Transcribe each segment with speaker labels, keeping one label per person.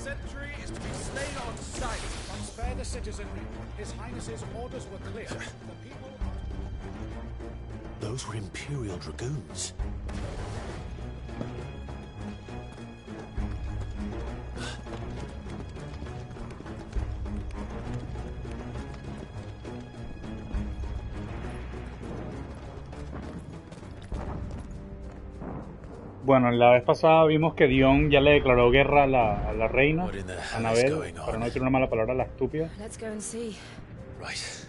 Speaker 1: sentry is to be slain on sight.
Speaker 2: But spare the citizenry. His Highness's orders were clear. The people are...
Speaker 3: Those were Imperial Dragoons.
Speaker 4: Bueno, la vez pasada vimos que Dion ya le declaró guerra a la reina, a Anabel, para no decir una mala palabra, la estúpida.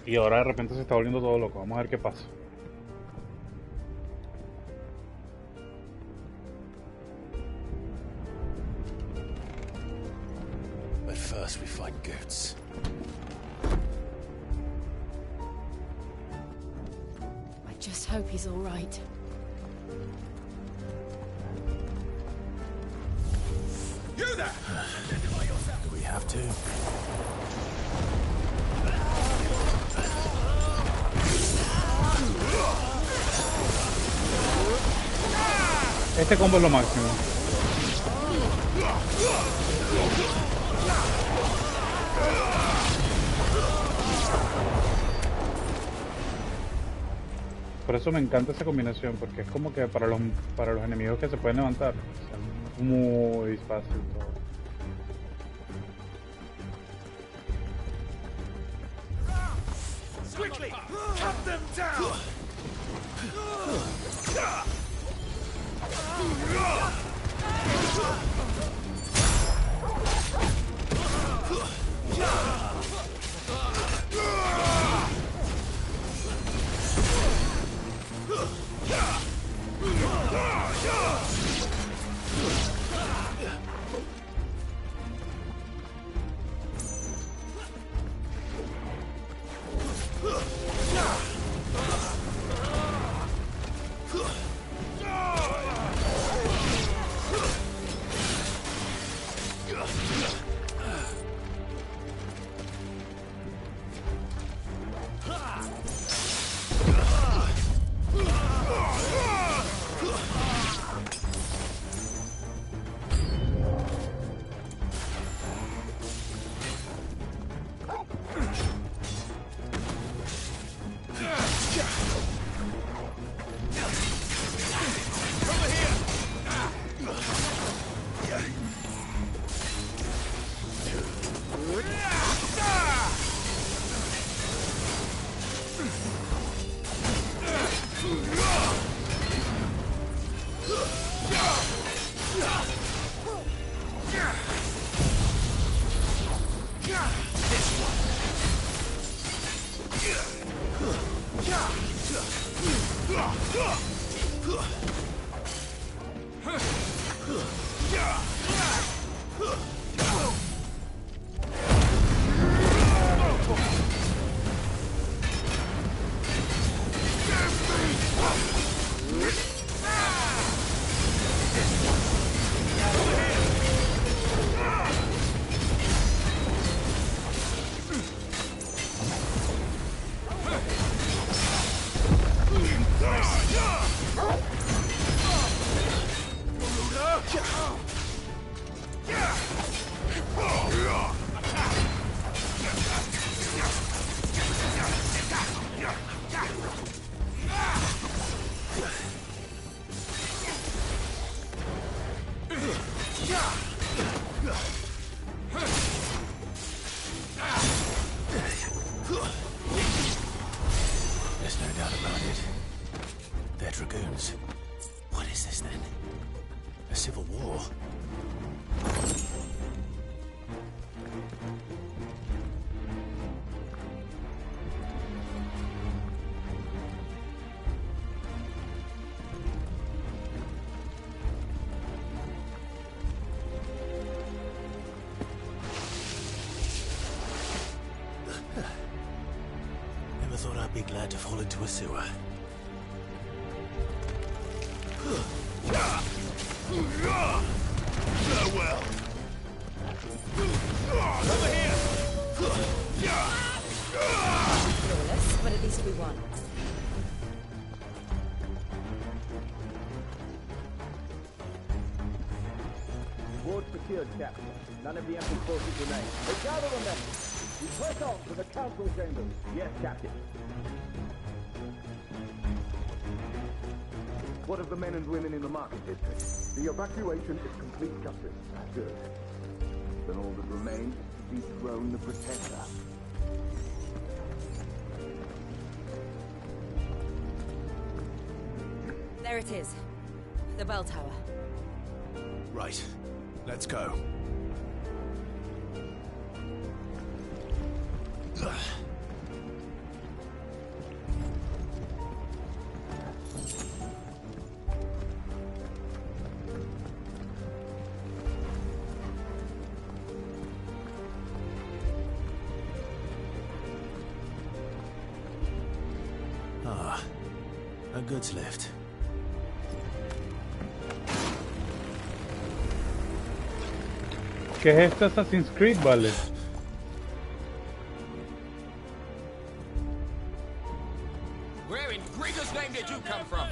Speaker 4: Y ahora de repente se está volviendo todo loco. Vamos a ver qué pasa.
Speaker 3: But first we find goats.
Speaker 5: I just hope he's all right.
Speaker 1: You there! Identify yourself.
Speaker 3: Do we have to?
Speaker 4: Este combo es lo máximo. Por eso me encanta esa combinación, porque es como que para los enemigos que se pueden levantar, es muy fácil todo.
Speaker 1: Quickly! Cut them down!
Speaker 3: Be glad to fall into a sewer.
Speaker 1: Farewell. Over here.
Speaker 5: Flawless, but at least we won.
Speaker 6: Board secured, Captain. None of the Emperor's forces remain. They gather on them. We press on to the council chambers. Yes, Captain. What of the men and women in the market district? The evacuation is complete, Captain. Good. Then all that remains is to dethrone the Protector.
Speaker 5: There it is. The bell tower.
Speaker 3: Right. Let's go. Ah, a goods lift.
Speaker 4: ¿Qué es esto Assassin's Creed, vale?
Speaker 1: Where in Grieger's name did you come from?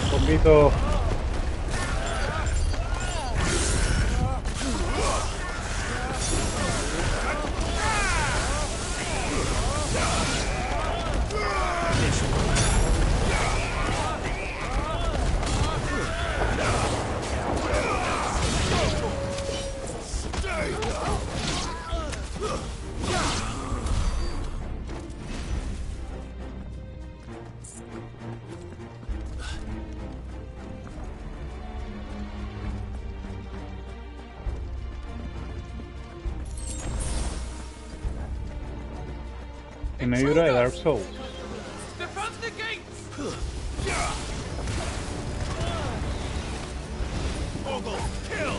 Speaker 4: Poquito. Una vibra de Dark Souls.
Speaker 1: Defend the gates! Ogle, kill!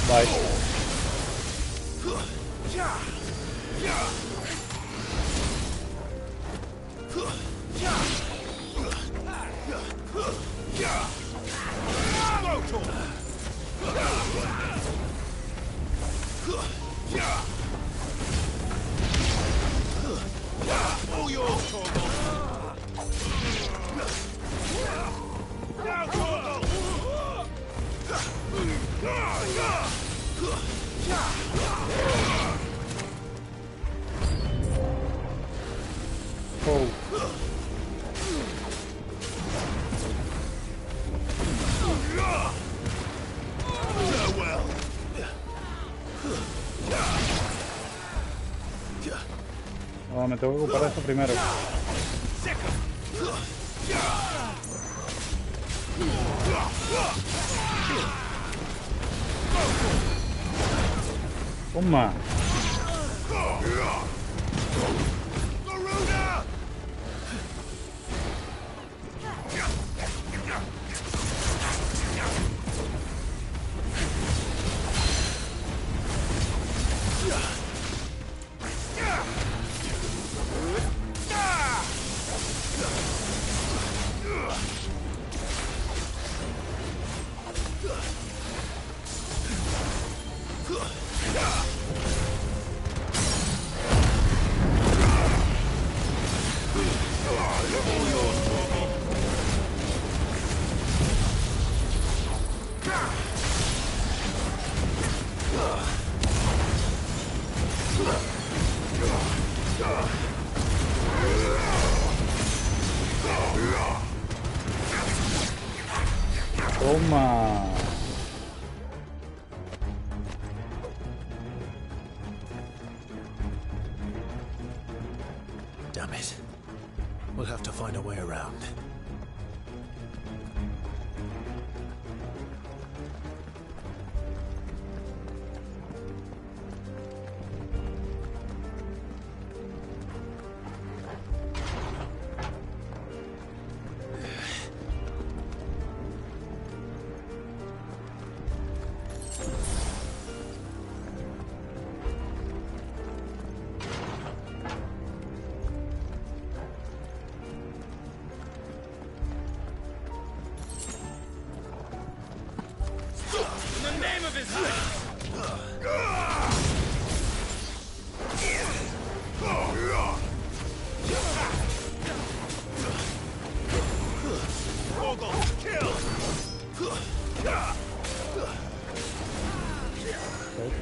Speaker 4: Bye.
Speaker 1: All yours, Torgal! Now, Torgal!
Speaker 4: Oh.
Speaker 1: Farewell!
Speaker 4: No, me tengo que ocupar de esto primero. Toma. Toma.
Speaker 3: Damn it. We'll have to find a way around.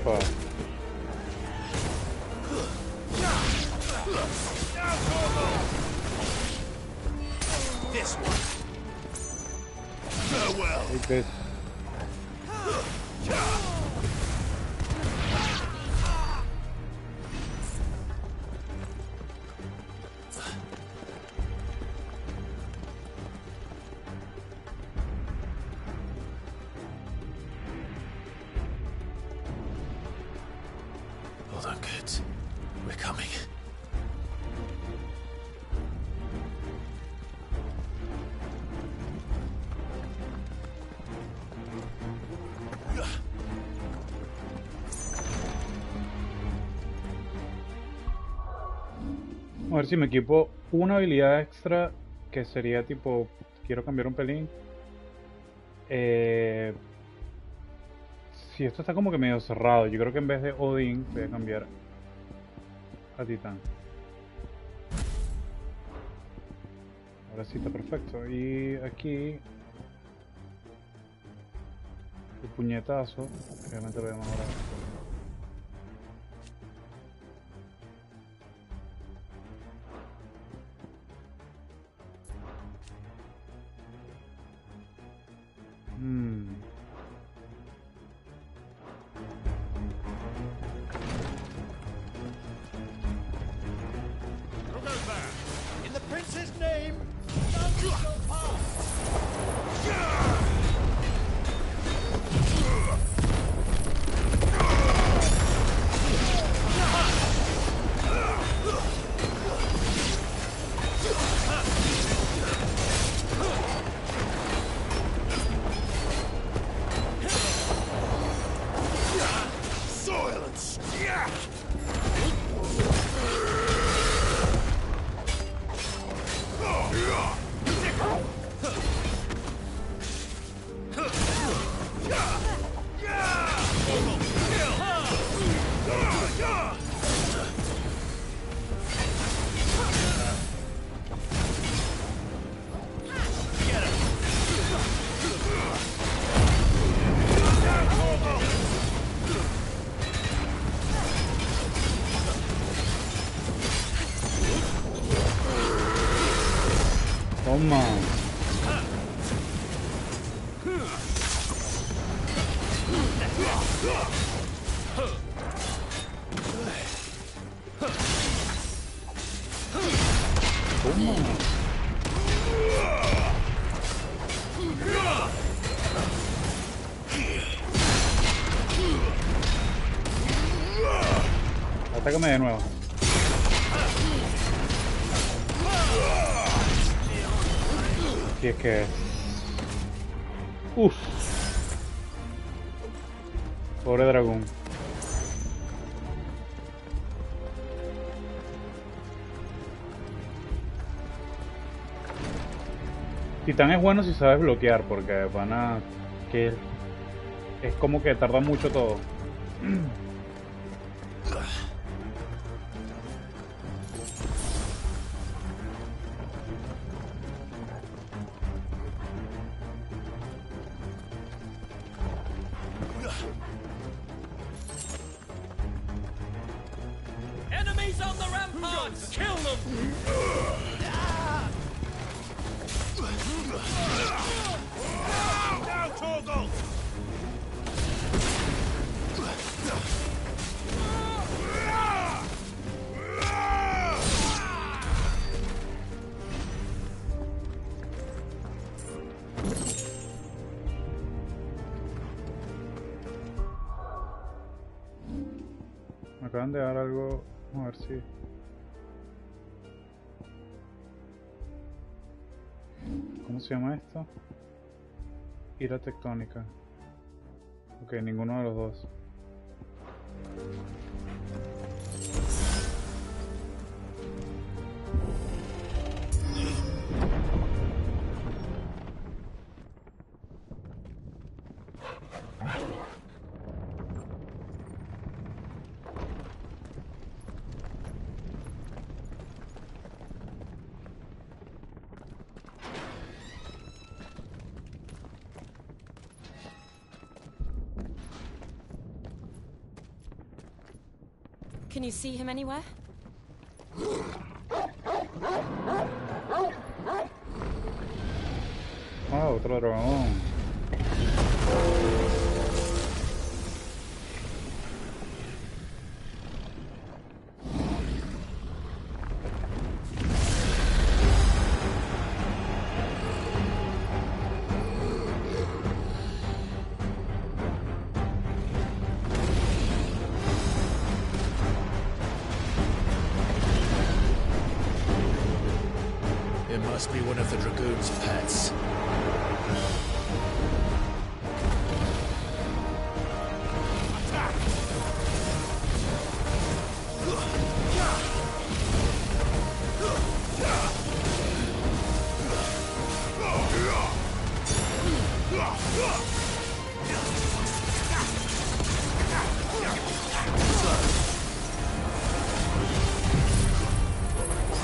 Speaker 4: Opa.
Speaker 3: This one. Farewell.
Speaker 4: Take this.
Speaker 3: Hold on, kids. We're coming.
Speaker 4: A ver si me equipo una habilidad extra que sería tipo, quiero cambiar un pelín. Si esto está como que medio cerrado, yo creo que en vez de Odín voy a cambiar a Titán. Ahora sí está perfecto. Y aquí el puñetazo, obviamente lo voy a mejorar.
Speaker 2: In the prince's name, none shall pass.
Speaker 3: Silence!
Speaker 4: Toma. Toma. Atácame de nuevo. Si es que... Uff. Pobre dragón. Titán es bueno si sabes bloquear, porque van a... que es como que tarda mucho todo.
Speaker 1: Enemies on the ramparts! Kill them!
Speaker 3: Now, Torgal!
Speaker 4: Me acaban de dar algo... A ver si... ¿Cómo se llama esto? Ira tectónica. Ok, ninguno de los dos.
Speaker 5: Can you see him anywhere?
Speaker 4: Ah, otro dragón.
Speaker 3: It must be one of the Dragoon's pets.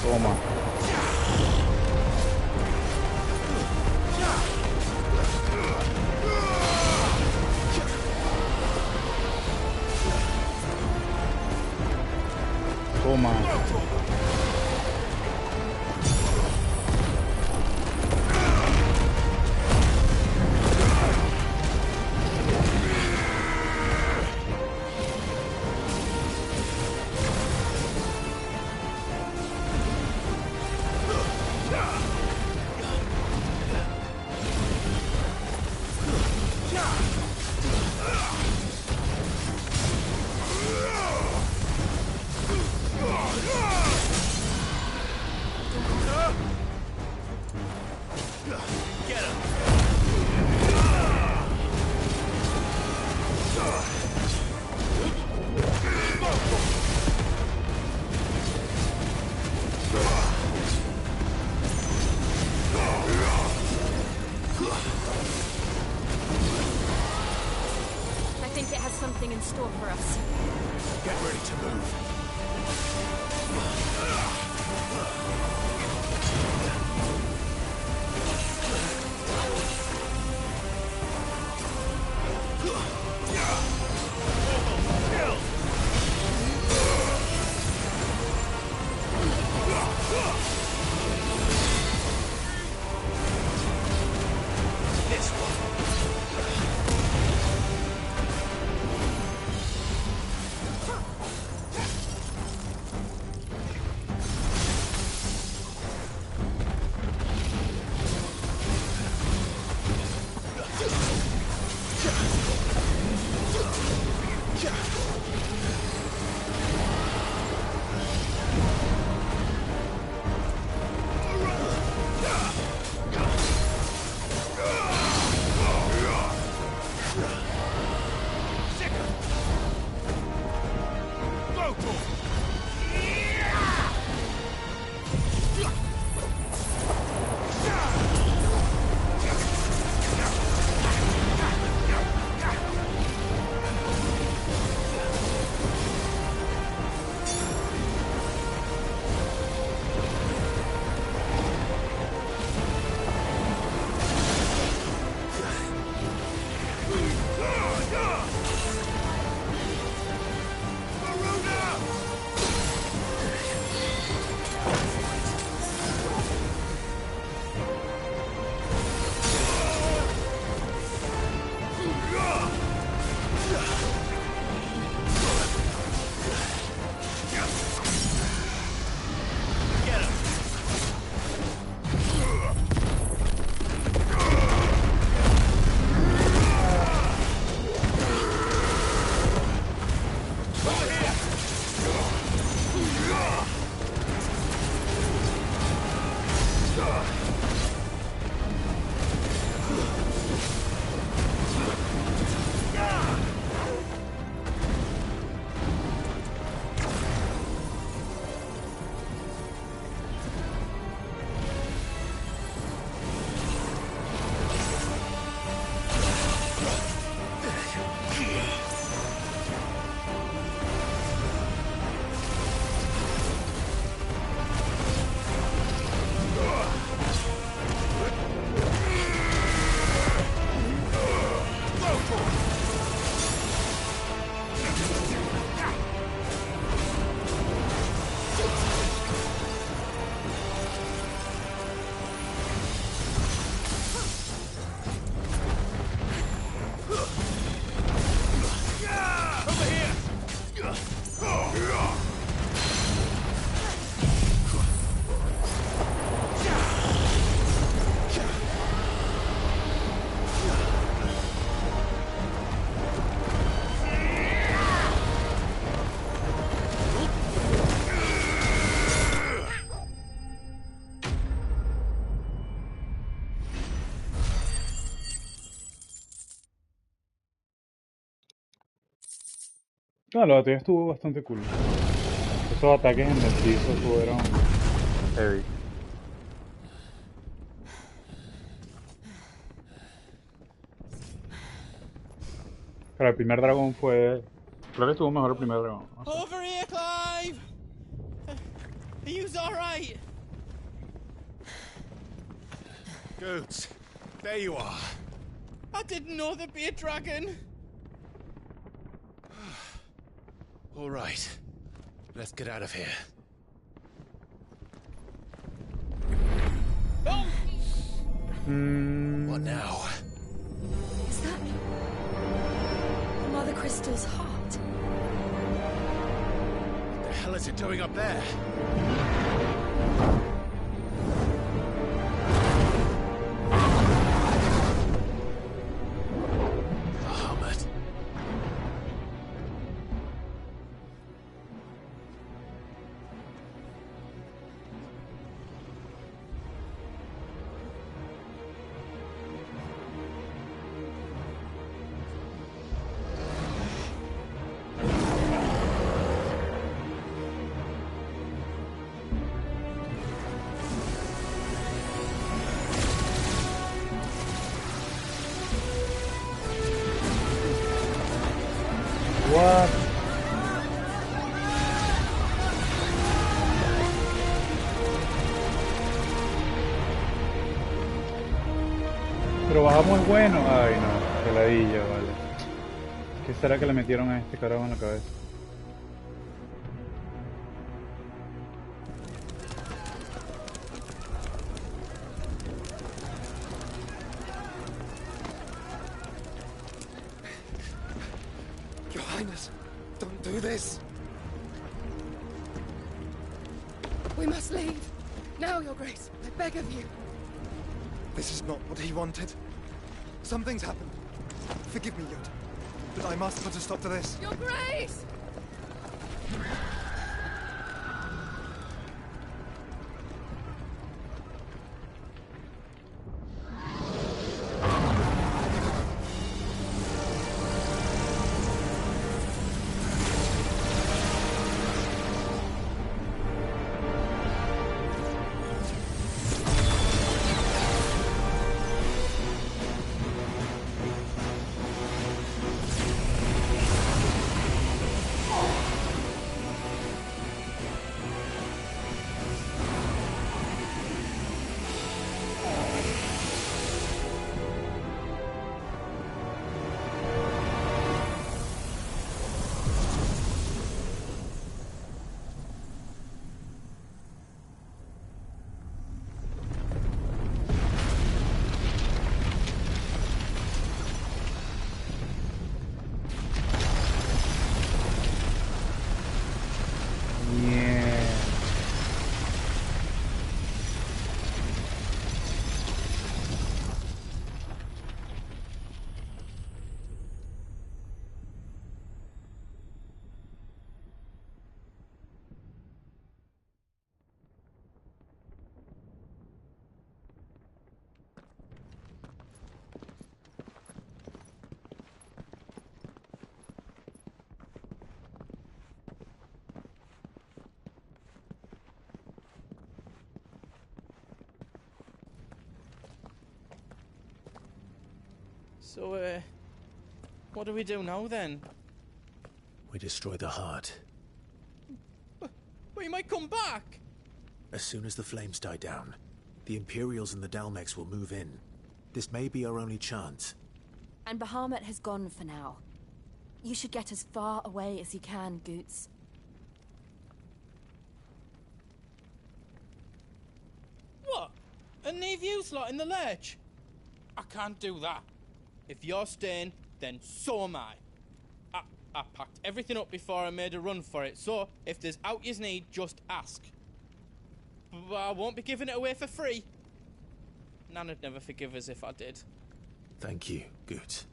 Speaker 4: Toma. Toma.
Speaker 3: Get him!
Speaker 5: I think it has something in store for us.
Speaker 3: Get ready to move. This one.
Speaker 4: No, la batalla estuvo bastante cool. Esos ataques en el piso fueron heavy. Pero el primer dragón fue... Creo que estuvo mejor el primer dragón. No sé.
Speaker 1: Over here, Clive! Are you alright?
Speaker 3: Goods, there you are.
Speaker 1: I didn't know there'd be a dragon.
Speaker 3: All right, let's get out of here.
Speaker 1: Oh!
Speaker 3: What now?
Speaker 5: Is that Mother Crystal's heart?
Speaker 3: What the hell is it doing up there? Bahamut.
Speaker 4: What? Pero bajamos es bueno. Ay no, qué ladilla, vale. ¿Qué será que le metieron a este carajo en la cabeza?
Speaker 7: Your Highness, don't do this.
Speaker 8: We must leave. Now, Your Grace, I beg of you.
Speaker 7: This is not what he wanted. Something's happened. Forgive me, Yoda, but I must put a stop to this.
Speaker 8: Your Grace!
Speaker 1: So, what do we do now then?
Speaker 3: We destroy the heart.
Speaker 1: But he might come back!
Speaker 3: As soon as the flames die down, the Imperials and the Dalmex will move in. This may be our only chance.
Speaker 5: And Bahamut has gone for now. You should get as far away as you can, Goots.
Speaker 1: What? And leave you slot in the lurch? I can't do that. If you're staying, then so am I. I packed everything up before I made a run for it, so if there's out you need, just ask. But I won't be giving it away for free. Nana'd never forgive us if I did.
Speaker 3: Thank you, Goots.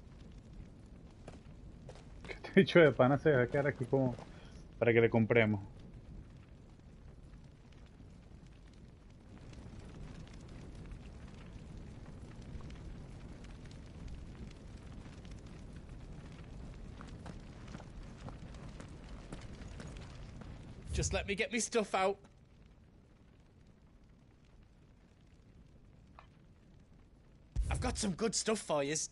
Speaker 4: Este bicho de pana se va a quedar aquí como para que le compremos.
Speaker 1: Just let me get me stuff out. I've got some good stuff for yous.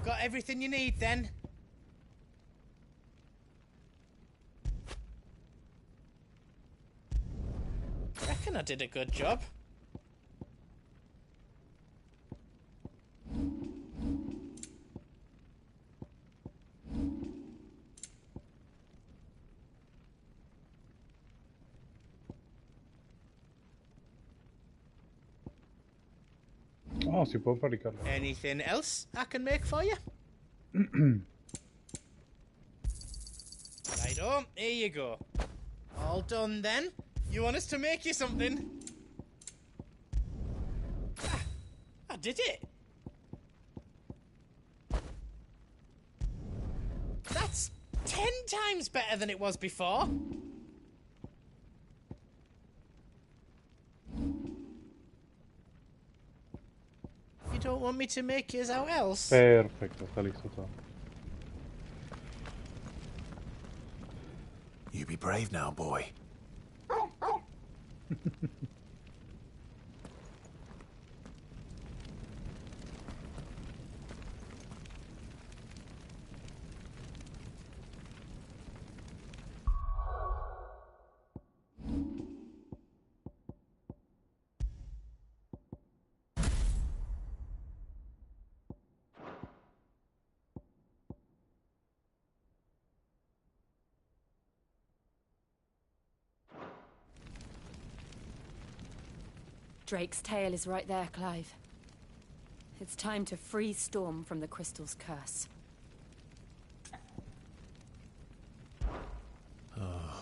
Speaker 1: Got everything you need then? Reckon I did a good job.
Speaker 4: Oh, sí puedo fabricarlo.
Speaker 1: Anything else I can make for you? Righto, here you go. All done then. You want us to make you something? Ah, I did it. That's 10 times better than it was before. You don't want me to make yours out else?
Speaker 4: Perfecto, está listo todo.
Speaker 3: You be brave now, boy.
Speaker 5: Drake's tail is right there, Clive. It's time to free Storm from the Crystal's curse.
Speaker 3: Oh,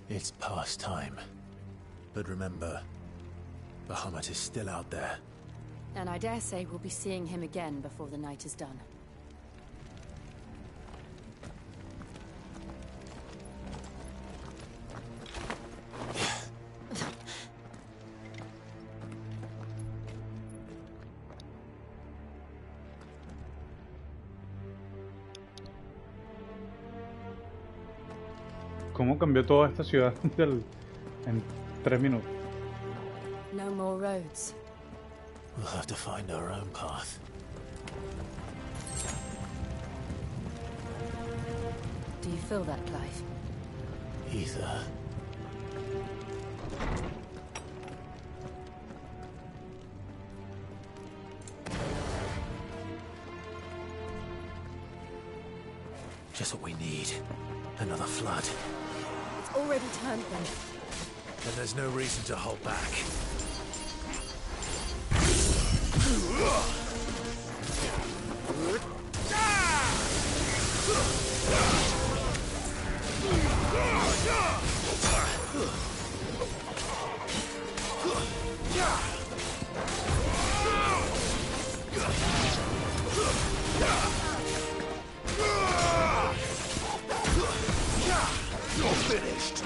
Speaker 3: it's past time. But remember, Bahamut is still out there.
Speaker 5: And I dare say we'll be seeing him again before the night is done.
Speaker 4: ¿Cómo cambió toda esta ciudad en 3 minutos?
Speaker 5: No more roads.
Speaker 3: We'll have to find our own path.
Speaker 5: Do you feel that, Clive?
Speaker 3: Ether. Just what we need. Another flood.
Speaker 5: It's already turned them.
Speaker 3: Then there's no reason to hold back. You're finished.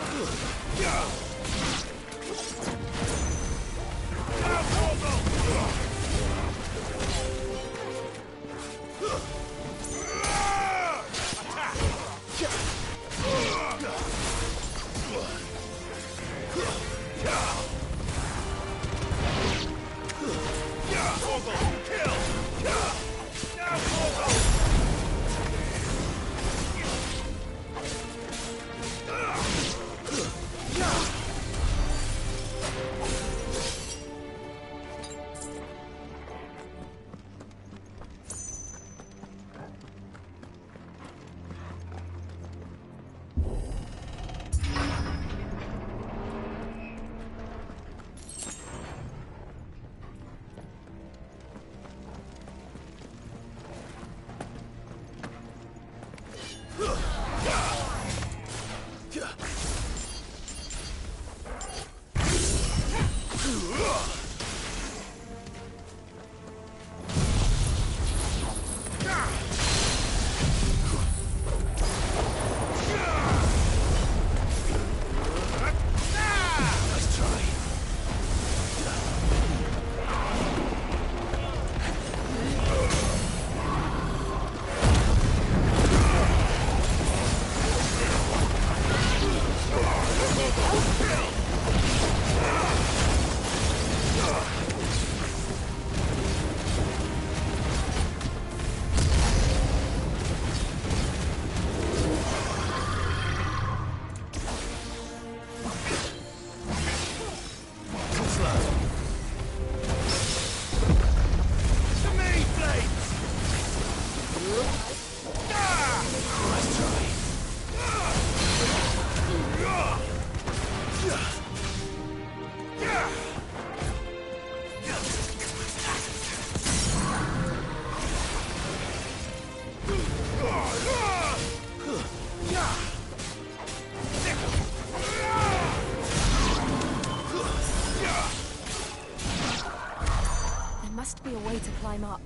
Speaker 5: be a way to climb up.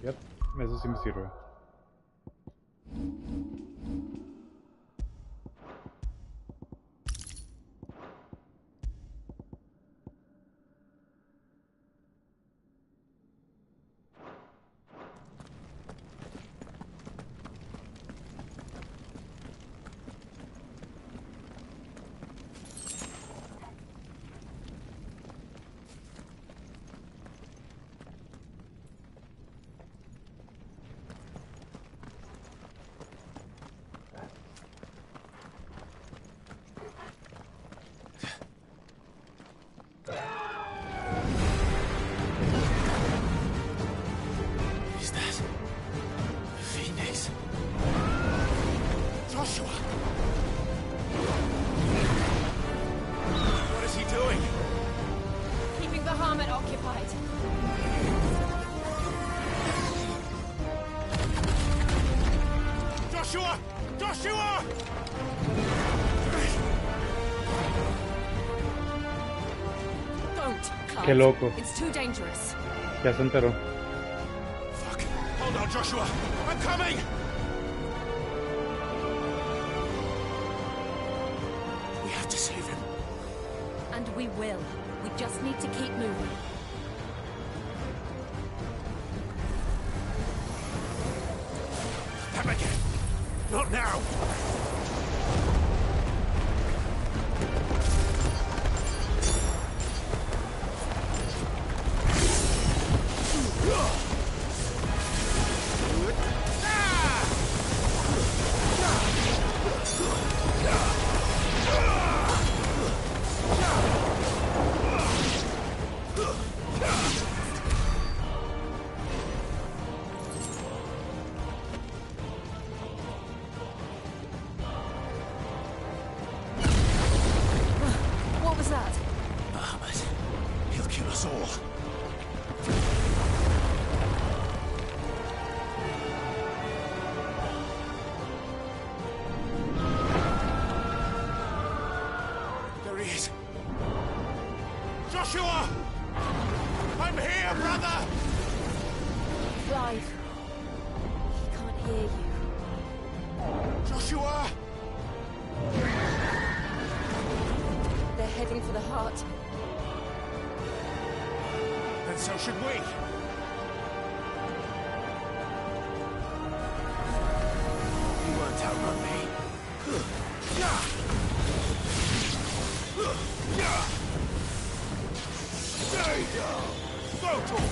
Speaker 4: Yep, eso sí me sirve. Qué loco. Ya se enteró.
Speaker 6: Fuck. Hold on, Joshua. I'm coming. We have to save him.
Speaker 5: And we will. We just need to keep moving.
Speaker 6: Them again. Not now. Joshua! I'm here, brother!
Speaker 5: Clive. He can't hear you.
Speaker 6: Joshua!
Speaker 5: They're heading for the heart.
Speaker 6: And so should we. You won't outrun me. There you go! Go to him!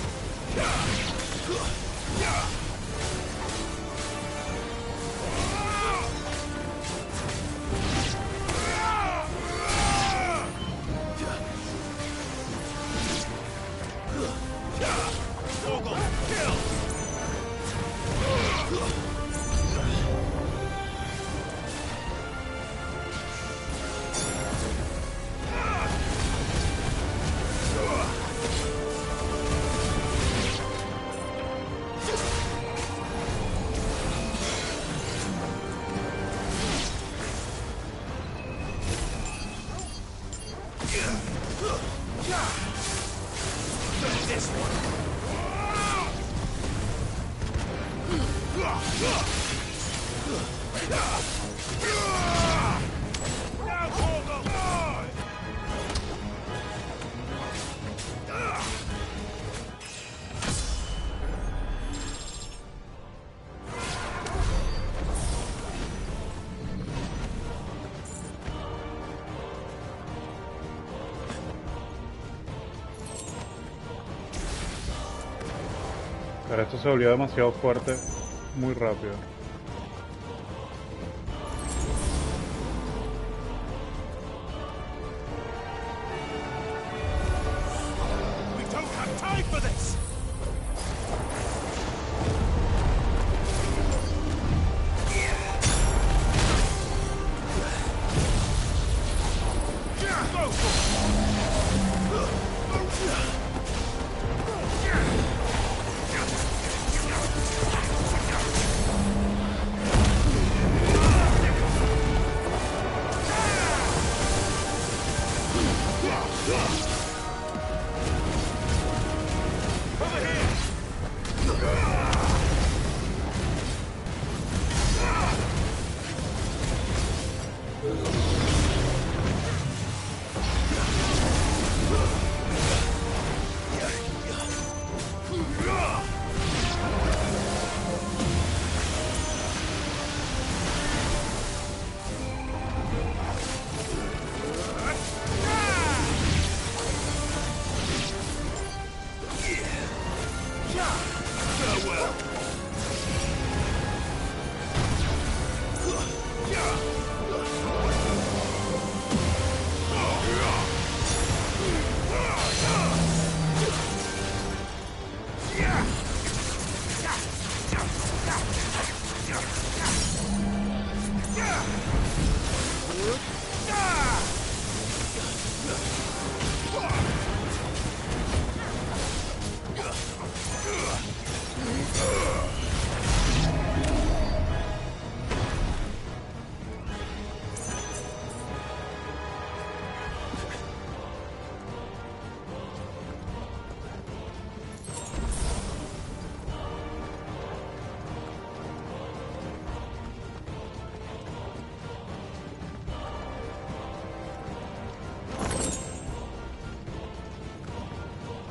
Speaker 4: Pero esto se volvió demasiado fuerte muy rápido.
Speaker 6: We don't have time for this!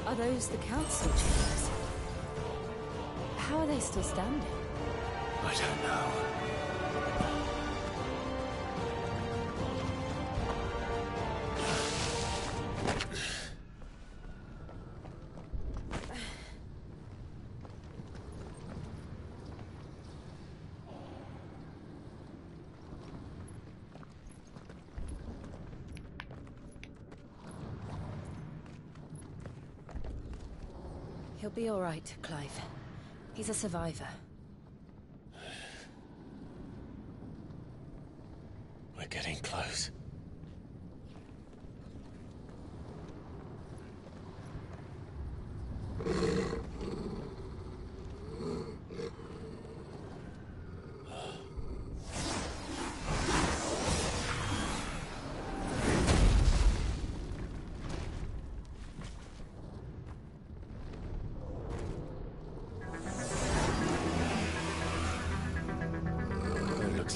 Speaker 5: Are those the council chambers? How are they still standing?
Speaker 3: I don't know.
Speaker 5: He'll be all right, Clive. He's a survivor.
Speaker 3: We're getting close.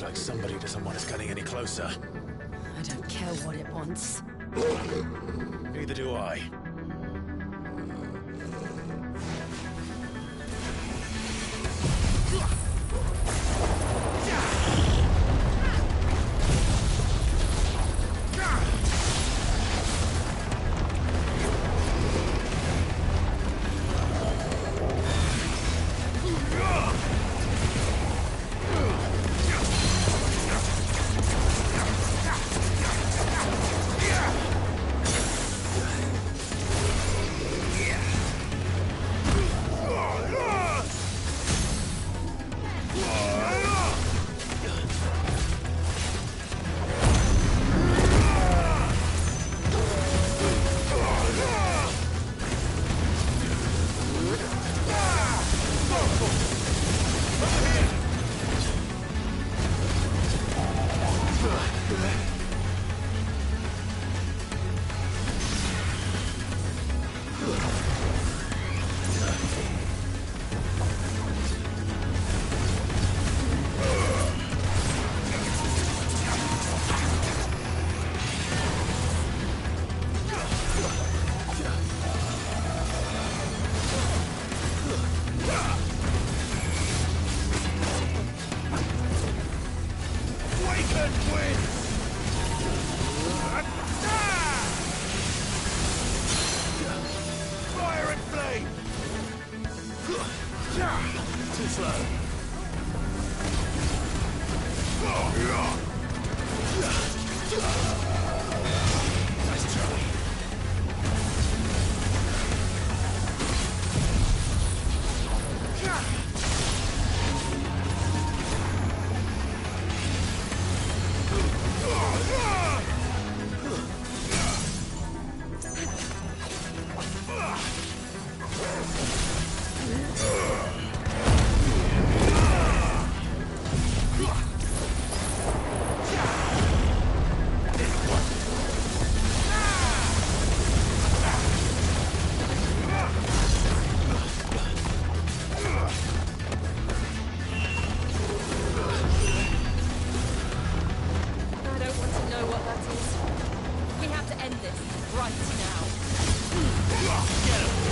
Speaker 3: Like somebody doesn't want us getting any closer.
Speaker 5: I don't care what it wants.
Speaker 3: Neither do I.
Speaker 5: right now.
Speaker 1: Get him!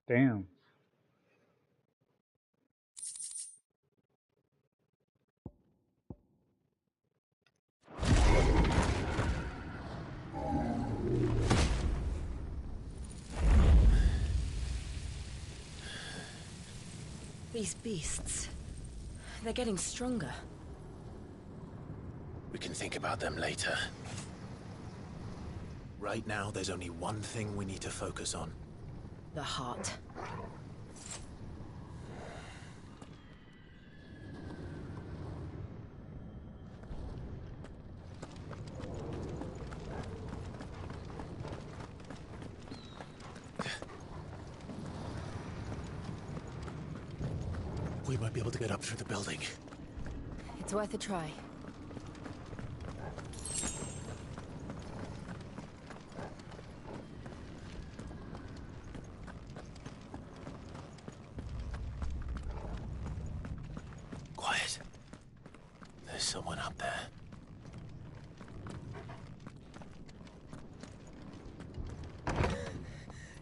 Speaker 4: Damn.
Speaker 5: These beasts, they're getting stronger.
Speaker 3: We can think about them later. Right now, there's only one thing we need to focus on.
Speaker 5: The heart.
Speaker 3: We might be able to get up through the building.
Speaker 5: It's worth a try.
Speaker 3: Quiet. There's someone up there.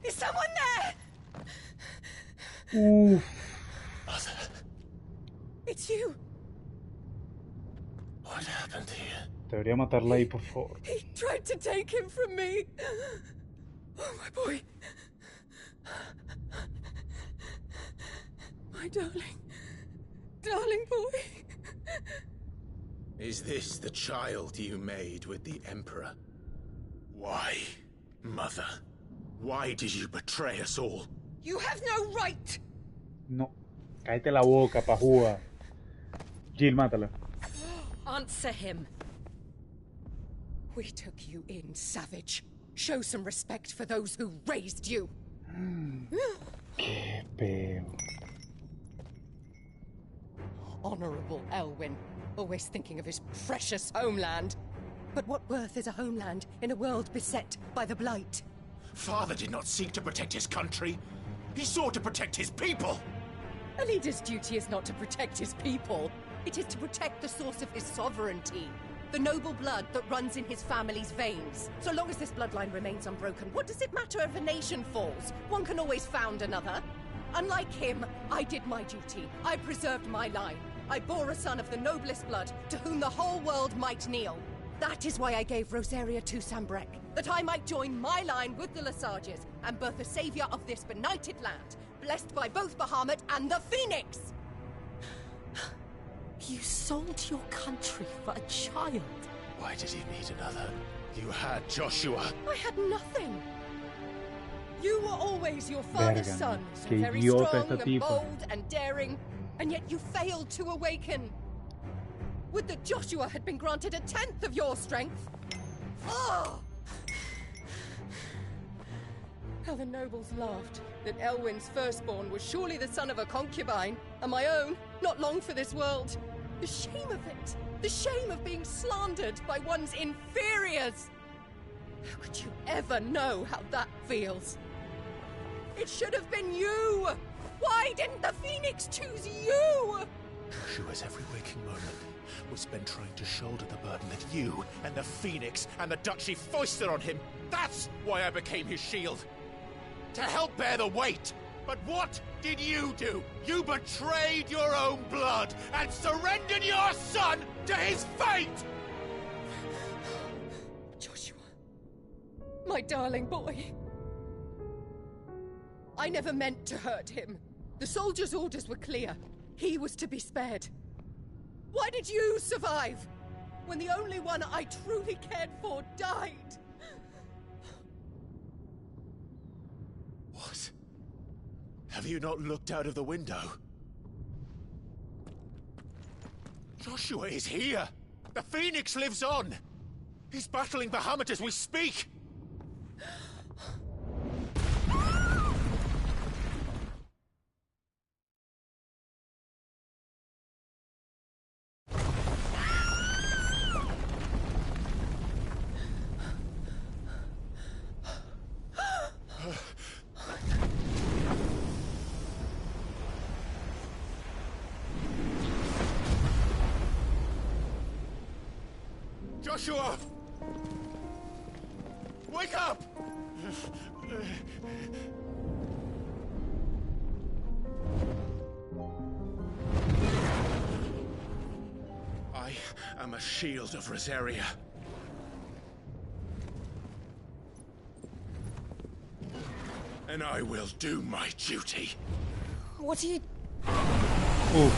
Speaker 5: Is someone there?
Speaker 4: Oof.
Speaker 3: Mother,
Speaker 5: It's you.
Speaker 3: what happened here?
Speaker 4: Debería matarla ahí, por favor.
Speaker 8: He tried to take him from me. Oh, my boy. My darling. Darling boy.
Speaker 3: Is this the child you made with the Emperor? Why, Mother? Why did you betray us all?
Speaker 8: You have no right.
Speaker 4: No. Cállate la boca, pajúa. Jill, mátala.
Speaker 5: Answer him.
Speaker 8: We took you in, savage. Show some respect for those who raised you.
Speaker 4: Qué peo.
Speaker 8: Honorable Elwyn, always thinking of his precious homeland. But what worth is a homeland in a world beset by the Blight?
Speaker 3: Father did not seek to protect his country. He sought to protect his people!
Speaker 8: A leader's duty is not to protect his people. It is to protect the source of his sovereignty. The noble blood that runs in his family's veins. So long as this bloodline remains unbroken, what does it matter if a nation falls? One can always found another. Unlike him, I did my duty. I preserved my line. I bore a son of the noblest blood, to whom the whole world might kneel. That is why I gave Rosaria to Sambrek, that I might join my line with the Lesages and birth a savior of this benighted land, blessed by both Bahamut and the Phoenix!
Speaker 5: You sold your country for a child.
Speaker 3: Why did he need another? You had Joshua.
Speaker 8: I had nothing. You were always your father's
Speaker 4: Verga,
Speaker 8: son, so
Speaker 4: qué
Speaker 8: very
Speaker 4: idiota
Speaker 8: strong
Speaker 4: esta
Speaker 8: and
Speaker 4: tipa.
Speaker 8: bold and daring, and yet you failed to awaken. Would that Joshua had been granted 1/10 of your strength? Oh! How the nobles laughed that Elwyn's firstborn was surely the son of a concubine, and my own, not long for this world. The shame of it! The shame of being slandered by one's inferiors! How could you ever know how that feels? It should have been you! Why didn't the Phoenix choose you?
Speaker 3: Joshua's every waking moment was spent trying to shoulder the burden that you and the Phoenix and the Duchy foisted on him. That's why I became his shield. To help bear the weight. But what did you do? You betrayed your own blood and surrendered your son to his fate!
Speaker 8: Joshua, my darling boy. I never meant to hurt him. The soldiers' orders were clear. He was to be spared. Why did you survive when the only one I truly cared for died?
Speaker 3: What? Have you not looked out of the window? Joshua is here! The Phoenix lives on! He's battling Bahamut as we speak! Joshua! Wake up! I am a shield of Rosaria. And I will do my duty.
Speaker 5: What are you...
Speaker 4: Ooh.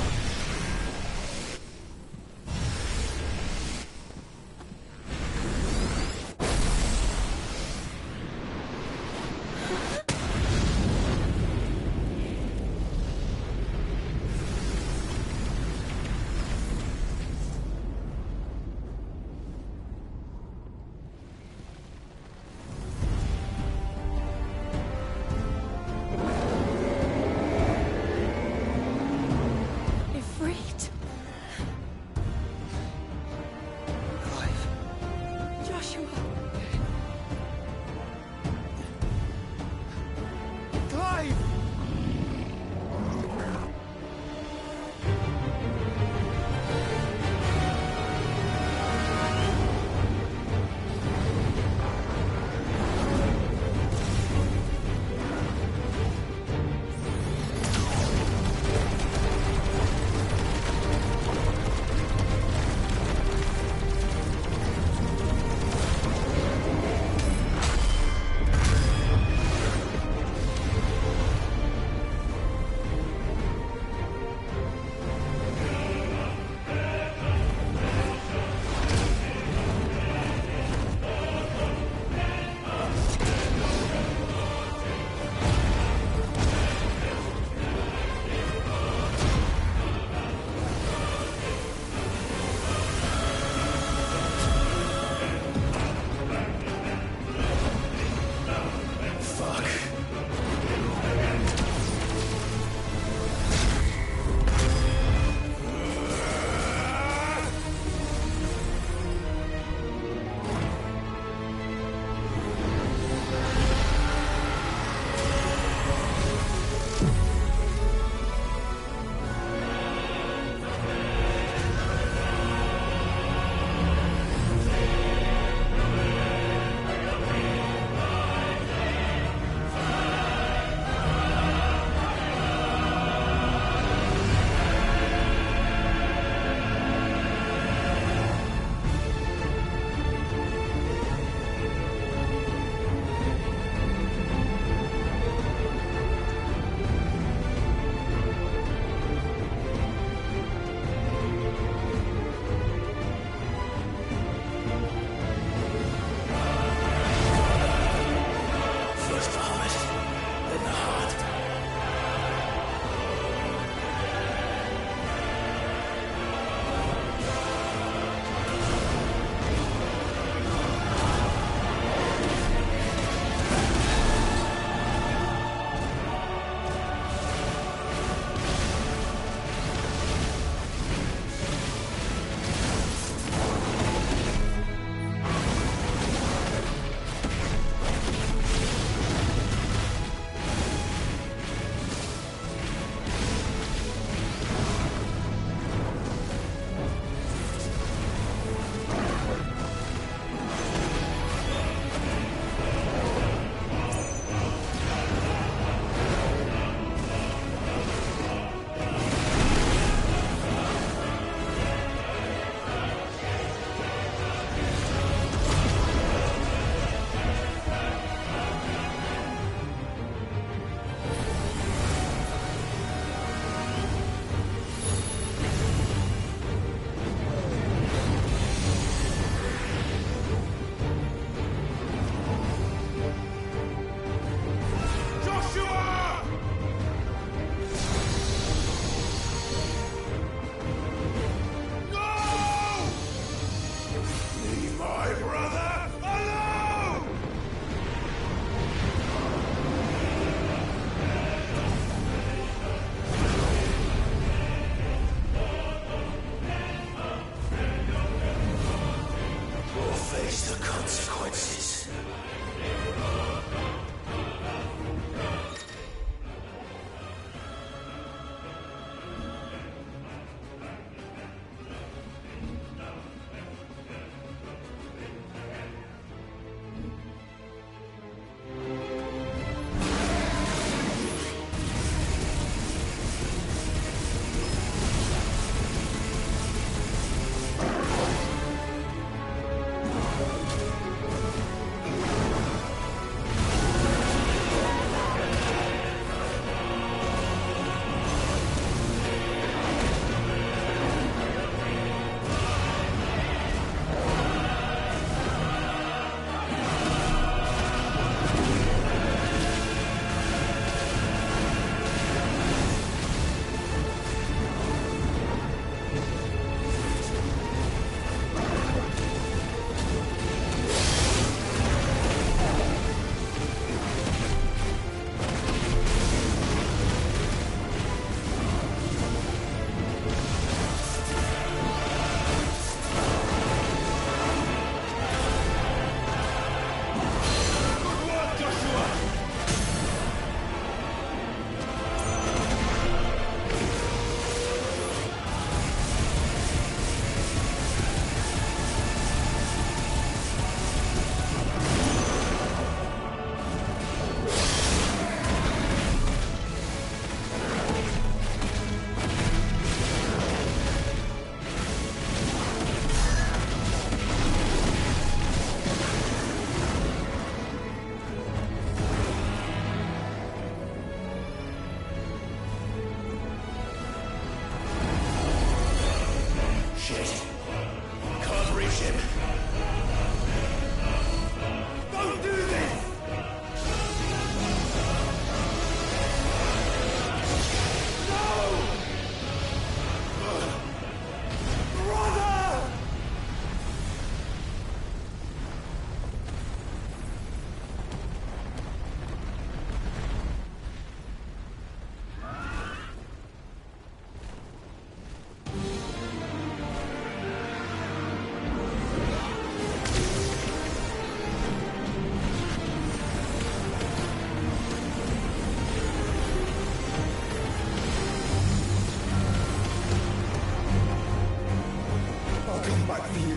Speaker 7: fight for you.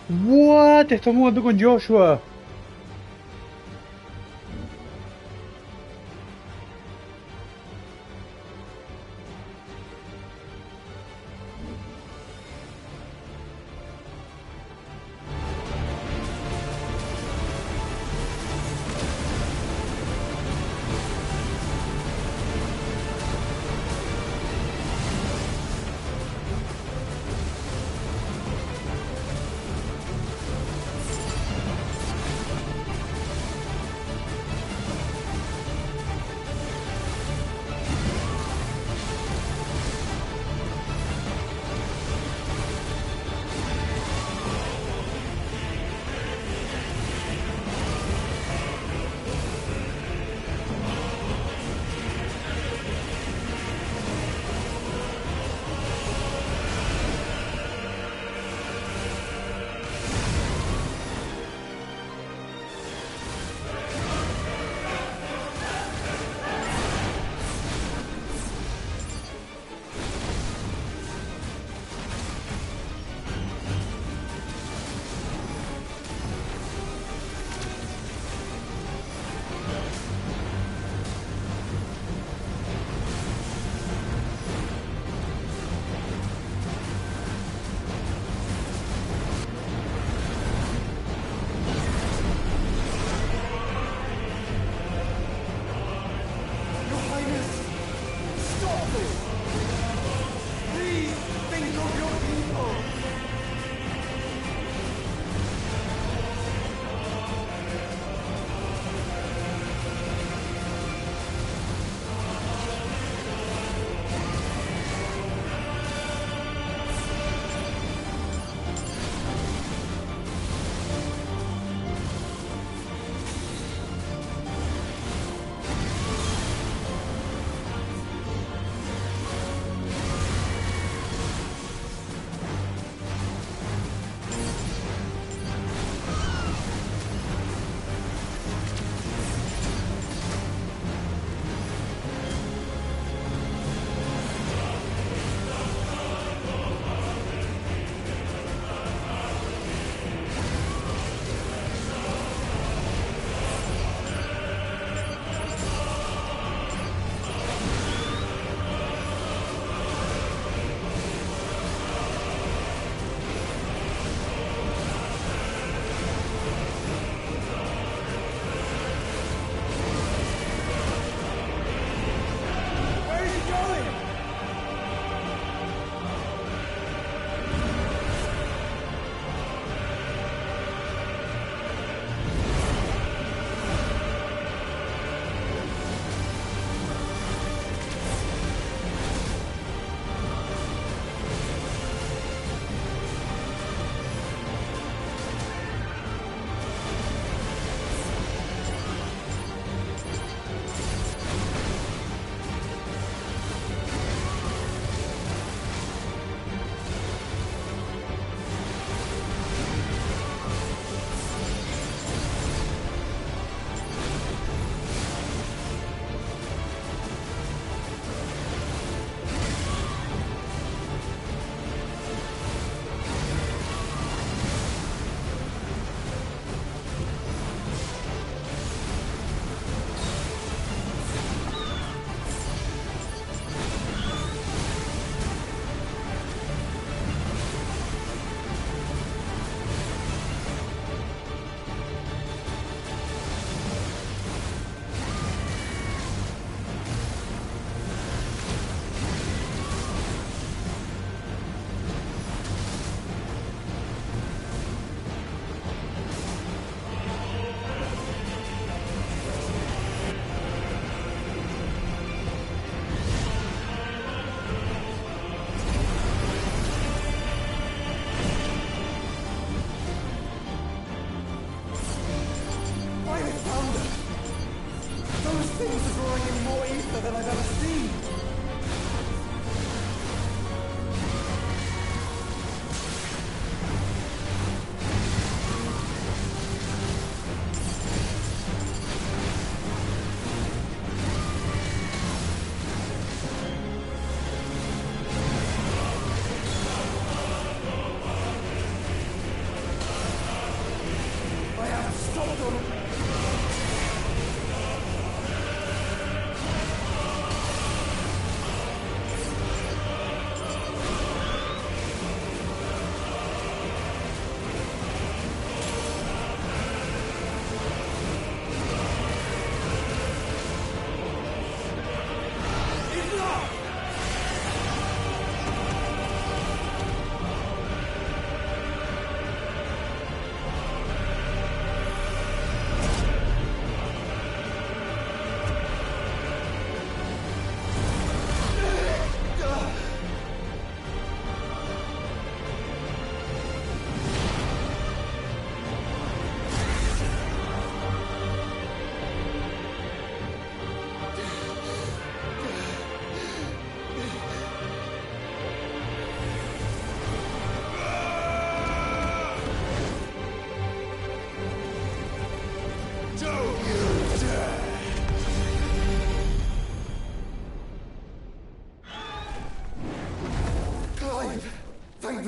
Speaker 4: What? Estamos jugando con Joshua.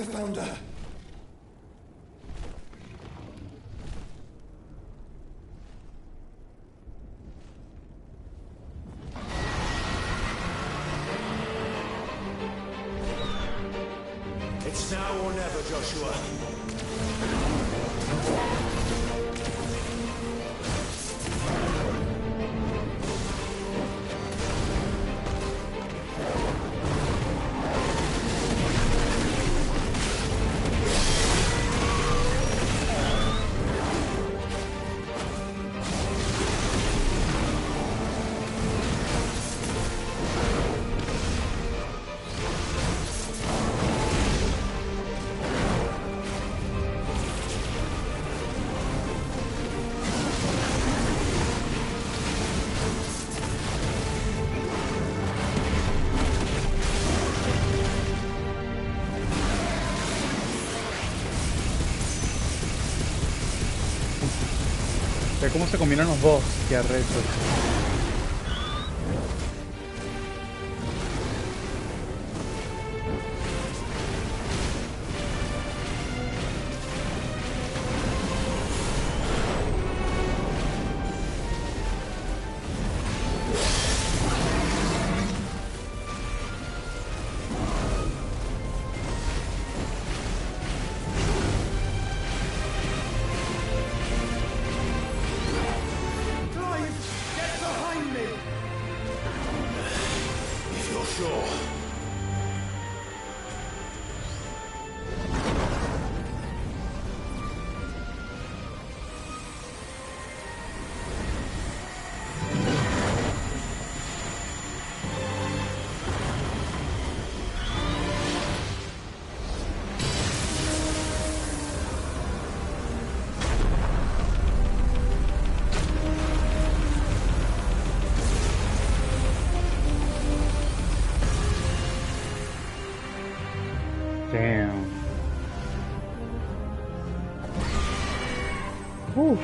Speaker 7: found her.
Speaker 3: It's now or never, Joshua.
Speaker 4: Ve cómo se combinan los dos, qué arrecho. Damn. Whew.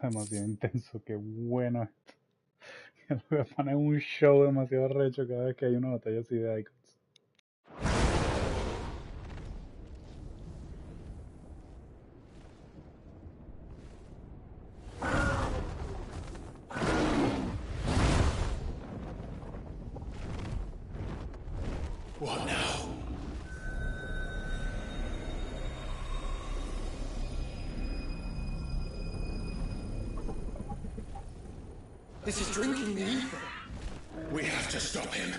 Speaker 4: demasiado intenso, qué bueno esto. Lo que pone un show demasiado recho cada vez que hay una batalla así de Eikons.
Speaker 3: What now?
Speaker 7: This is drinking the ether.
Speaker 3: We have to stop him.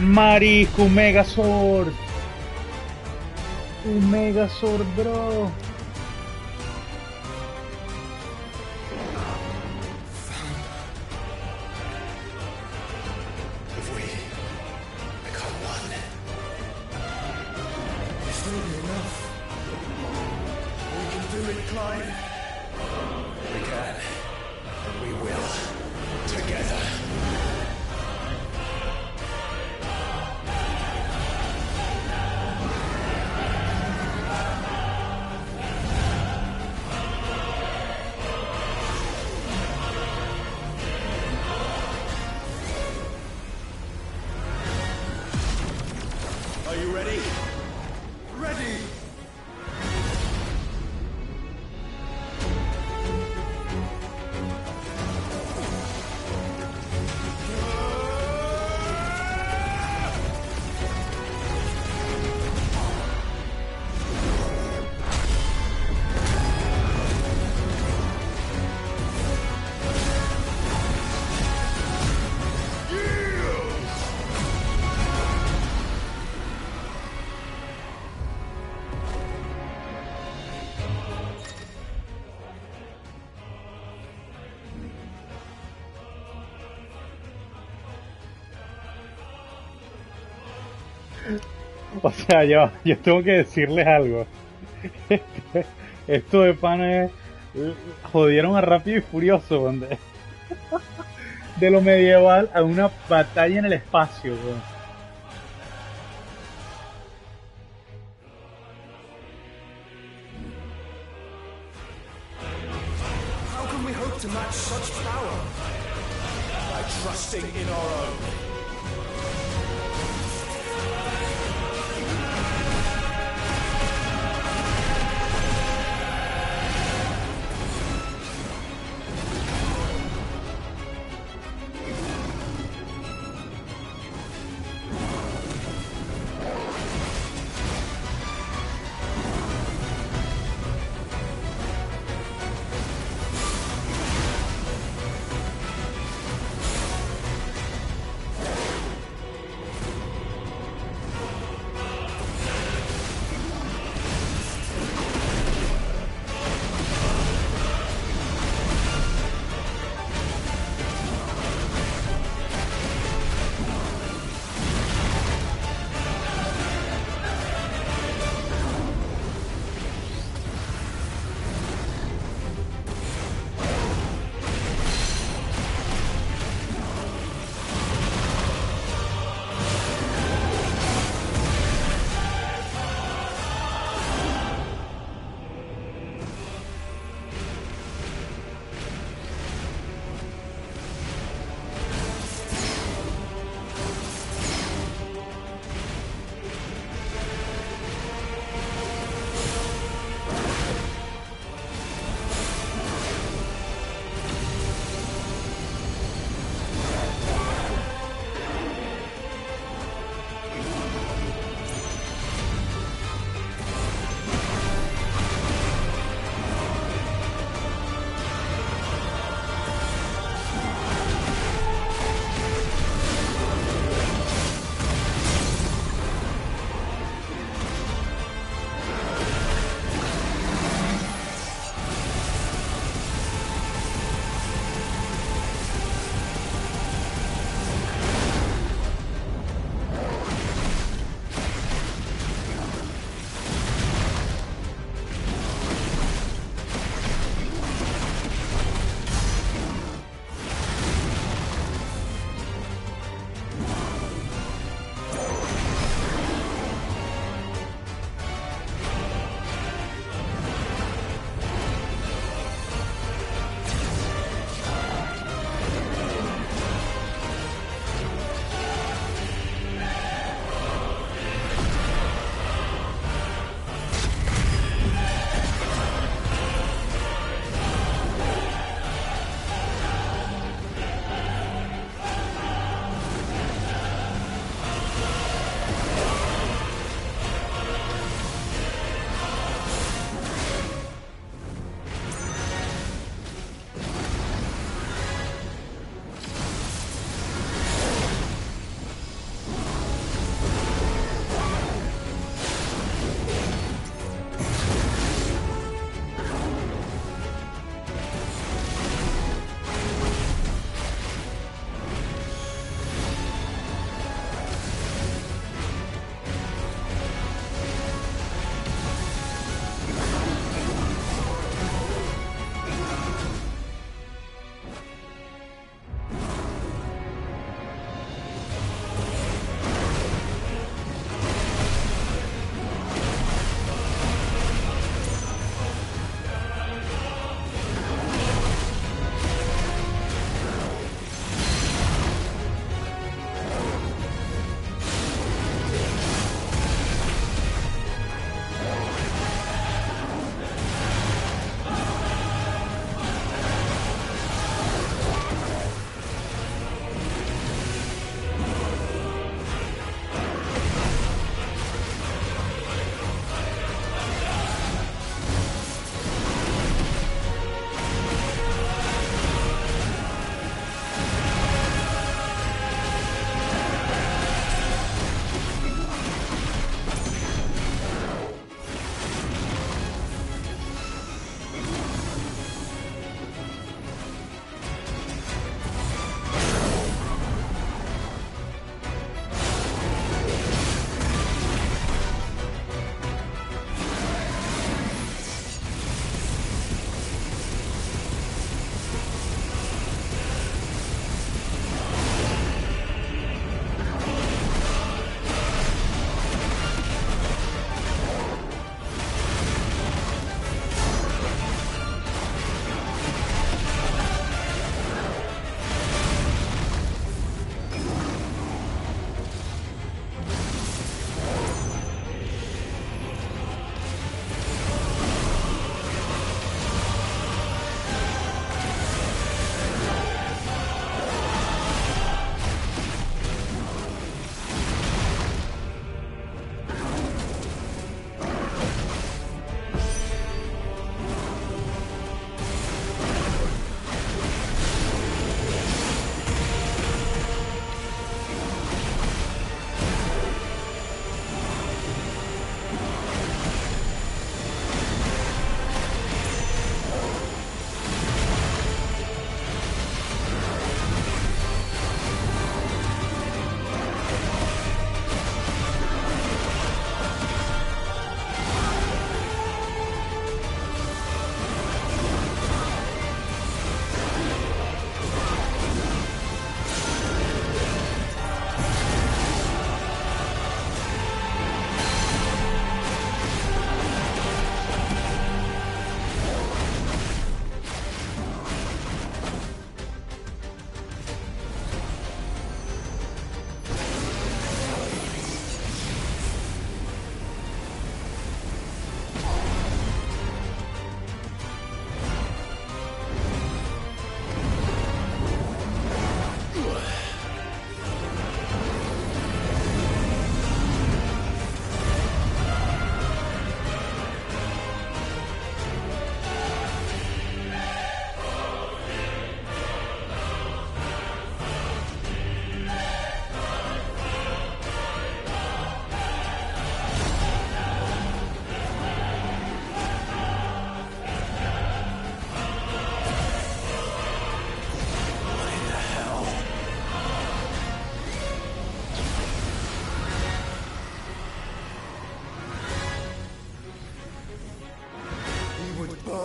Speaker 4: Marico, un Megazord. Un Megazord, bro.
Speaker 3: If we become one,
Speaker 7: This will be enough.
Speaker 3: we can do it, Clyde. We can. And we will. Together. Are you ready?
Speaker 7: Ready!
Speaker 4: O sea, yo tengo que decirles algo. Esto de pana es... Jodieron a Rápido y Furioso, donde... De lo medieval a una batalla en el espacio, weón.
Speaker 7: How can we hope to match such power?
Speaker 3: By trusting in our own.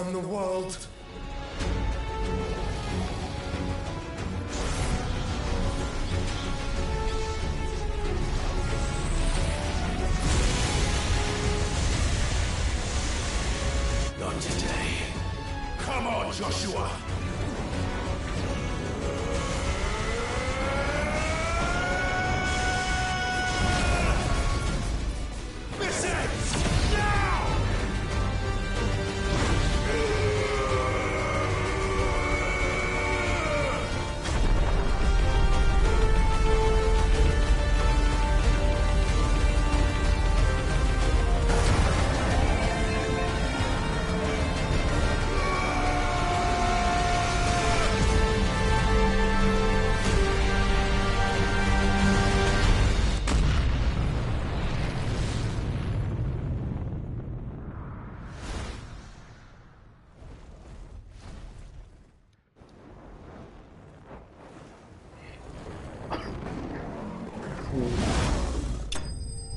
Speaker 7: run the world.
Speaker 3: Not today. Come on, Joshua! This ends now!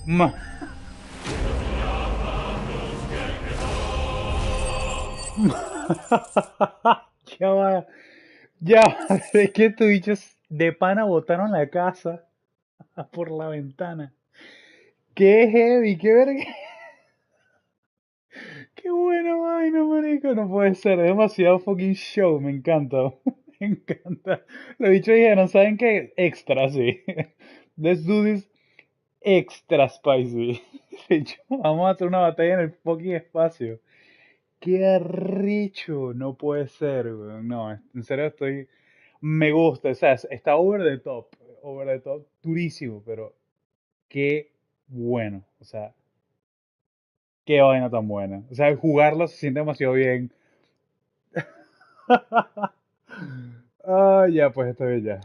Speaker 4: Ma. Ya va, ya va, es que estos bichos de pana botaron la casa por la ventana. Qué heavy, qué verga. Qué buena vaina, marico, no puede ser, es demasiado fucking show, me encanta, me encanta. Los bichos dijeron, ¿saben qué? Extra, sí. Let's do this extra spicy. De hecho, vamos a hacer una batalla en el fucking espacio. Qué arrecho, no puede ser, weón. No, en serio estoy. Me gusta, o sea, está over the top, durísimo, pero qué bueno, o sea, qué vaina tan buena. O sea, jugarlo se siente demasiado bien. Ah, ya, pues está bien ya.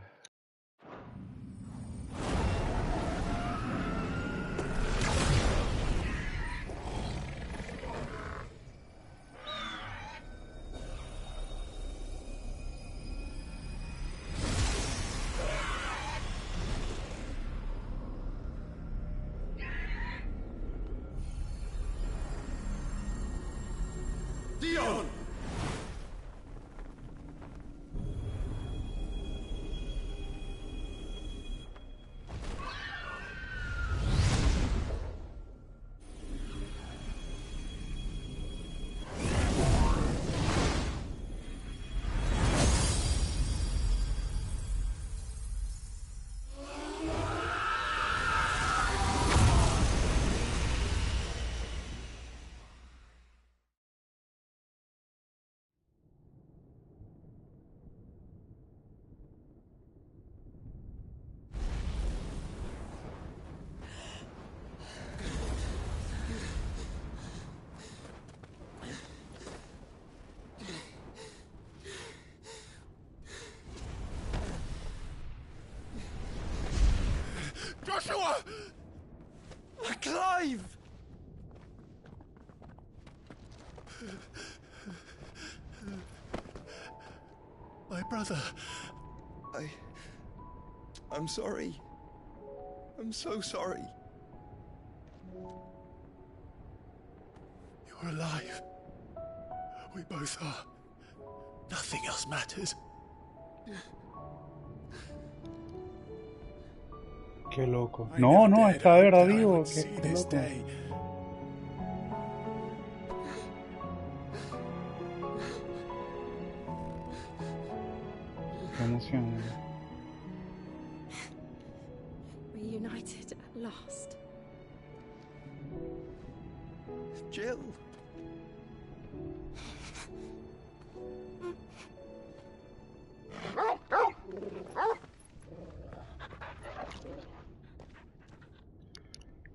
Speaker 3: Dion! Joshua!
Speaker 7: Clive!
Speaker 3: My brother.
Speaker 7: I'm sorry. I'm so sorry.
Speaker 3: You're alive. We both are. Nothing else matters.
Speaker 4: Qué loco.
Speaker 3: I
Speaker 4: No,
Speaker 3: never
Speaker 4: no,
Speaker 3: dared
Speaker 4: está de
Speaker 3: hope
Speaker 4: verdad
Speaker 3: that I
Speaker 4: vivo.
Speaker 3: would
Speaker 4: Qué,
Speaker 3: see
Speaker 4: qué
Speaker 3: this
Speaker 4: loco.
Speaker 3: day.
Speaker 4: Qué emoción.
Speaker 5: Reunited at last.
Speaker 7: Jill.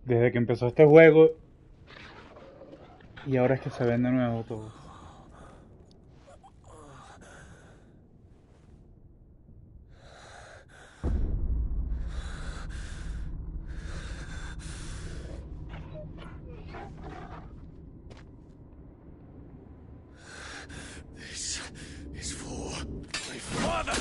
Speaker 4: Desde que empezó este juego y ahora es que se ven de nuevo todo.
Speaker 3: This is for my father!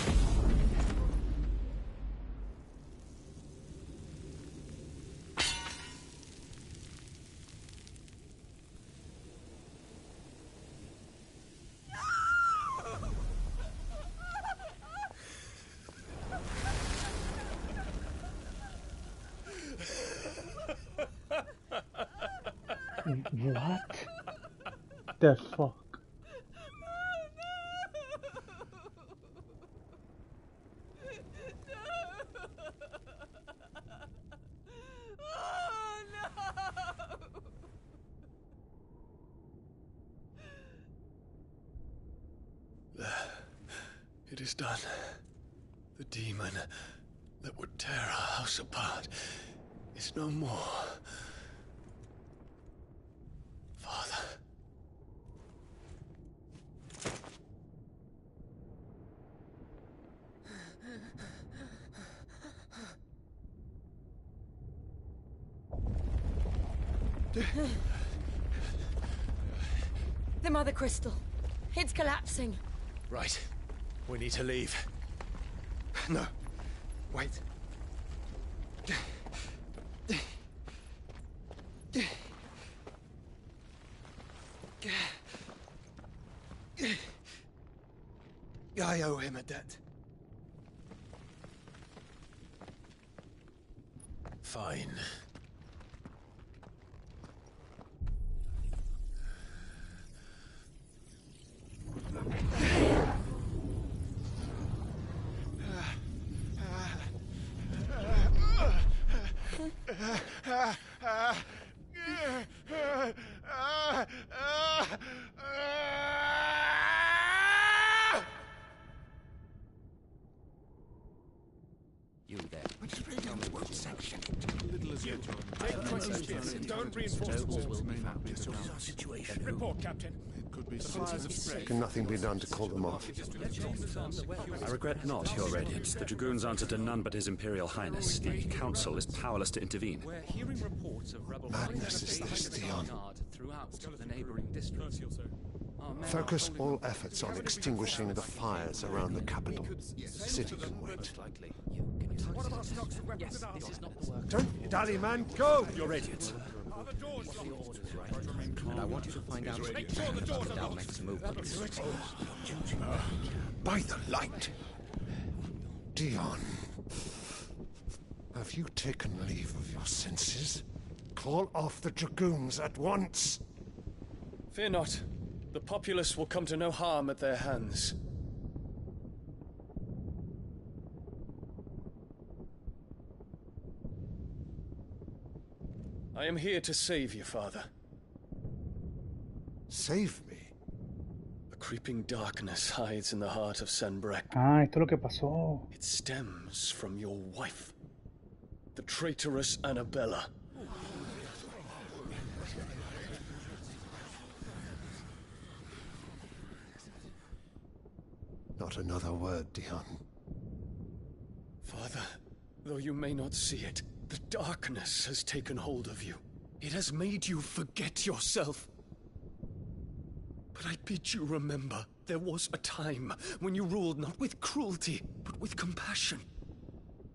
Speaker 4: the fuck?
Speaker 9: It is done. The demon that would tear our house apart is no more. Father.
Speaker 5: The Mother Crystal. It's collapsing.
Speaker 9: Right. We need to leave.
Speaker 7: No. Wait. I owe him a debt.
Speaker 9: Fine.
Speaker 10: You there. Tell me what section.
Speaker 2: Little as you take questions. Don't reinforce the walls. Situation. Report, Captain. It could be supplies of spread.
Speaker 11: Can nothing be done to call them off?
Speaker 10: I regret not, Your Radiance. The Dragoons answer to none but His Imperial Highness. The Council is powerless to intervene.
Speaker 12: We're hearing reports of rebel
Speaker 11: Madness is this, Dion.
Speaker 12: throughout the neighboring districts.
Speaker 11: Focus all efforts on extinguishing the fires around the capital. The city can wait.
Speaker 7: Don't dally, man. Go!
Speaker 10: Your Radiance. And I want you to find out about our next movements.
Speaker 11: By the light! Dion, have you taken leave of your senses? Call off the Dragoons at once!
Speaker 9: Fear not. The populace will come to no harm at their hands. I am here to save you, Father.
Speaker 11: Save me?
Speaker 9: A creeping darkness hides in the heart of Sanbrek.
Speaker 4: Ah, esto es lo que pasó.
Speaker 9: It stems from your wife, the traitorous Annabella.
Speaker 11: Not another word, Dion.
Speaker 9: Father, though you may not see it, the darkness has taken hold of you. It has made you forget yourself. But I bid you remember, there was a time when you ruled not with cruelty, but with compassion.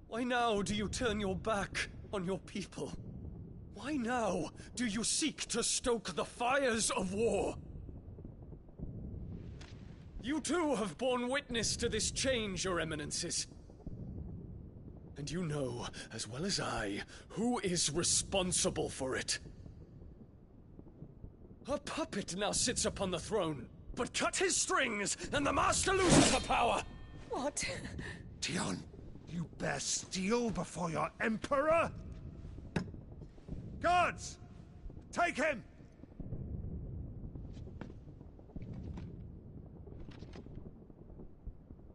Speaker 9: Why now do you turn your back on your people? Why now do you seek to stoke the fires of war? You too have borne witness to this change, Your Eminences. And you know, as well as I, who is responsible for it. A puppet now sits upon the throne, but cut his strings, and the master loses the power!
Speaker 5: What?
Speaker 11: Dion, you bear steel before your emperor?
Speaker 7: Guards! Take him!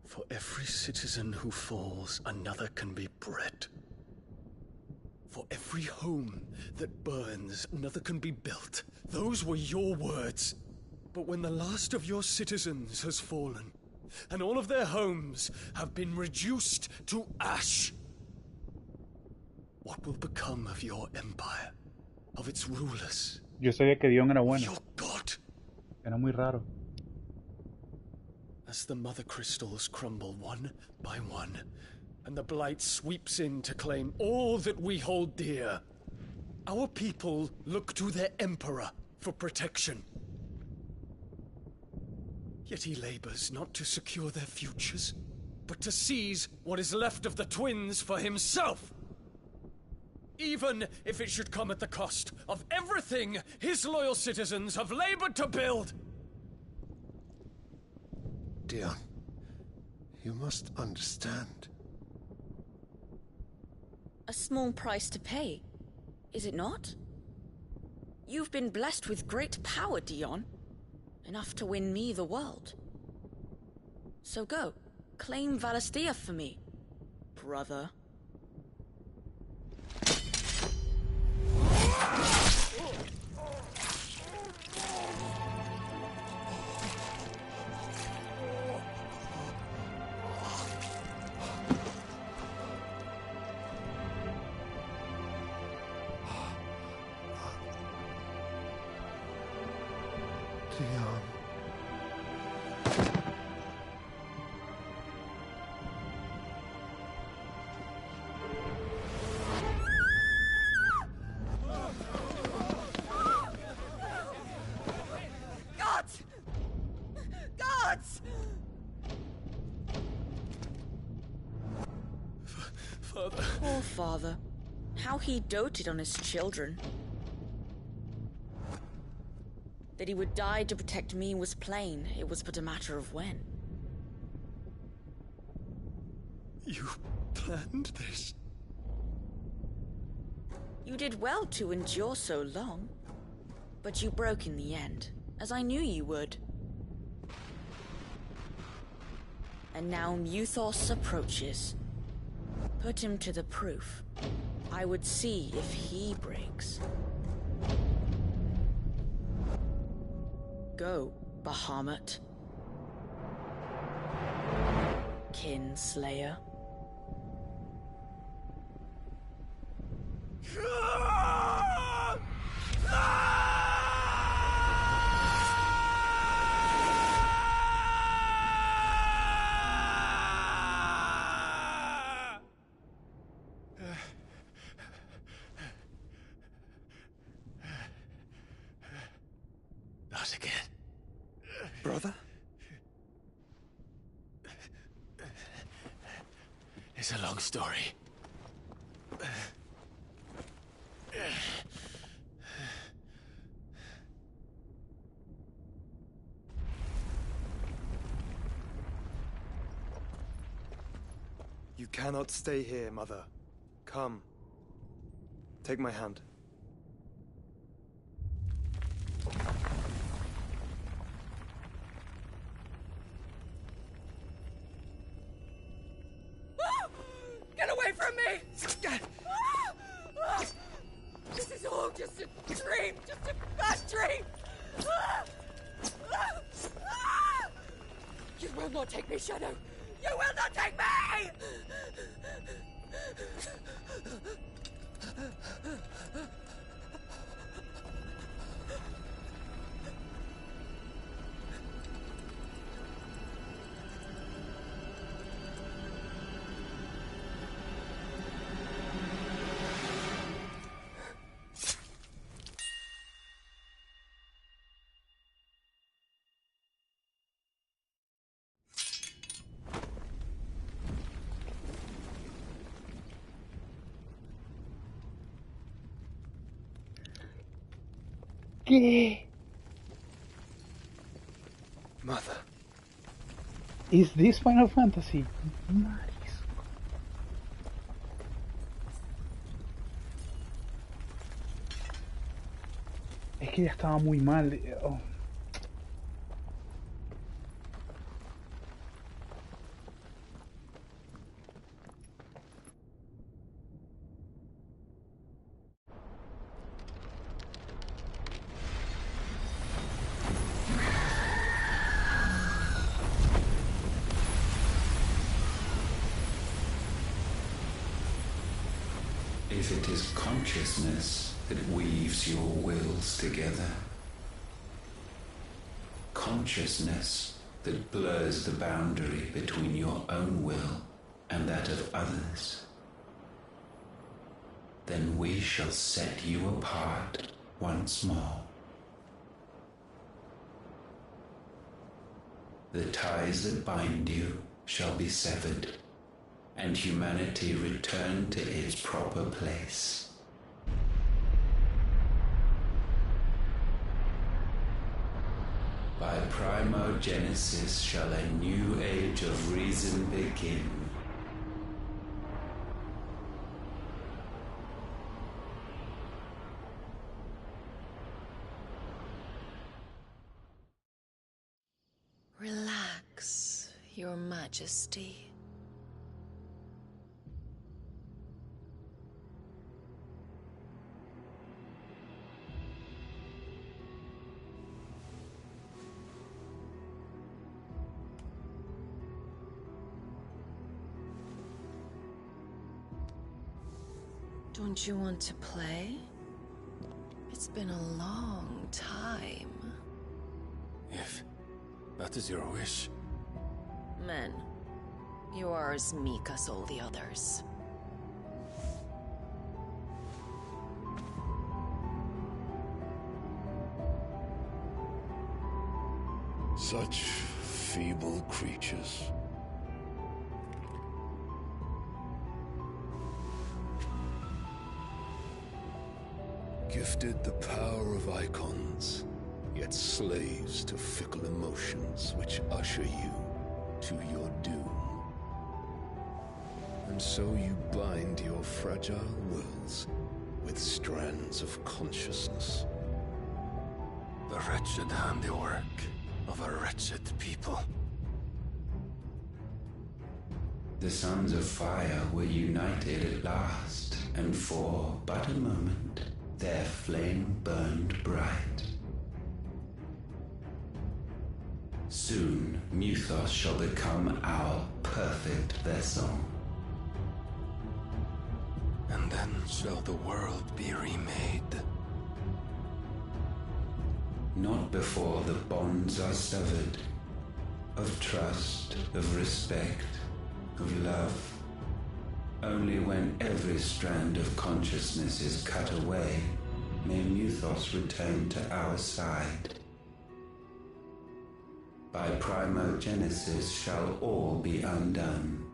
Speaker 9: For every citizen who falls, another can be bred. For every home that burns, another can be built. Those were your words. But when the last of your citizens has fallen, and all of their homes have been reduced to ash, what will become of your empire, of its rulers?
Speaker 4: Yo sabía que Dion era bueno.
Speaker 9: Your god!
Speaker 4: Era muy raro.
Speaker 9: As the mother crystals crumble one by one, and the blight sweeps in to claim all that we hold dear, our people look to their emperor for protection. Yet he labors not to secure their futures, but to seize what is left of the twins for himself. Even if it should come at the cost of everything his loyal citizens have labored to build.
Speaker 11: Dion, you must understand.
Speaker 13: A small price to pay, is it not? You've been blessed with great power, Dion. Enough to win me the world. So go, claim Valisthea for me, brother.
Speaker 11: Dion.
Speaker 13: Gods! Gods!
Speaker 9: Father.
Speaker 13: Poor father. How he doted on his children. That he would die to protect me was plain. It was but a matter of when.
Speaker 9: You planned this?
Speaker 13: You did well to endure so long. But you broke in the end, as I knew you would. And now Muthos approaches. Put him to the proof. I would see if he breaks. Go, Bahamut. Kinslayer.
Speaker 3: Not again.
Speaker 7: Brother?
Speaker 3: It's a long story.
Speaker 7: You cannot stay here, Mother. Come. Take my hand.
Speaker 8: Get away from me! This is all just a dream, just a bad dream! You will not take me, Shadow! You will not take me!
Speaker 4: ¿Qué?
Speaker 7: Mother.
Speaker 4: Is this Final Fantasy? Nice. Es que ya estaba muy mal. Oh.
Speaker 14: If it is consciousness that weaves your wills together, consciousness that blurs the boundary between your own will and that of others, then we shall set you apart once more. The ties that bind you shall be severed, and humanity return to its proper place. Primogenesis shall a new age of reason begin.
Speaker 15: Relax, Your Majesty. Don't you want to play? It's been a long time.
Speaker 9: If that is your wish.
Speaker 15: Men, you are as meek as all the others.
Speaker 11: Such feeble creatures. Gifted the power of Eikons, yet slaves to fickle emotions which usher you to your doom. And so you bind your fragile wills with strands of consciousness.
Speaker 9: The wretched handiwork of a wretched people.
Speaker 14: The sons of fire were united at last, and for but a moment their flame burned bright. Soon, Mythos shall become our perfect vessel.
Speaker 9: And then shall the world be remade.
Speaker 14: Not before the bonds are severed, of trust, of respect, of love. Only when every strand of consciousness is cut away, may Mythos return to our side. By primogenesis shall all be undone.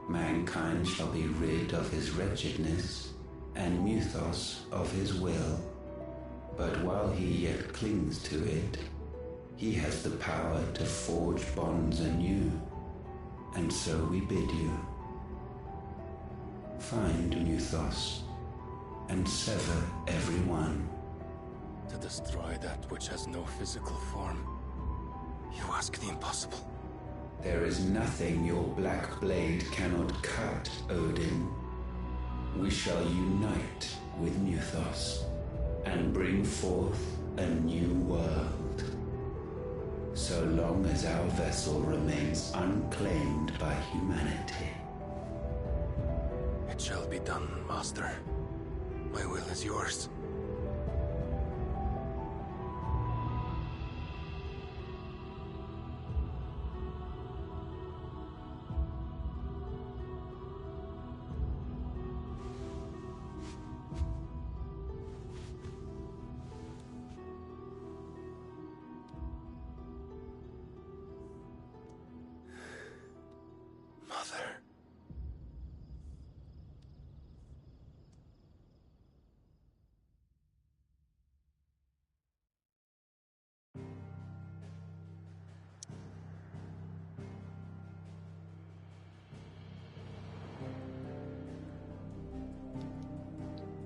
Speaker 14: Mankind shall be rid of his wretchedness, and Mythos of his will. But while he yet clings to it, he has the power to forge bonds anew. And so we bid you, find Mythos, and sever every one.
Speaker 9: To destroy that which has no physical form, you ask the impossible.
Speaker 14: There is nothing your black blade cannot cut, Odin. We shall unite with Mythos, and bring forth a new world. So long as our vessel remains unclaimed by humanity.
Speaker 9: It shall be done, Master. My will is yours.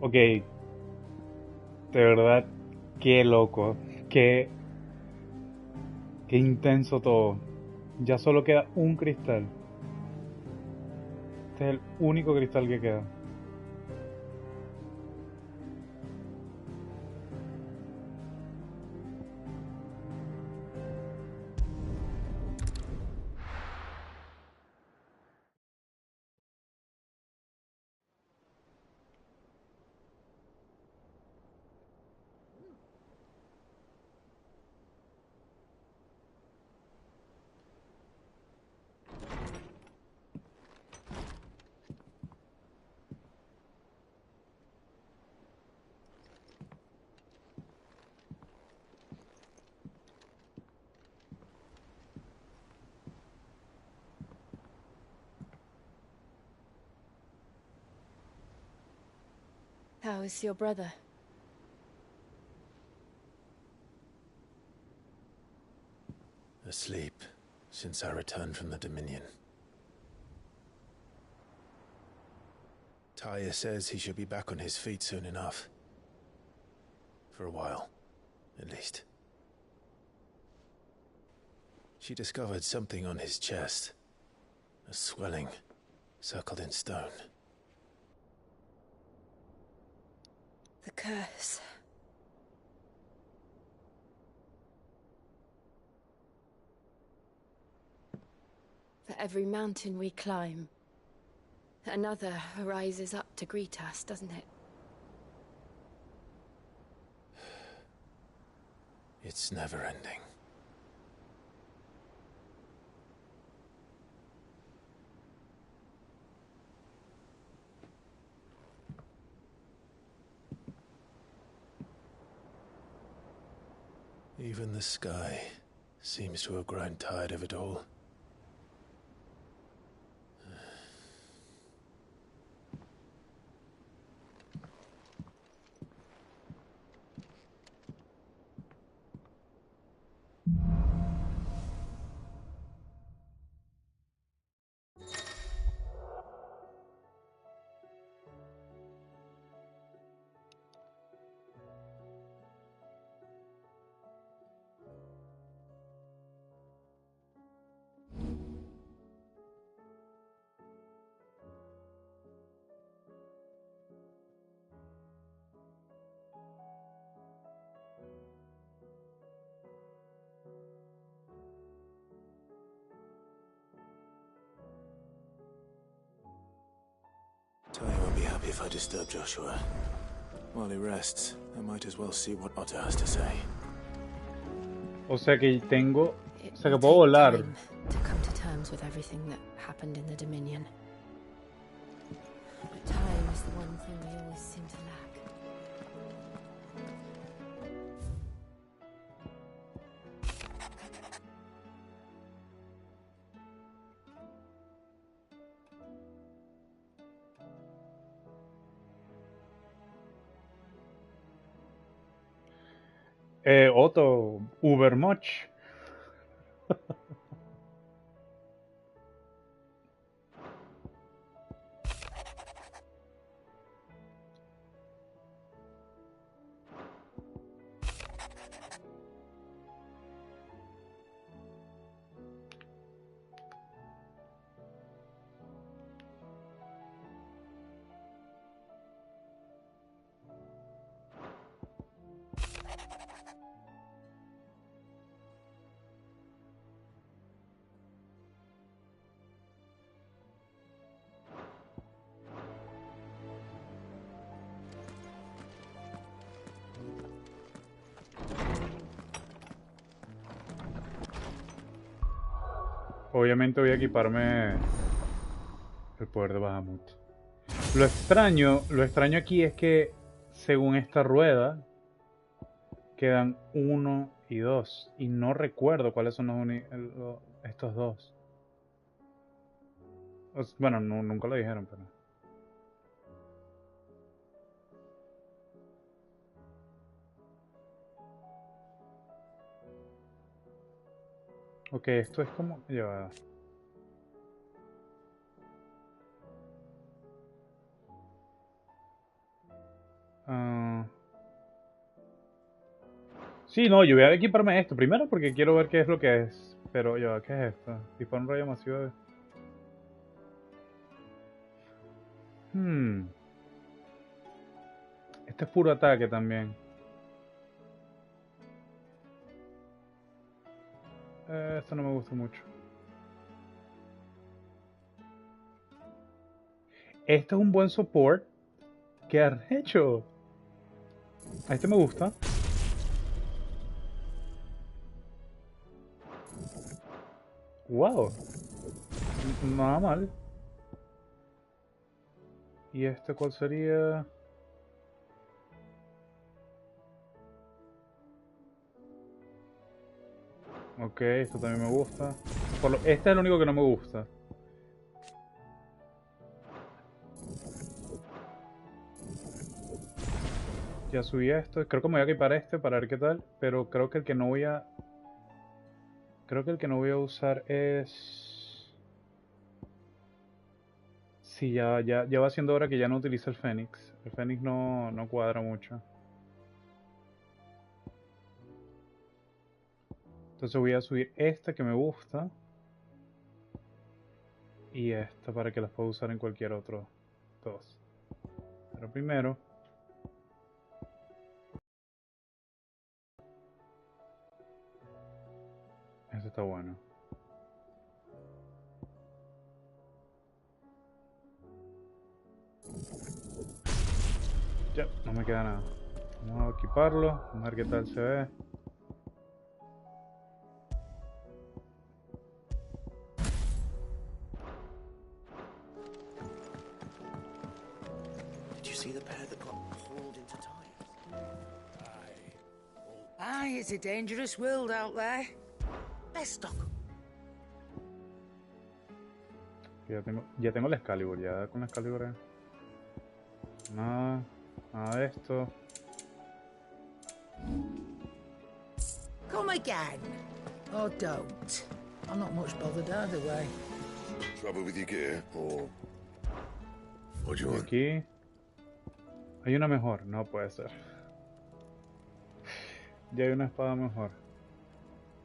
Speaker 4: Ok, de verdad, qué loco, qué intenso todo. Ya solo queda un cristal. Este es el único cristal que queda.
Speaker 5: How is your brother?
Speaker 9: A
Speaker 3: asleep since I returned from the Dominion. Taya says he should be back on his feet soon enough. For a while, at least. She discovered something on his chest. A swelling, circled in stone.
Speaker 15: The curse. For every mountain we climb, another rises up to greet us, doesn't it?
Speaker 3: It's never ending. Even the sky seems to have grown tired of it all. Taya won't be happy if I disturb Joshua. While he rests, I might as well see what Otter has to say.
Speaker 4: O sea que tengo... O sea que puedo volar.
Speaker 15: To come to terms with everything that happened in the Dominion. But time is the one thing we always seem to lack.
Speaker 4: Otto, Ubermuch. Obviamente voy a equiparme el poder de Bahamut. Lo extraño aquí es que según esta rueda quedan 1 y 2 y no recuerdo cuáles son estos dos. Bueno, nunca lo dijeron, pero... Ok, esto es como... Ya va. Sí, no, yo voy a equiparme esto. Primero porque quiero ver qué es lo que es. Pero ya, ¿qué es esto? Dispara un rayo masivo de... Este es puro ataque también. Esto no me gusta mucho. Este es un buen support. ¿Qué has hecho? A este me gusta. Wow. Nada mal. ¿Y este cuál sería? Ok, esto también me gusta. Este es el único que no me gusta. Ya subí esto. Creo que me voy a equipar este para ver qué tal. Pero creo que el que no voy a... Creo que el que no voy a usar es... Sí, ya va siendo hora que ya no utilice el Fénix. El Fénix no cuadra mucho. Entonces voy a subir esta que me gusta. Y esta para que las pueda usar en cualquier otro dos. Pero primero... Este está bueno. Ya, no me queda nada. Vamos a equiparlo, vamos a ver qué tal se ve.
Speaker 16: Did you see the pair that got hauled into tires?
Speaker 17: Aye, it's a dangerous world out there.
Speaker 16: Let's stop.
Speaker 4: Ya tengo la Excalibur, ya con la Excalibur. Nada de esto.
Speaker 17: Come again. Oh, don't. I'm not much bothered either way.
Speaker 11: Trouble with your gear, or what do you
Speaker 4: Y
Speaker 11: want?
Speaker 4: aquí hay una mejor, no puede ser. Ya hay una espada mejor.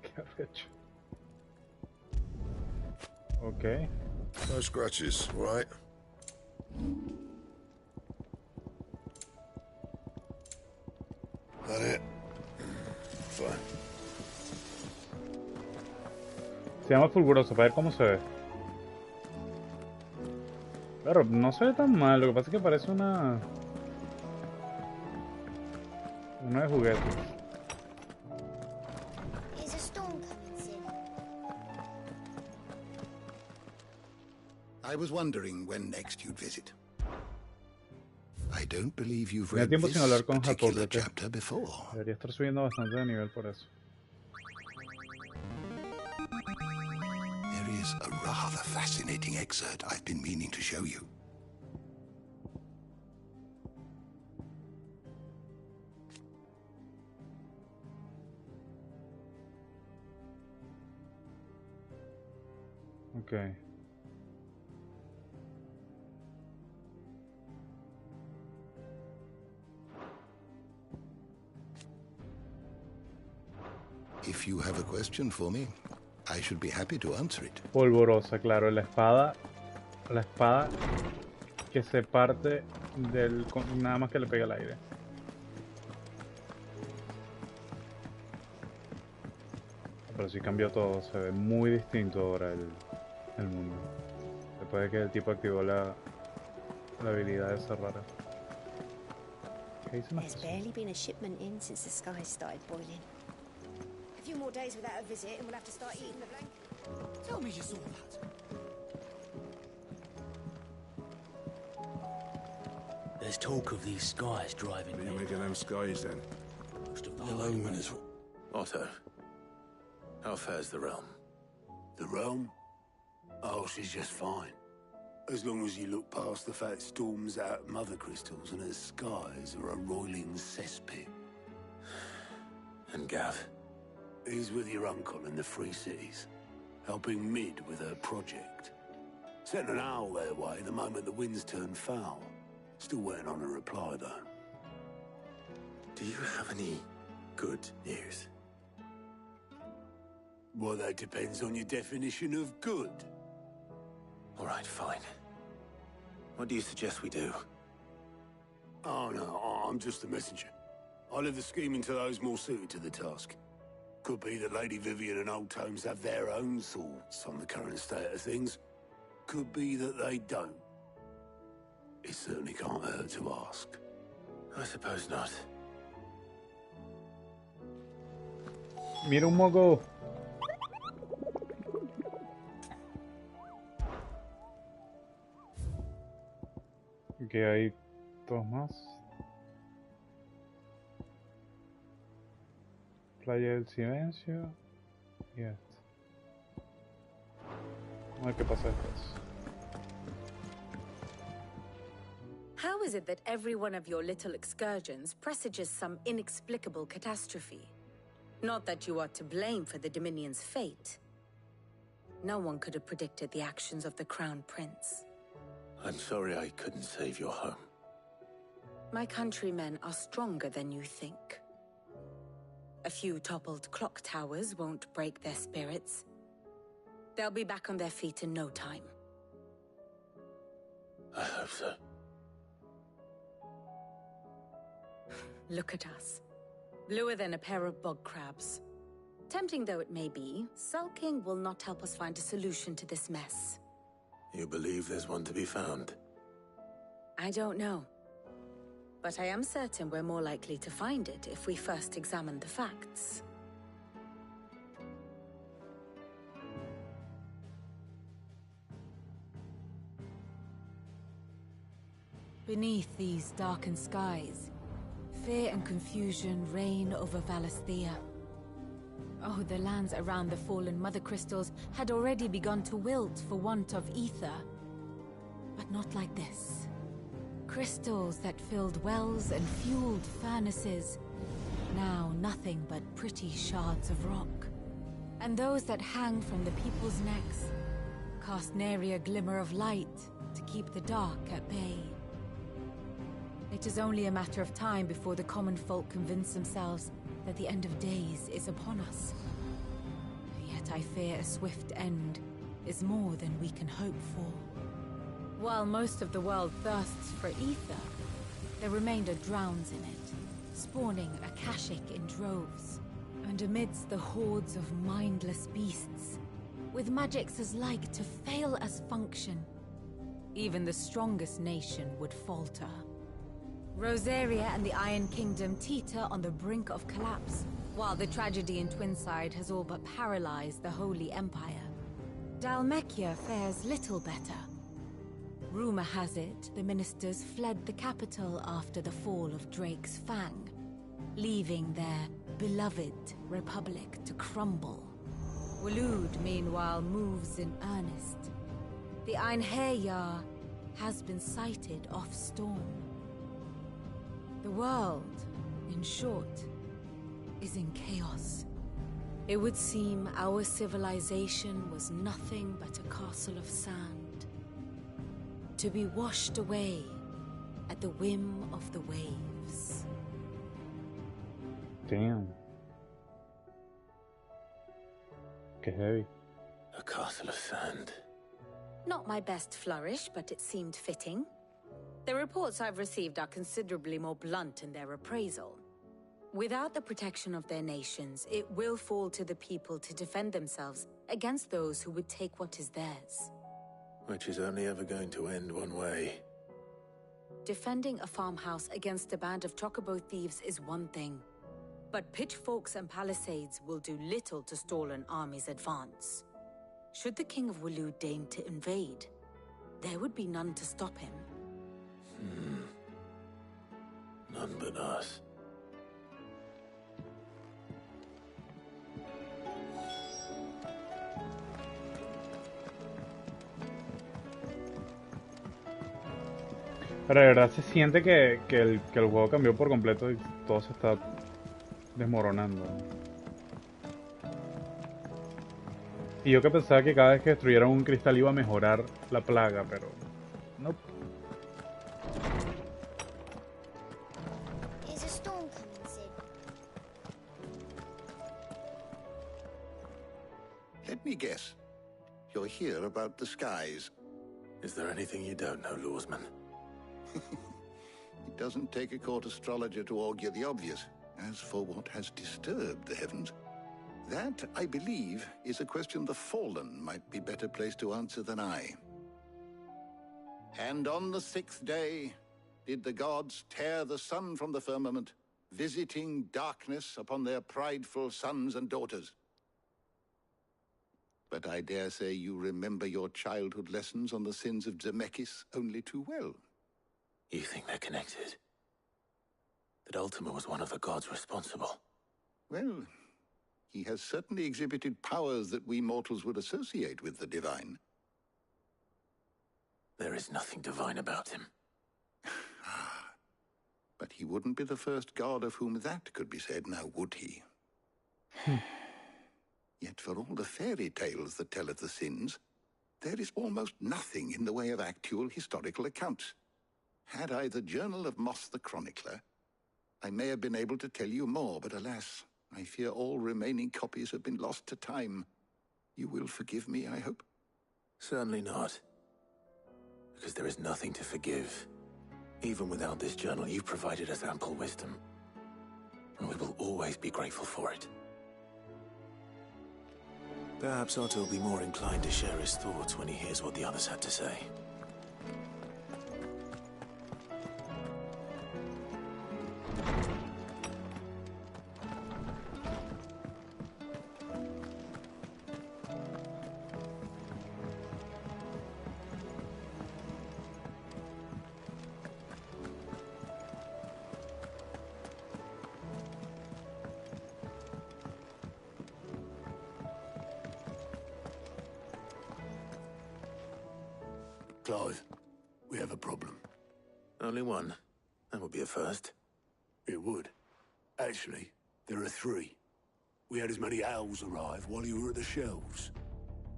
Speaker 4: Qué arrecho. Ok.
Speaker 11: No scratches, right? That it? Fine.
Speaker 4: Se llama fulguroso, para ver cómo se ve. Claro, no se ve tan mal, lo que pasa es que parece una de juguetes.
Speaker 18: Is a storm coming soon?
Speaker 19: I was wondering when next you'd visit. I don't believe you've
Speaker 4: Tenía
Speaker 19: read
Speaker 4: tiempo
Speaker 19: this
Speaker 4: sin hablar con
Speaker 19: particular
Speaker 4: Jacob.
Speaker 19: chapter before.
Speaker 4: Debería estar subiendo bastante de nivel por eso.
Speaker 19: There is a rather fascinating excerpt I've been meaning to show you.
Speaker 4: Okay.
Speaker 19: If you have a question for me, I should be happy to answer it.
Speaker 4: Polvorosa, claro, la espada que se parte nada más que le pega al aire. Pero sí cambió todo, se ve muy distinto ahora el mundo. Después de que el tipo activó la habilidad esa rara. ¿Qué dice una
Speaker 18: There's
Speaker 4: persona?
Speaker 18: barely been a shipment in since the sky started boiling. A few more days without a visit and we'll have to start eating the blanket.
Speaker 16: Tell me you saw that. There's talk of these skies driving
Speaker 2: What are you making them skies then?
Speaker 16: most of the
Speaker 11: The
Speaker 16: highways.
Speaker 11: Loman is... Otto, how fares the realm?
Speaker 20: The realm? Oh, she's just fine. As long as you look past the fat storms out mother crystals and her skies are a roiling cesspit.
Speaker 11: And Gav?
Speaker 20: He's with your uncle in the Free Cities, helping Mid with her project. Sent an owl their way the moment the winds turned foul. Still waiting on a reply, though.
Speaker 11: Do you have any good news?
Speaker 20: Well, that depends on your definition of good.
Speaker 11: All right, fine. What do you suggest we do?
Speaker 20: Oh, no, I'm just a messenger. I leave the scheming to those more suited to the task. Could be that Lady Vivian and Old Tomes have their own thoughts on the current state of things. Could be that they don't. It certainly can't hurt to ask.
Speaker 11: I suppose not.
Speaker 4: Mira un moco. Que hay dos más. Playa del Silencio y este. Vamos a ver qué pasa después.
Speaker 21: How is it that every one of your little excursions presages some inexplicable catastrophe? Not that you are to blame for the Dominion's fate. No one could have predicted the actions of the Crown Prince.
Speaker 20: I'm sorry I couldn't save your home.
Speaker 21: My countrymen are stronger than you think. A few toppled clock towers won't break their spirits. They'll be back on their feet in no time.
Speaker 20: I hope so.
Speaker 21: Look at us. Bluer than a pair of bog crabs. Tempting though it may be, sulking will not help us find a solution to this mess.
Speaker 20: You believe there's one to be found?
Speaker 21: I don't know. But I am certain we're more likely to find it if we first examine the facts. Beneath these darkened skies, fear and confusion reign over Valisthea. Oh, the lands around the fallen Mother Crystals had already begun to wilt for want of ether. But not like this. Crystals that filled wells and fueled furnaces. Now nothing but pretty shards of rock. And those that hang from the people's necks cast nary a glimmer of light to keep the dark at bay. It is only a matter of time before the common folk convince themselves that the end of days is upon us. Yet I fear a swift end is more than we can hope for. While most of the world thirsts for ether, the remainder drowns in it, spawning Akashic in droves. And amidst the hordes of mindless beasts, with magics as like to fail as function, even the strongest nation would falter. Rosaria and the Iron Kingdom teeter on the brink of collapse, while the tragedy in Twinside has all but paralyzed the Holy Empire. Dalmekia fares little better. Rumor has it the ministers fled the capital after the fall of Drake's Fang, leaving their beloved republic to crumble. Waloed, meanwhile, moves in earnest. The Einherjar has been sighted off Storm. The world, in short, is in chaos. It would seem our civilization was nothing but a castle of sand, to be washed away at the whim of the waves.
Speaker 4: Damn. Que heavy.
Speaker 20: A castle of sand.
Speaker 21: Not my best flourish, but it seemed fitting. The reports I've received are considerably more blunt in their appraisal. Without the protection of their nations, it will fall to the people to defend themselves against those who would take what is theirs.
Speaker 20: Which is only ever going to end one way.
Speaker 21: Defending a farmhouse against a band of chocobo thieves is one thing, but pitchforks and palisades will do little to stall an army's advance. Should the King of Waloed deign to invade, there would be none to stop him.
Speaker 20: None but us.
Speaker 4: Pero de verdad se siente que el juego cambió por completo y todo se está desmoronando. Y yo que pensaba que cada vez que destruyeran un cristal iba a mejorar la plaga, pero no.
Speaker 18: Is a storm coming, Sid?
Speaker 19: Let me guess. You're here about the skies.
Speaker 20: Is there anything you don't know, Lawsman?
Speaker 19: It doesn't take a court astrologer to augur the obvious. As for what has disturbed the heavens, that, I believe, is a question the Fallen might be better placed to answer than I. And on the 6th day did the gods tear the sun from the firmament, visiting darkness upon their prideful sons and daughters. But I dare say you remember your childhood lessons on the sins of Zemeckis only too well.
Speaker 20: You think they're connected? That Altema was one of the gods responsible?
Speaker 19: Well, he has certainly exhibited powers that we mortals would associate with the divine.
Speaker 20: There is nothing divine about him.
Speaker 19: But he wouldn't be the first god of whom that could be said, now would he? Yet for all the fairy tales that tell of the sins, there is almost nothing in the way of actual historical accounts. Had I the Journal of Moss the Chronicler, I may have been able to tell you more, but alas, I fear all remaining copies have been lost to time. You will forgive me, I hope?
Speaker 3: Certainly not. Because there is nothing to forgive. Even without this journal, you provided us ample wisdom. And we will always be grateful for it. Perhaps Otto will be more inclined to share his thoughts when he hears what the others had to say.
Speaker 20: Clive, we have a problem.
Speaker 3: Only one. That would be a first.
Speaker 20: It would. Actually, there are three. We had as many owls arrive while you were at the shelves.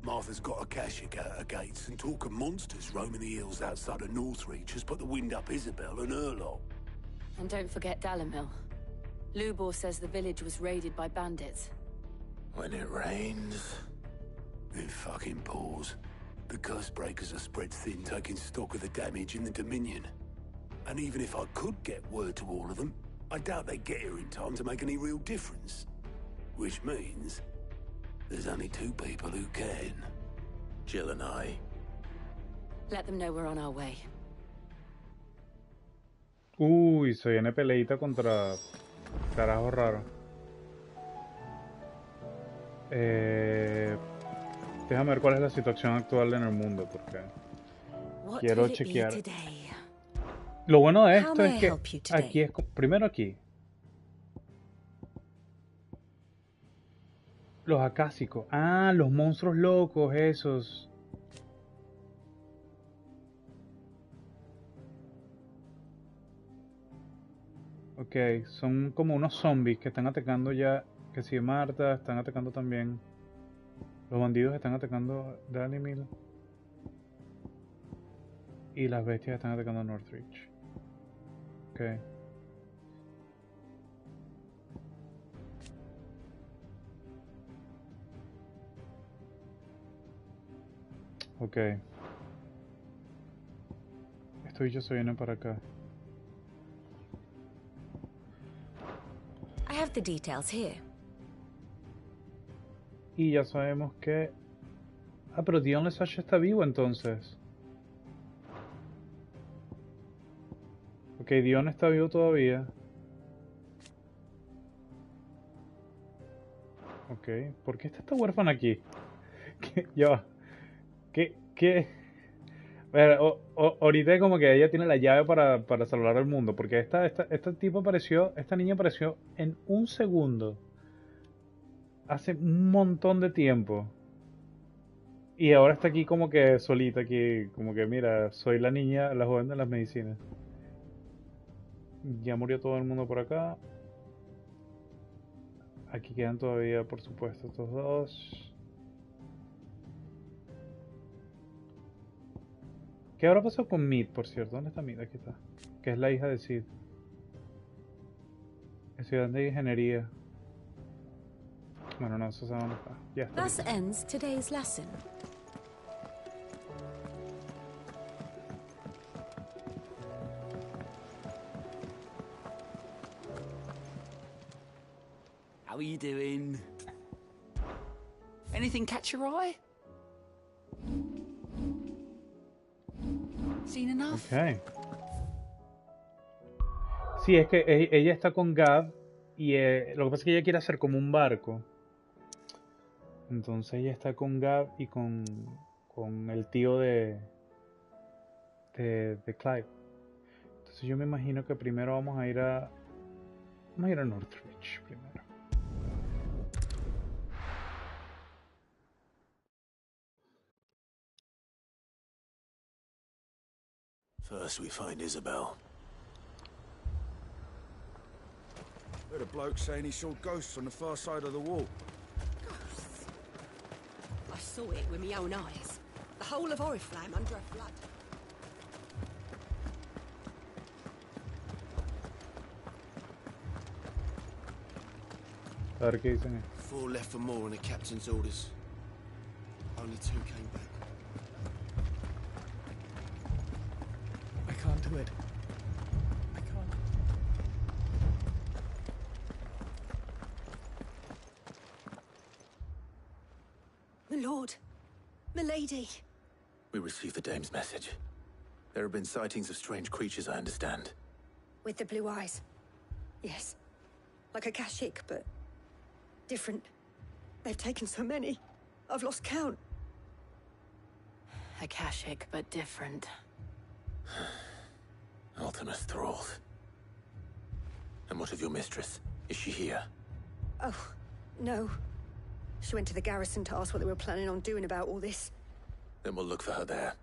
Speaker 20: Martha's got a Akashic out her gates, and talk of monsters roaming the hills outside of Northreach has put the wind up Isabel and her lot.
Speaker 5: And don't forget Dalimil. Lubor says the village was raided by bandits.
Speaker 3: When it rains...
Speaker 20: It fucking pours. The curse breakers are spread thin, taking stock of the damage in the Dominion. And even if I could get word to all of them, I doubt they'd get here in time to make any real difference. Which means there's only two people who can.
Speaker 3: Jill and I.
Speaker 5: Let them know we're on our way.
Speaker 4: Uy, se viene peleita contra carajo raro. Déjame ver cuál es la situación actual en el mundo, porque quiero chequear. Lo bueno de esto es que aquí es... Primero aquí. Los acásicos. Ah, los monstruos locos, esos. Ok, son como unos zombies que están atacando ya. Que si Marta, están atacando también. Los bandidos están atacando Dalimil. Y las bestias están atacando Northreach. Ok. Ok. Estos bichos se vienen para acá.
Speaker 21: I have the details here.
Speaker 4: Y ya sabemos que... Ah, pero Dion Lesage está vivo entonces. Ok, Dion está vivo todavía. Ok, ¿por qué está esta huérfana aquí? ¿Qué? Ya va. ¿Qué? A ver, ahorita como que ella tiene la llave para salvar al mundo. Porque esta niña apareció en un segundo. Hace un montón de tiempo. Y ahora está aquí como que solita aquí. Como que mira, soy la niña, la joven de las medicinas. Ya murió todo el mundo por acá. Aquí quedan todavía, por supuesto, estos dos. ¿Qué habrá pasado con Mid, por cierto? ¿Dónde está Mid? Aquí está. Que es la hija de Sid. Estudiante de ingeniería. Bueno, no, eso sabe dónde está. Ya está.
Speaker 21: Thus ends today's lesson.
Speaker 16: How are you doing? Anything catch your eye? Seen enough?
Speaker 4: Ok. Sí, es que ella está con Gab y lo que pasa es que ella quiere hacer como un barco. Entonces ella está con Gab y con el tío de Clive. Entonces yo me imagino que primero vamos a ir a Northreach primero.
Speaker 3: First we find Isabel.
Speaker 2: Heard a bloke saying he saw ghosts on the far side of the wall.
Speaker 8: Ghosts? I saw it with my own eyes. The whole of Oriflamme under a flood.
Speaker 4: A ver qué dicen.
Speaker 6: 4 left for more on the captain's orders. Only 2 came back.
Speaker 2: I can't do it. I can't.
Speaker 8: My lord. Milady.
Speaker 3: We received the dame's message. There have been sightings of strange creatures, I understand.
Speaker 18: With the blue eyes. Yes. Like a Kashik, but different.
Speaker 8: They've taken so many. I've lost count.
Speaker 21: Akashic, but different.
Speaker 3: Altema's thralls. And what of your mistress? Is she here?
Speaker 18: Oh, no. She went to the garrison to ask what they were planning on doing about all this.
Speaker 3: Then we'll look for her there.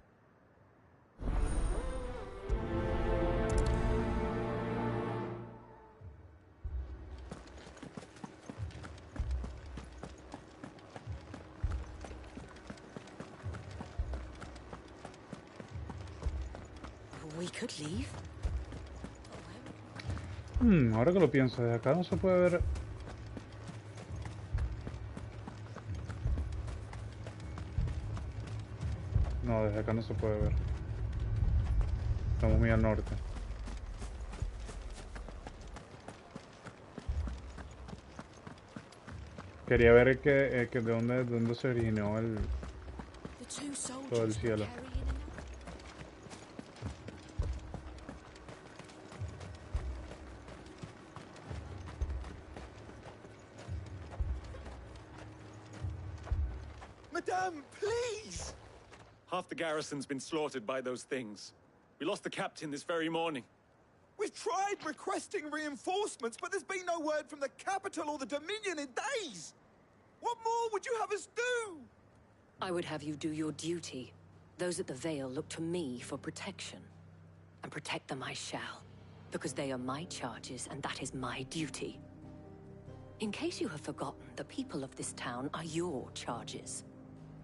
Speaker 8: We could leave.
Speaker 4: Ahora que lo pienso, de acá no se puede ver. No, desde acá no se puede ver. Estamos muy al norte. Quería ver que de dónde se originó todo el cielo.
Speaker 22: Madame, please! Half the garrison's been slaughtered by those things. We lost the captain this very morning.
Speaker 23: We've tried requesting reinforcements, but there's been no word from the capital or the Dominion in days! What more would you have us do?
Speaker 24: I would have you do your duty. Those at the Vale look to me for protection. And protect them I shall, because they are my charges, and that is my duty. In case you have forgotten, the people of this town are your charges.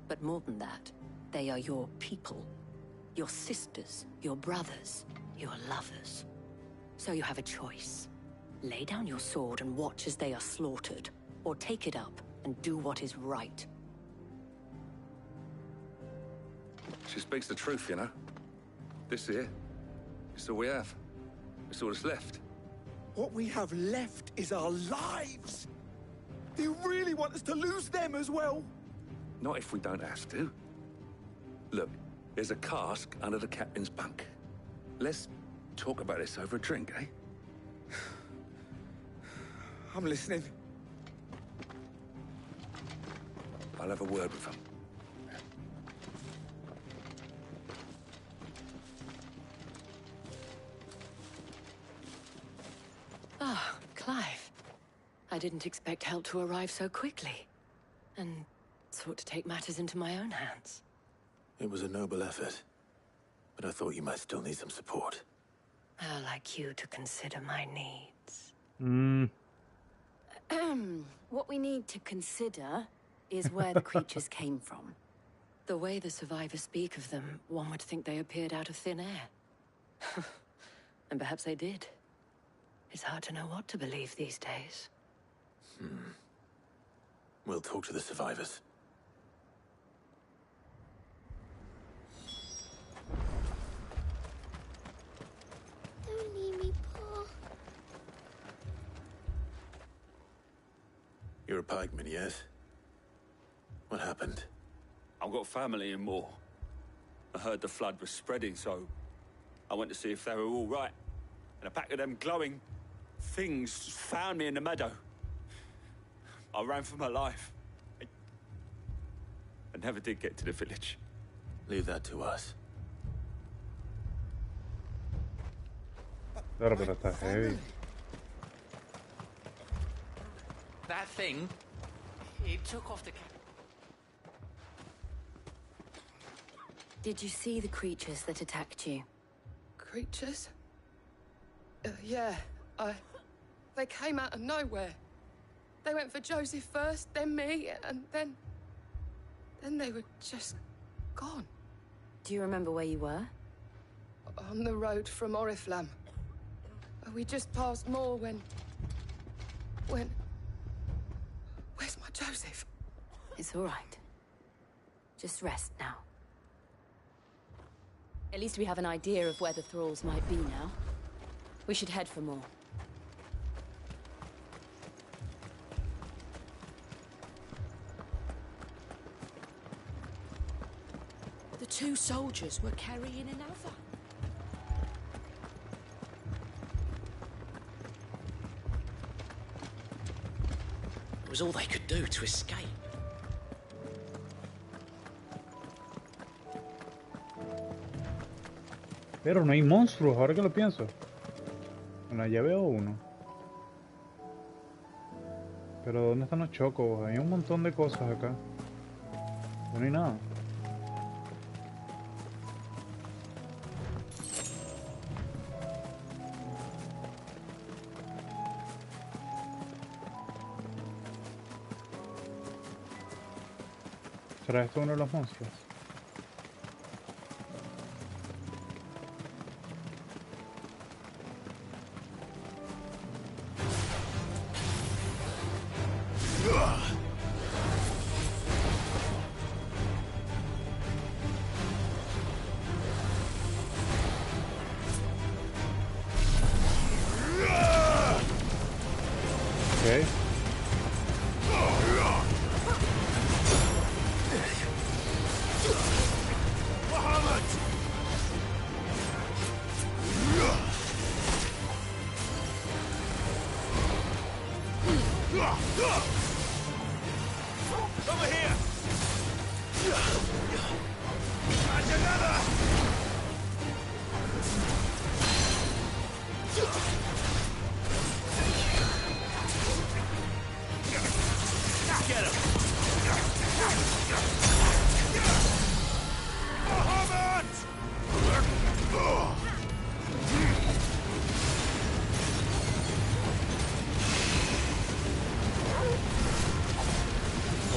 Speaker 24: But more than that, they are your people. Your sisters, your brothers, your lovers. So you have a choice. Lay down your sword and watch as they are slaughtered, or take it up and do what is right.
Speaker 11: She speaks the truth, you know. This here, it's all we have. It's all that's left.
Speaker 23: What we have left is our lives! Do you really want us to lose them as well?
Speaker 11: Not if we don't have to. Look, there's a cask under the captain's bunk. Let's talk about this over a drink, eh?
Speaker 23: I'm listening.
Speaker 11: I'll have a word with him.
Speaker 24: Ah, Clive. I didn't expect help to arrive so quickly. And sought to take matters into my own hands.
Speaker 3: It was a noble effort. But I thought you might still need some support.
Speaker 24: I'd like you to consider my needs.
Speaker 5: What we need to consider is where the creatures came from.
Speaker 24: The way the survivors speak of them, one would think they appeared out of thin air. And perhaps they did. It's hard to know what to believe these days.
Speaker 3: We'll talk to the survivors.
Speaker 18: Don't leave me, Paul.
Speaker 3: You're a pikeman, yes? What happened?
Speaker 22: I've got family in Moor. I heard the flood was spreading, so I went to see if they were all right. And a pack of them glowing things found me in the meadow. I ran for my life. I never did get to the village.
Speaker 3: Leave that to us.
Speaker 4: Claro, pero está heavy.
Speaker 12: That thing, it took off the cap.
Speaker 5: Did you see the creatures that attacked you?
Speaker 15: Creatures? Yeah, I...
Speaker 1: They came out of nowhere. They went for Joseph first, then me, and then they were just gone.
Speaker 5: Do you remember where you were?
Speaker 1: On the road from Oriflamme. We just passed Moor when... Where's my Joseph?
Speaker 5: It's all right. Just rest now. At least we have an idea of where the thralls might be now. We should head for more.
Speaker 17: The two soldiers were carrying another.
Speaker 7: It was all they could do to escape.
Speaker 4: Pero no hay monstruos, ahora que lo pienso. Bueno, ya veo uno. Pero ¿dónde están los chocos? Hay un montón de cosas acá. No hay nada. ¿Será esto uno de los monstruos?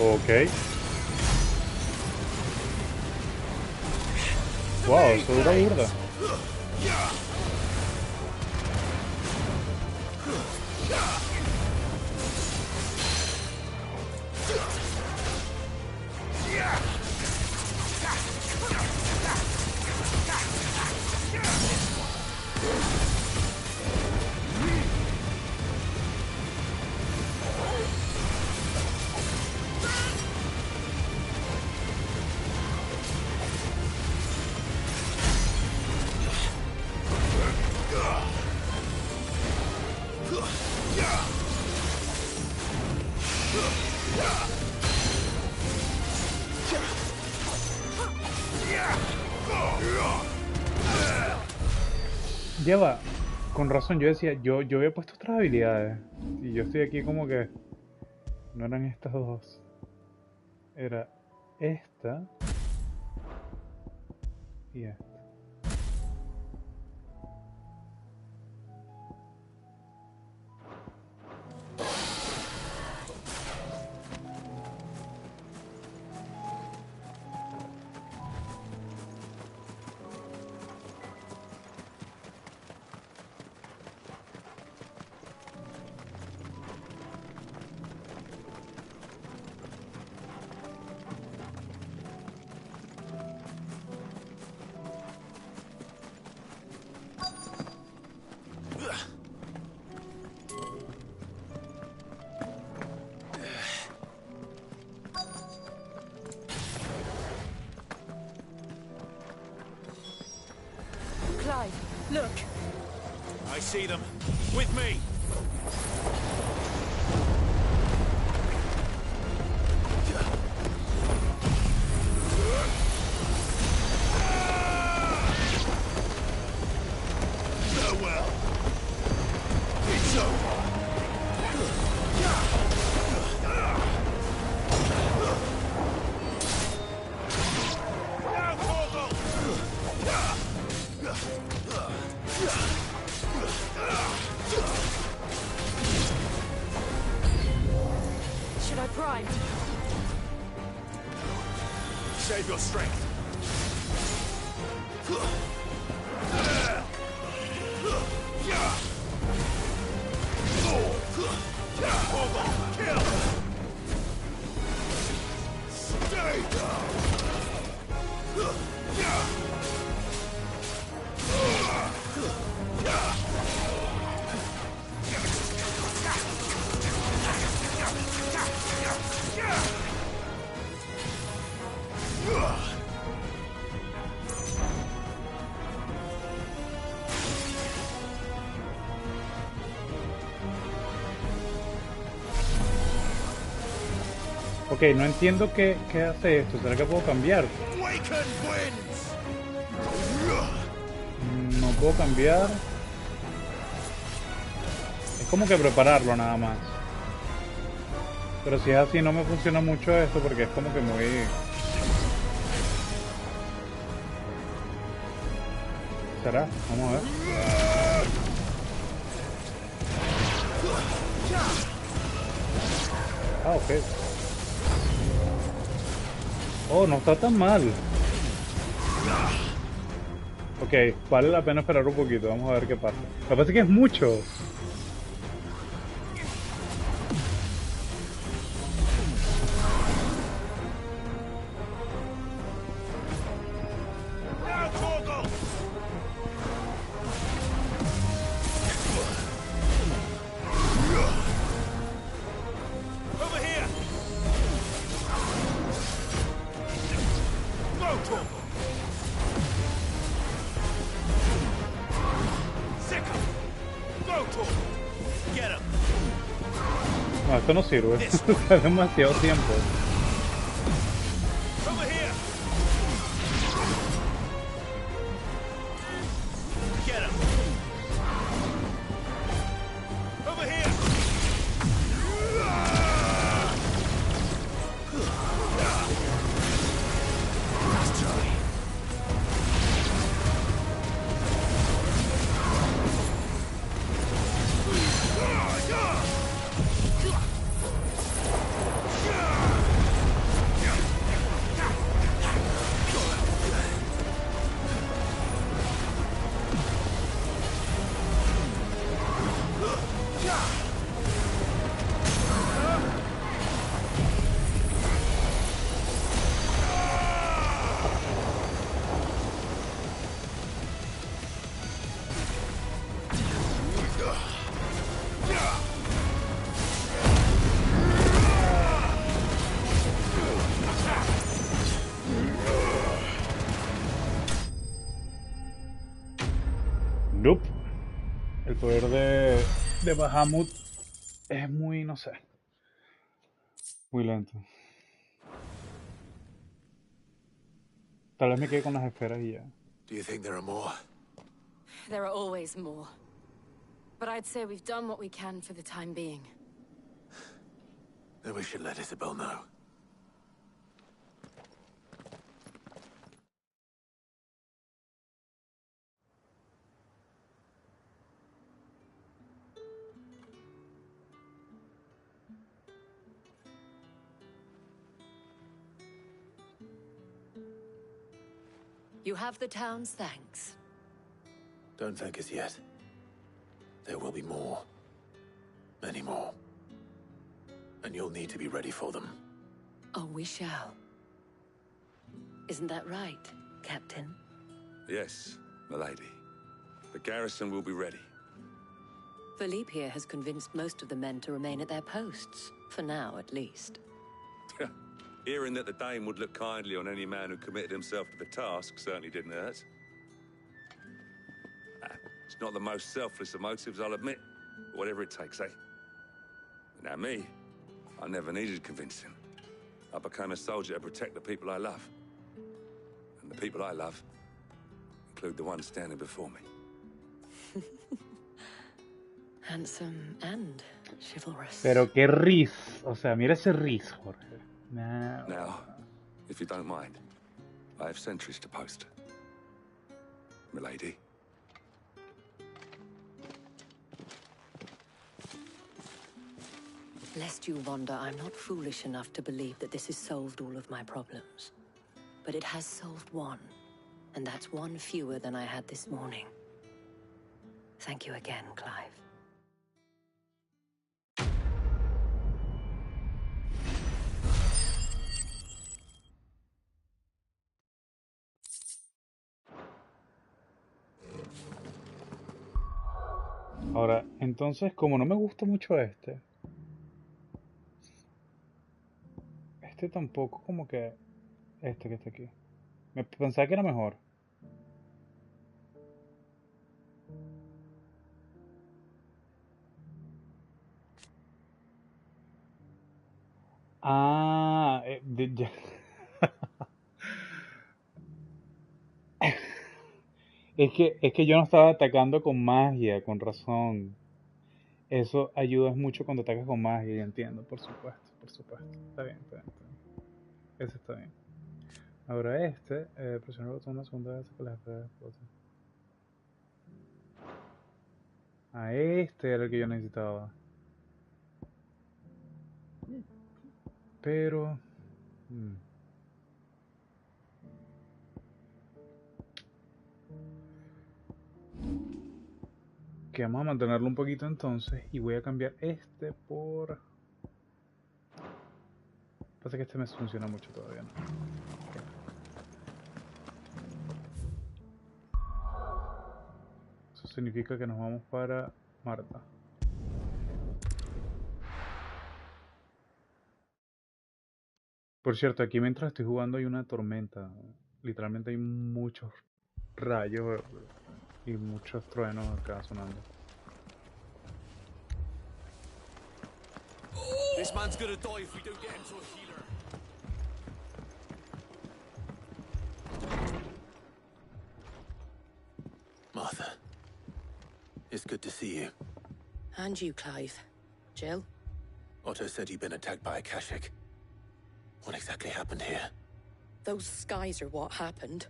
Speaker 4: Ok. Wow, eso dura burda. Lleva, con razón, yo decía, yo había puesto otras habilidades y yo estoy aquí como que no eran estas dos, era esta y esta.
Speaker 1: Look.
Speaker 3: I see them. With me. Farewell. It's over. Save your strength. Kill! Stay down!
Speaker 4: Ok, no entiendo qué hace esto. ¿Será que puedo cambiar? No puedo cambiar. Es como que prepararlo nada más. Pero si es así no me funciona mucho esto porque es como que muy... ¿Será? Vamos a ver. Ah, ok. Oh, no está tan mal. Ok, vale la pena esperar un poquito. Vamos a ver qué pasa. Lo que pasa es que es mucho. No, esto no sirve. Es demasiado tiempo. Nope. El poder de Bahamut es muy, no sé, muy lento. Tal vez me quede con las esferas y ya.
Speaker 3: Do you think there are more?
Speaker 5: There are always more. But I'd say we've done what we can for the time being.
Speaker 3: Then we should let Isabel know.
Speaker 24: You have the town's thanks.
Speaker 3: Don't thank us yet. There will be more. Many more. And you'll need to be ready for them.
Speaker 24: Oh, we shall. Isn't that right, Captain?
Speaker 11: Yes, milady. The garrison will be ready.
Speaker 24: Philippe here has convinced most of the men to remain at their posts. For now, at least.
Speaker 11: Hearing that the Dane would look kindly on any man who committed himself to the task certainly didn't hurt. It's not the most selfless of motives, I'll admit. Whatever it takes, eh? Now me, I never needed convincing. I became a soldier to protect the people I love. And the people I love include the one standing before me.
Speaker 24: Handsome and chivalrous.
Speaker 4: Pero qué riz. O sea, mira ese riz, Jorge. No.
Speaker 11: Now, if you don't mind, I have sentries to post. Milady.
Speaker 24: Lest you wonder, I'm not foolish enough to believe that this has solved all of my problems. but it has solved one. And that's one fewer than I had this morning. Thank you again, Clive.
Speaker 4: Ahora, entonces, como no me gusta mucho este tampoco como que este que está aquí. Me pensaba que era mejor. Ah, ya. Es que yo no estaba atacando con magia, con razón. Eso ayuda mucho cuando atacas con magia, y entiendo, por supuesto, por supuesto. Está bien, está bien, está bien. Ese está bien. Ahora presionar el botón una segunda vez que las espadas exploten. Ah, este era el que yo necesitaba. Pero... que vamos a mantenerlo un poquito entonces. Y voy a cambiar este por... Pasa que este me funciona mucho todavía, ¿no? Okay. Eso significa que nos vamos para Marta. Por cierto, aquí mientras estoy jugando hay una tormenta. Literalmente hay muchos rayos y muchos truenos acá sonando.
Speaker 3: This man's gonna die if we don't get him to a healer.
Speaker 6: Martha, it's good to see you.
Speaker 24: And you, Clive. Jill?
Speaker 6: Otto said you'd been attacked by a Kashik. What exactly happened here?
Speaker 8: Those skies are what happened.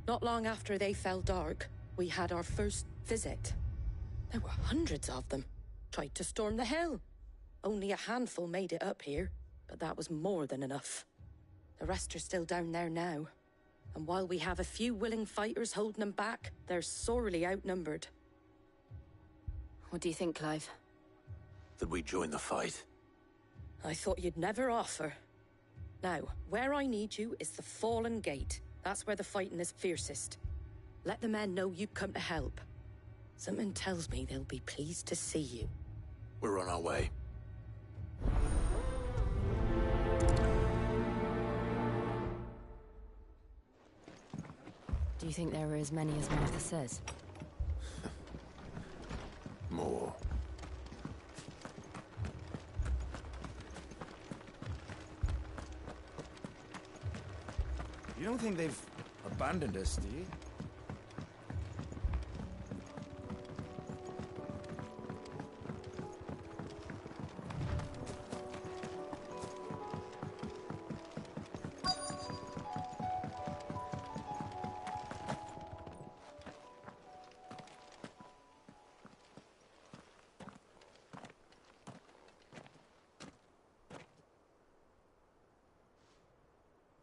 Speaker 8: Not long after they fell dark, we had our first visit. There were hundreds of them. Tried to storm the hill. Only a handful made it up here, but that was more than enough. The rest are still down there now. And while we have a few willing fighters holding them back, they're sorely outnumbered.
Speaker 5: What do you think, Clive?
Speaker 6: That we join the fight?
Speaker 8: I thought you'd never offer. Now, where I need you is the Fallen Gate. That's where the fighting is fiercest. Let the men know you've come to help. Something tells me they'll be pleased to see you.
Speaker 6: We're on our way.
Speaker 5: Do you think there are as many as Martha says?
Speaker 6: More.
Speaker 2: You don't think they've abandoned us, do you?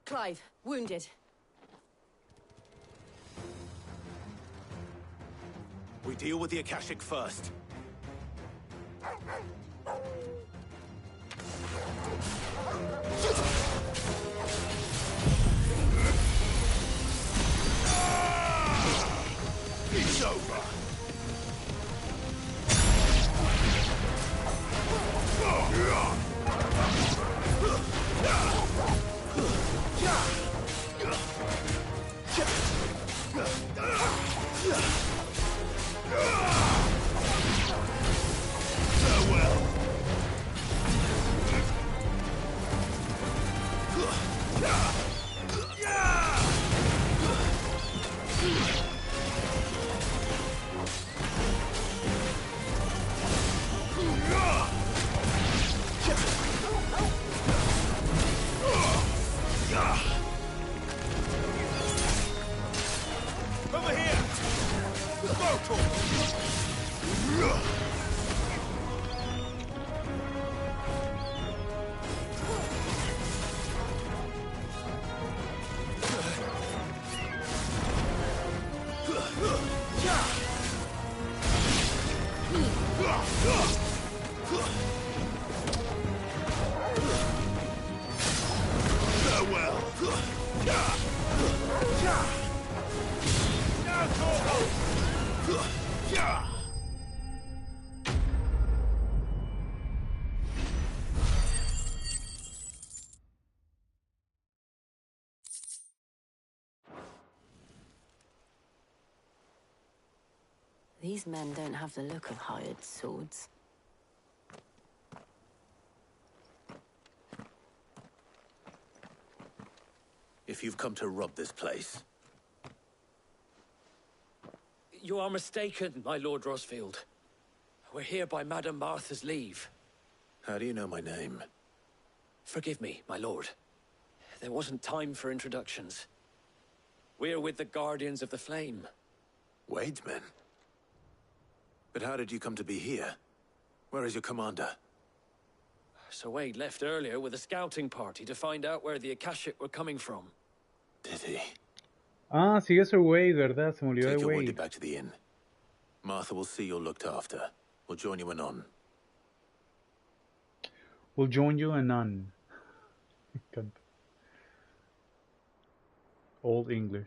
Speaker 5: Clive, wounded.
Speaker 6: We deal with the Akashic first.
Speaker 3: It's over.
Speaker 24: These men don't have the look of hired swords.
Speaker 3: If you've come to rob this place.
Speaker 7: You are mistaken, my Lord Rosfield. We're here by Madame Martha's leave.
Speaker 3: How do you know my name?
Speaker 7: Forgive me, my lord. There wasn't time for introductions. We're with the Guardians of the Flame.
Speaker 3: Wade's men? But how did you come to be here? Where is your commander?
Speaker 7: Sir Wade left earlier with a scouting party to find out where the Akashic were coming from.
Speaker 3: Did he?
Speaker 4: Ah, sigue Sir Wade, ¿verdad? Se me olvidó
Speaker 3: Take
Speaker 4: de
Speaker 3: your
Speaker 4: Wade.
Speaker 3: wounded back to the inn. Martha will see you're looked after. We'll join you anon.
Speaker 4: We'll join you anon. Me encanta. Old English.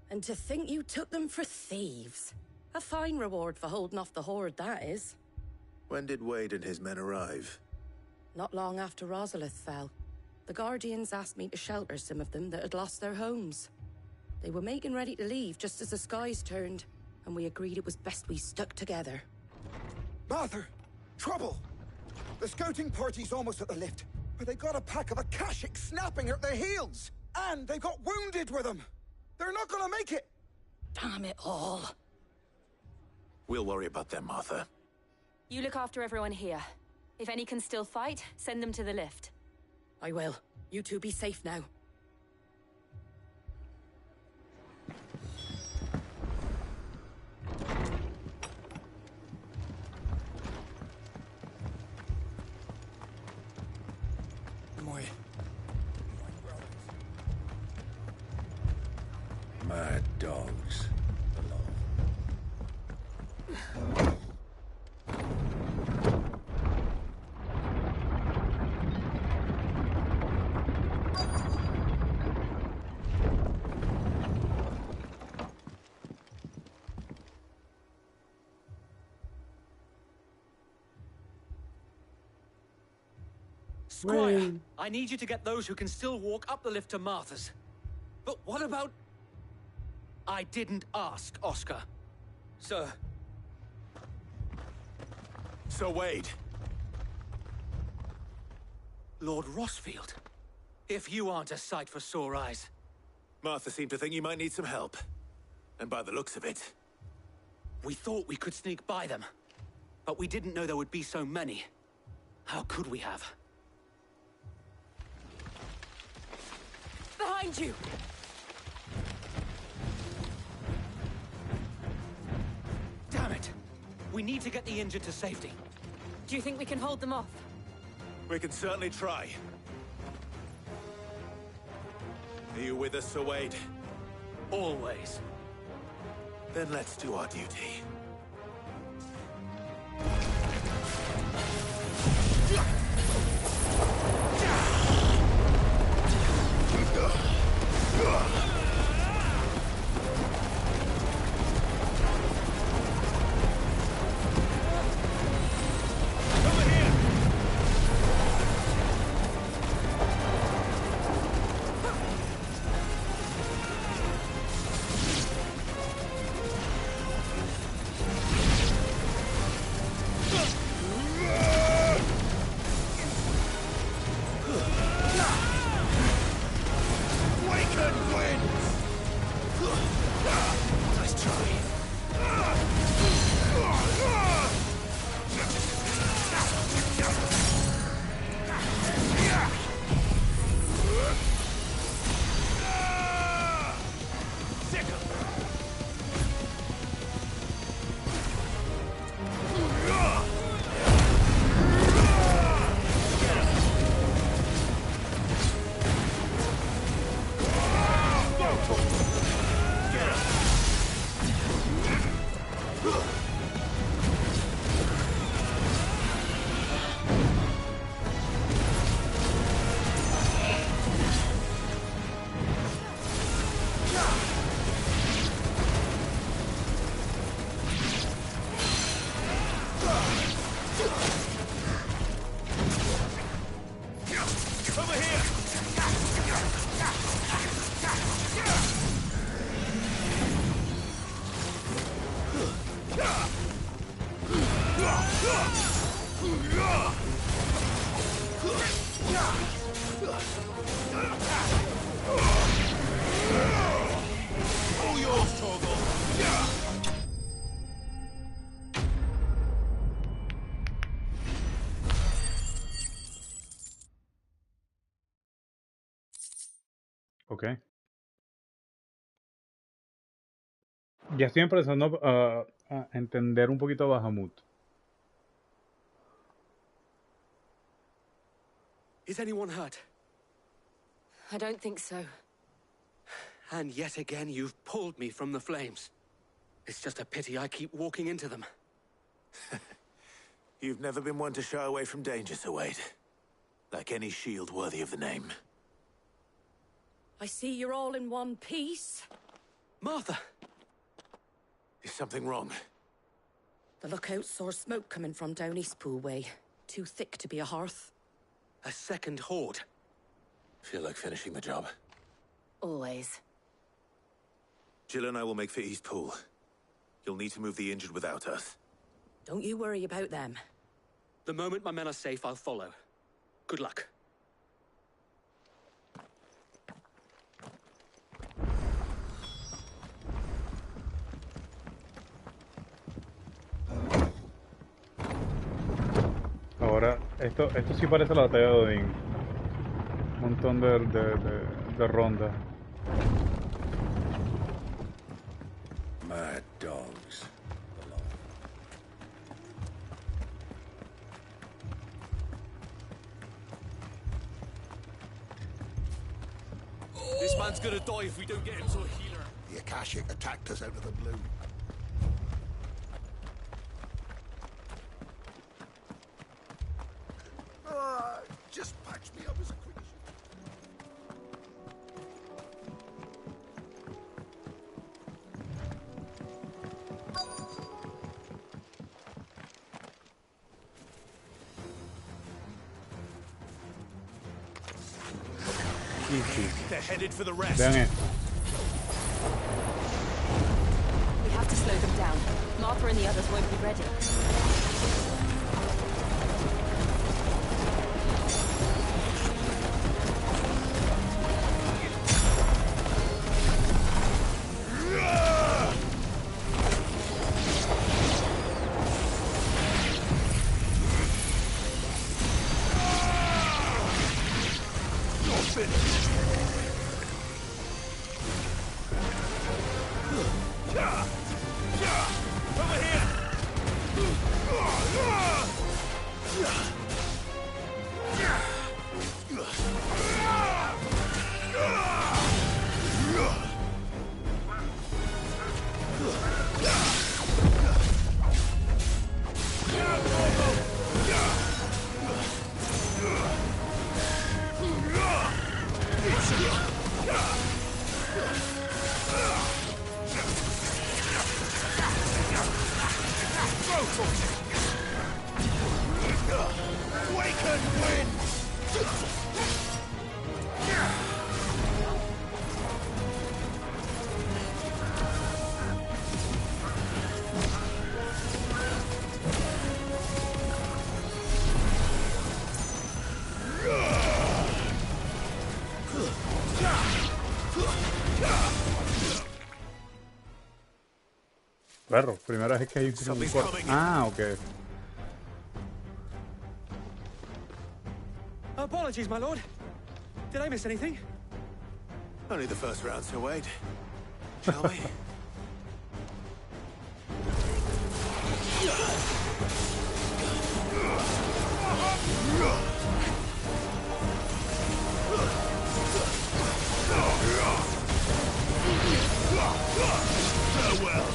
Speaker 8: And to think you took them for thieves. A fine reward for holding off the horde, that is.
Speaker 3: When did Wade and his men arrive?
Speaker 8: Not long after Rosalith fell. The Guardians asked me to shelter some of them that had lost their homes. They were making ready to leave just as the skies turned, and we agreed it was best we stuck together.
Speaker 23: Martha! Trouble! The scouting party's almost at the lift, but they got a pack of Akashic snapping at their heels! And they got wounded with them! They're not gonna make it!
Speaker 8: Damn it all.
Speaker 3: We'll worry about them, Martha.
Speaker 5: You look after everyone here. If any can still fight, send them to the lift.
Speaker 8: I will. You two be safe now.
Speaker 9: Mad dogs.
Speaker 7: Squire, I need you to get those who can still walk up the lift to Martha's. But what about... I didn't ask, Oscar. Sir.
Speaker 3: Sir Wade.
Speaker 7: Lord Rosfield. If you aren't a sight for sore eyes.
Speaker 3: Martha seemed to think you might need some help. And by the looks of it...
Speaker 7: We thought we could sneak by them. But we didn't know there would be so many. How could we have?
Speaker 8: Behind you!
Speaker 7: Damn it! We need to get the injured to safety.
Speaker 5: Do you think we can hold them off?
Speaker 3: We can certainly try. Are you with us, Sir Wade?
Speaker 7: Always.
Speaker 3: Then let's do our duty. Over here! All yours, Torgal.
Speaker 4: Ok. Ya estoy empezando a entender un poquito a Bahamut.
Speaker 7: Is anyone hurt?
Speaker 24: I don't think so.
Speaker 7: And yet again, you've pulled me from the flames. It's just a pity I keep walking into them.
Speaker 3: You've never been one to shy away from danger, Sir Wade. Like any shield worthy of the name.
Speaker 8: I see you're all in one piece.
Speaker 7: Martha!
Speaker 3: Is something wrong?
Speaker 8: The lookout saw smoke coming from down Eastpool way. Too thick to be a hearth.
Speaker 7: A second horde.
Speaker 3: Feel like finishing the job.
Speaker 24: Always.
Speaker 3: Jill and I will make for Eastpool. You'll need to move the injured without us.
Speaker 8: Don't you worry about them.
Speaker 7: The moment my men are safe, I'll follow. Good luck.
Speaker 4: Ahora, esto sí parece la batalla de Odín. Un montón de rondas.
Speaker 11: Mad dogs.
Speaker 3: This man's gonna die if we don't get him to a healer.
Speaker 19: The Akashic attacked us out of the blue. Just patch me up as quick as
Speaker 3: They're headed for the rest.
Speaker 4: Vean esto.
Speaker 5: We have to slow them down. Martha and the others won't be ready.
Speaker 4: Perro, primera vez que hay un corte. Ah, ok.
Speaker 7: Apologies, my lord. Did I miss anything?
Speaker 3: Only the first round, Sir Wade. Shall we? Farewell.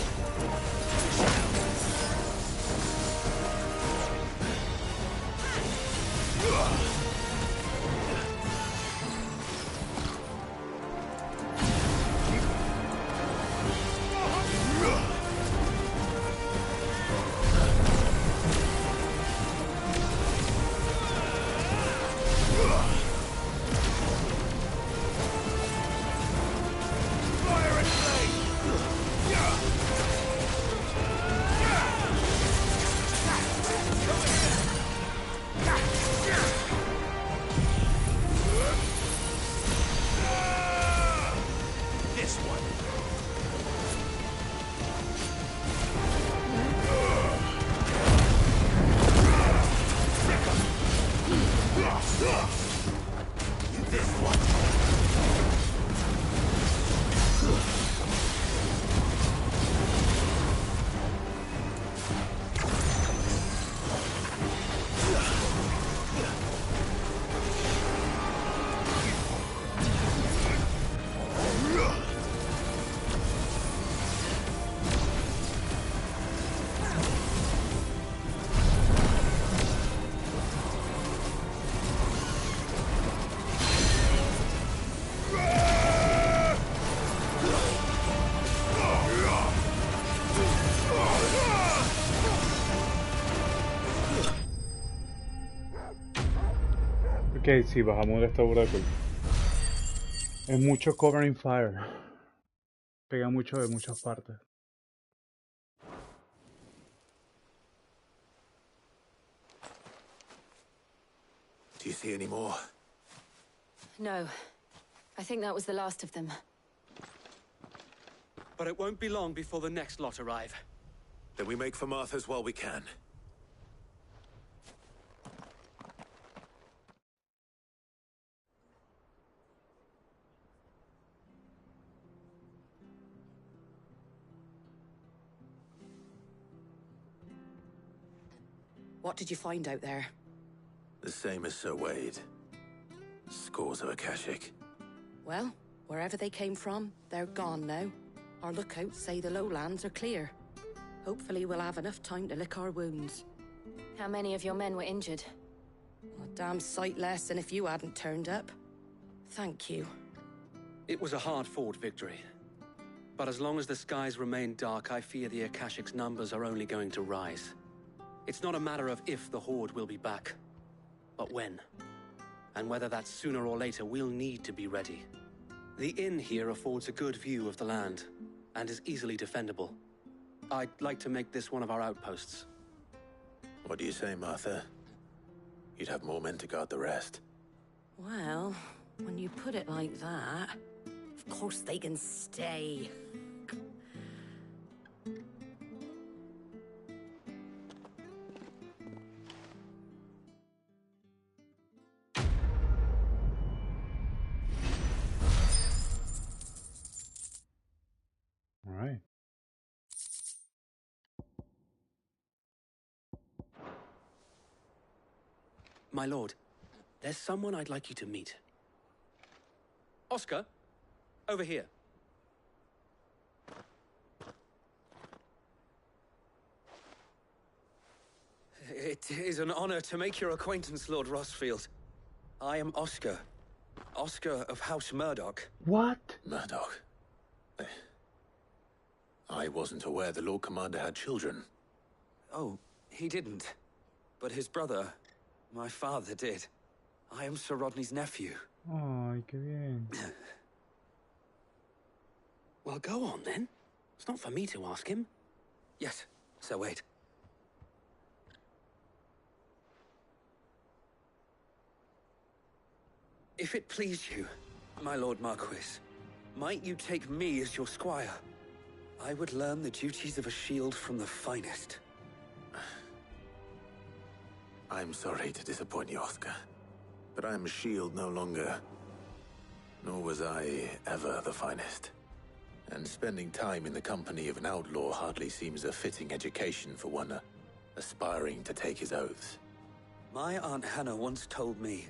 Speaker 4: Que sí, Bahamut está burda de cool. Es mucho covering fire. Pega mucho de muchas partes.
Speaker 3: Do you see any more?
Speaker 24: No. I think that was the last of them.
Speaker 7: But it won't be long before the next lot arrive.
Speaker 3: Then we make for Martha's while we can.
Speaker 24: What did you find out there?
Speaker 3: The same as Sir Wade. Scores of Akashic.
Speaker 24: Well, wherever they came from, they're gone now. Our lookouts say the lowlands are clear. Hopefully we'll have enough time to lick our wounds. How many of your men were injured? A damn sight less than if you hadn't turned up. Thank you.
Speaker 7: It was a hard-fought victory. But as long as the skies remain dark, I fear the Akashic's numbers are only going to rise. It's not a matter of if the Horde will be back, but when. And whether that's sooner or later, we'll need to be ready. The inn here affords a good view of the land, and is easily defendable. I'd like to make this one of our outposts.
Speaker 3: What do you say, Martha? You'd have more men to guard the rest.
Speaker 24: Well, when you put it like that, of course they can stay.
Speaker 4: Alright.
Speaker 7: My lord, there's someone I'd like you to meet. Oscar, over here. It is an honor to make your acquaintance, Lord Rossfield. I am Oscar. Oscar of House Murdoch.
Speaker 4: What?
Speaker 3: Murdoch? I wasn't aware the Lord Commander had children.
Speaker 9: Oh, he didn't. But his brother, my father, did. I am Sir Rodney's nephew.
Speaker 4: Ay, qué bien.
Speaker 7: Well, go on then. It's not for me to ask him.
Speaker 9: Yes, Sir Wade. If it please you, my Lord Marquis, might you take me as your squire? I would learn the duties of a shield from the finest.
Speaker 3: I'm sorry to disappoint you, Oscar, but I am a shield no longer. Nor was I ever the finest. And spending time in the company of an outlaw hardly seems a fitting education for one aspiring to take his oaths.
Speaker 9: My Aunt Hannah once told me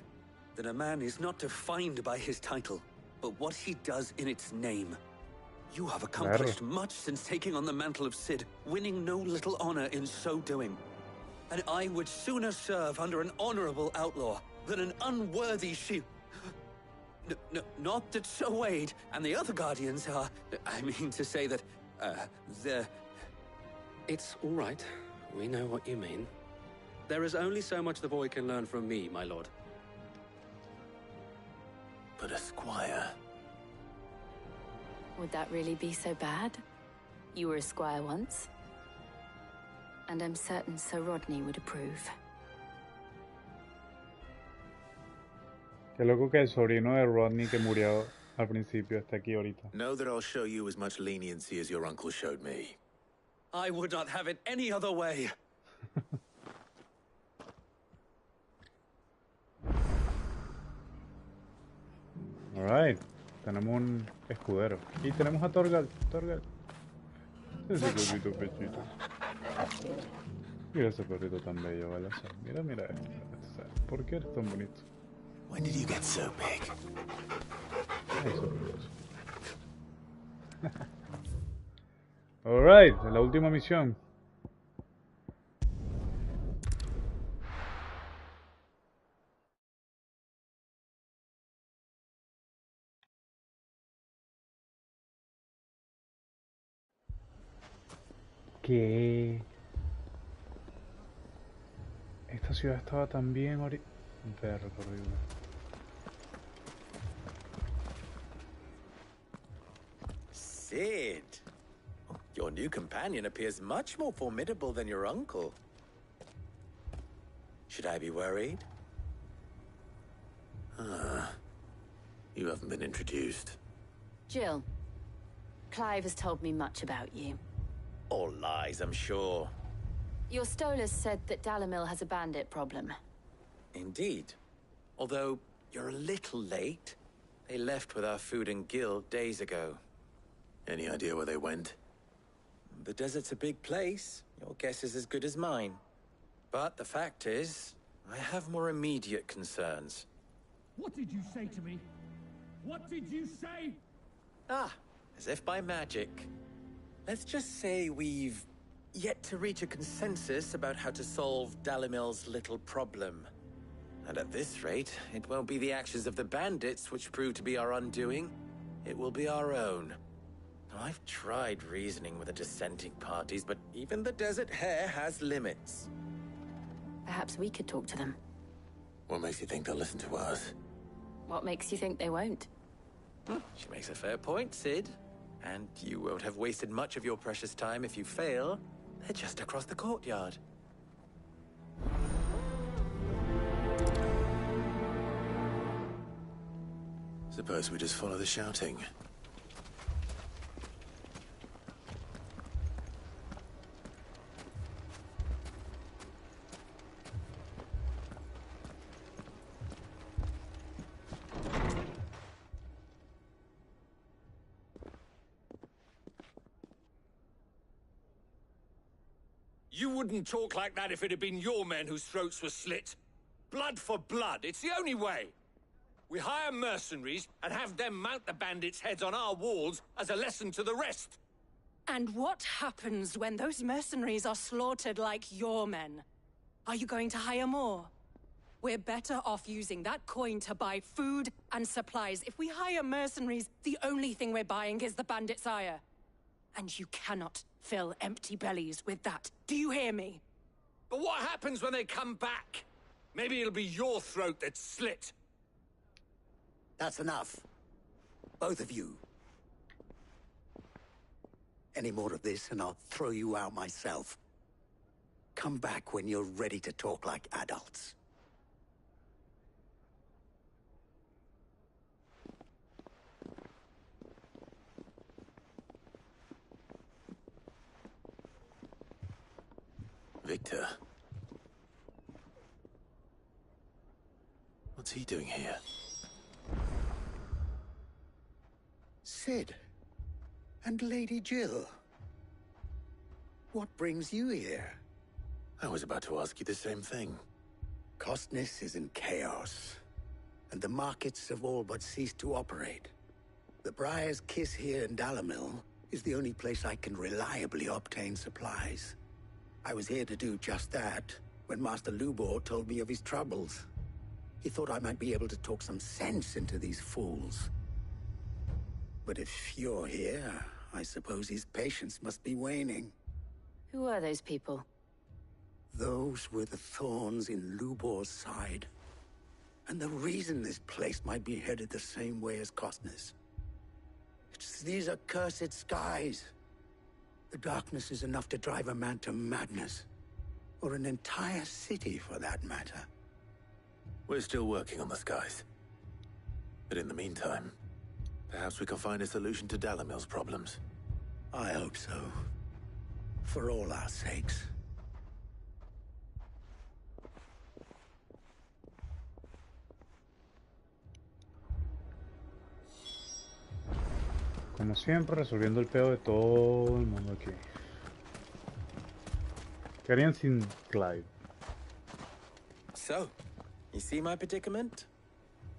Speaker 9: that a man is not defined by his title, but what he does in its name. You have accomplished much since taking on the mantle of Cid, winning no little honor in so doing. And I would sooner serve under an honorable outlaw than an unworthy shield. Not that Sir Wade and the other Guardians are... I mean to say that, they're...
Speaker 7: It's all right. We know what you mean. There is only so much the boy can learn from me, my lord.
Speaker 3: But a squire...
Speaker 24: Would that really be so bad? You were a squire once. And I'm certain Sir Rodney would approve.
Speaker 4: Qué loco que el sobrino de Rodney que murió al principio está aquí ahorita.
Speaker 3: Know that I'll show you as much leniency as your uncle showed me.
Speaker 9: I would not have it any other way.
Speaker 4: Alright, tenemos un escudero. Y tenemos a Torgal. Ese perrito pechito. Mira ese perrito tan bello, ¿vale? Mira, mira esto. ¿Por qué eres tan bonito?
Speaker 3: When did you get so big?
Speaker 4: Eso, Alright, la última misión. ¿Qué? Esta ciudad estaba tan bien ahorita. Horrible.
Speaker 10: Cid. Your new companion appears much more formidable than your uncle. Should I be worried?
Speaker 3: You haven't been introduced.
Speaker 5: Jill, Clive has told me much about you.
Speaker 10: All lies, I'm sure.
Speaker 5: Your Stolas said that Dalamil has a bandit problem.
Speaker 10: Indeed. Although, you're a little late. They left with our food and guild days ago.
Speaker 3: Any idea where they went?
Speaker 10: The desert's a big place. Your guess is as good as mine. But the fact is, I have more immediate concerns.
Speaker 13: What did you say to me? What did you say?
Speaker 10: As if by magic. Let's just say we've yet to reach a consensus about how to solve Dalamil's little problem. And at this rate, it won't be the actions of the bandits which prove to be our undoing. It will be our own. I've tried reasoning with the dissenting parties, but even the Desert Hare has limits.
Speaker 5: Perhaps we could talk to them.
Speaker 3: What makes you think they'll listen to us?
Speaker 5: What makes you think they won't?
Speaker 10: She makes a fair point, Cid. And you won't have wasted much of your precious time if you fail. They're just across the courtyard.
Speaker 3: Suppose we just follow the shouting.
Speaker 22: You wouldn't talk like that if it had been your men whose throats were slit. Blood for blood, it's the only way. We hire mercenaries and have them mount the bandits' heads on our walls as a lesson to the rest.
Speaker 8: And what happens when those mercenaries are slaughtered like your men? Are you going to hire more? We're better off using that coin to buy food and supplies. If we hire mercenaries, the only thing we're buying is the bandits' ire. And you cannot fill empty bellies with that. Do you hear me?
Speaker 22: But what happens when they come back? Maybe it'll be your throat that's slit.
Speaker 14: That's enough. Both of you. Any more of this and I'll throw you out myself. Come back when you're ready to talk like adults.
Speaker 3: Victor. What's he doing here?
Speaker 14: Cid. And Lady Jill. What brings you here?
Speaker 3: I was about to ask you the same thing.
Speaker 14: Costness is in chaos, and the markets have all but ceased to operate. The Briar's Kiss here in Dalamil is the only place I can reliably obtain supplies. I was here to do just that when Master Lubor told me of his troubles. He thought I might be able to talk some sense into these fools. But if you're here, I suppose his patience must be waning.
Speaker 5: Who are those people?
Speaker 14: Those were the thorns in Lubor's side. And the reason this place might be headed the same way as Costness. It's these accursed skies. The darkness is enough to drive a man to madness. Or an entire city, for that matter.
Speaker 3: We're still working on the skies. But in the meantime, perhaps we can find a solution to Dalamil's problems.
Speaker 14: I hope so. For all our sakes.
Speaker 4: Como siempre, resolviendo el pedo de todo el mundo aquí. ¿Qué harían sin Clive?
Speaker 10: So, you see my predicament?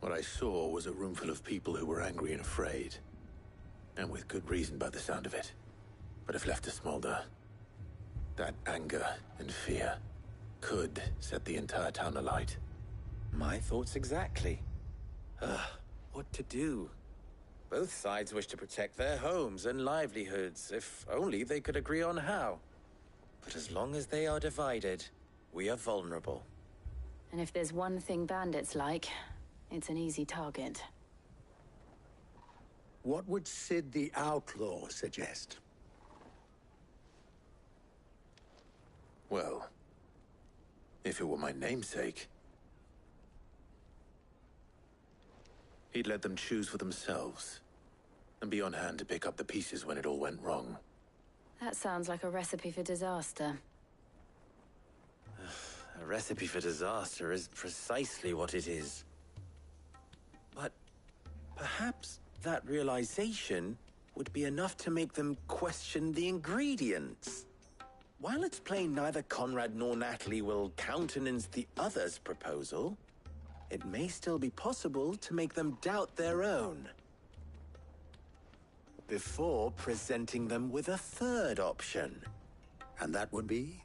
Speaker 3: What I saw was a room full of people who were angry and afraid. And with good reason by the sound of it. But if left to smolder, that anger and fear could set the entire town alight.
Speaker 10: My thoughts exactly. What to do? Both sides wish to protect their homes and livelihoods, if only they could agree on how. But as long as they are divided, we are vulnerable.
Speaker 5: And if there's one thing bandits like, it's an easy target.
Speaker 14: What would Cid the Outlaw suggest?
Speaker 3: Well, if it were my namesake, he'd let them choose for themselves, and be on hand to pick up the pieces when it all went wrong.
Speaker 5: That sounds like a recipe for disaster.
Speaker 10: A recipe for disaster is precisely what it is. But perhaps that realization would be enough to make them question the ingredients. While it's plain neither Conrad nor Natalie will countenance the other's proposal, it may still be possible to make them doubt their own, before presenting them with a third option.
Speaker 14: And that would be?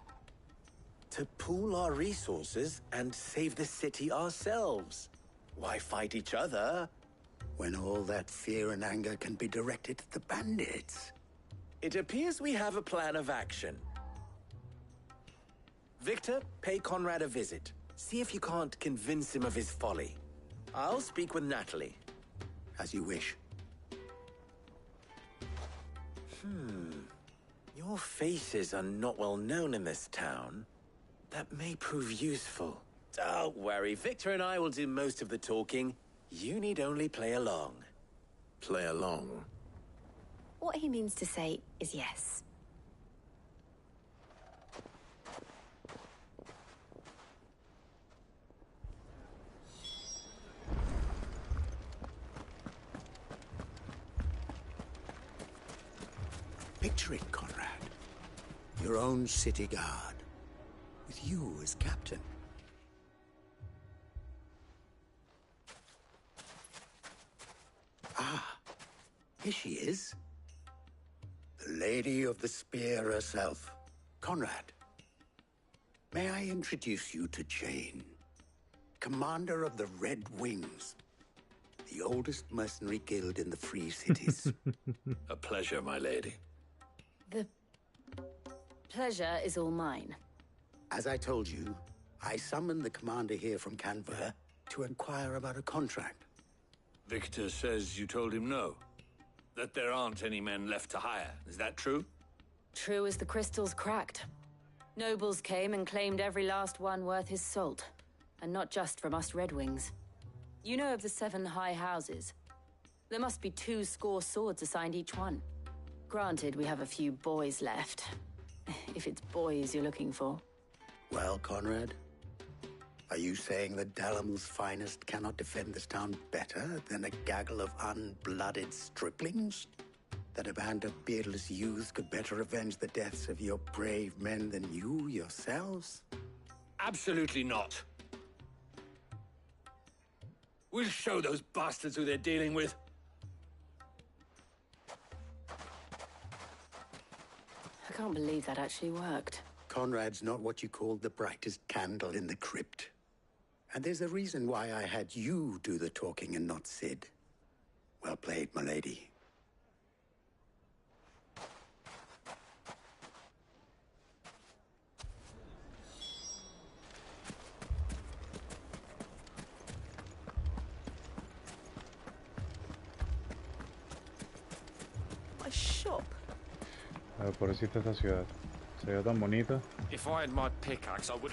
Speaker 10: To pool our resources and save the city ourselves. Why fight each other
Speaker 14: when all that fear and anger can be directed at the bandits?
Speaker 10: It appears we have a plan of action. Victor, pay Conrad a visit. See if you can't convince him of his folly. I'll speak with Natalie.
Speaker 14: As you wish.
Speaker 10: Your faces are not well known in this town. That may prove useful. Don't worry, Victor and I will do most of the talking. You need only play along.
Speaker 3: Play along?
Speaker 5: What he means to say is yes.
Speaker 14: Picture it, Conrad. Your own city guard, with you as captain. Ah, here she is. The Lady of the Spear herself. Conrad, may I introduce you to Jane, commander of the Red Wings, the oldest mercenary guild in the Free Cities.
Speaker 11: A pleasure, my lady.
Speaker 5: The pleasure is all mine.
Speaker 14: As I told you, I summoned the commander here from Canver to inquire about a contract.
Speaker 11: Victor says you told him no. That there aren't any men left to hire. Is that true?
Speaker 5: True as the crystals cracked. Nobles came and claimed every last one worth his salt. And not just from us Red Wings. You know of the 7 high houses. There must be 2 swords assigned each one. Granted, we have a few boys left. If it's boys you're looking for.
Speaker 14: Well, Conrad, are you saying that Dalamel's finest cannot defend this town better than a gaggle of unblooded striplings? That a band of beardless youths could better avenge the deaths of your brave men than you yourselves?
Speaker 11: Absolutely not. We'll show those bastards who they're dealing with.
Speaker 5: I can't believe that actually worked.
Speaker 14: Conrad's not what you called the brightest candle in the crypt. And there's a reason why I had you do the talking and not Cid. Well played, my lady.
Speaker 8: My shop.
Speaker 4: Pobrecita esta ciudad. Se ve tan bonita.
Speaker 22: If I had my pickaxe, I would.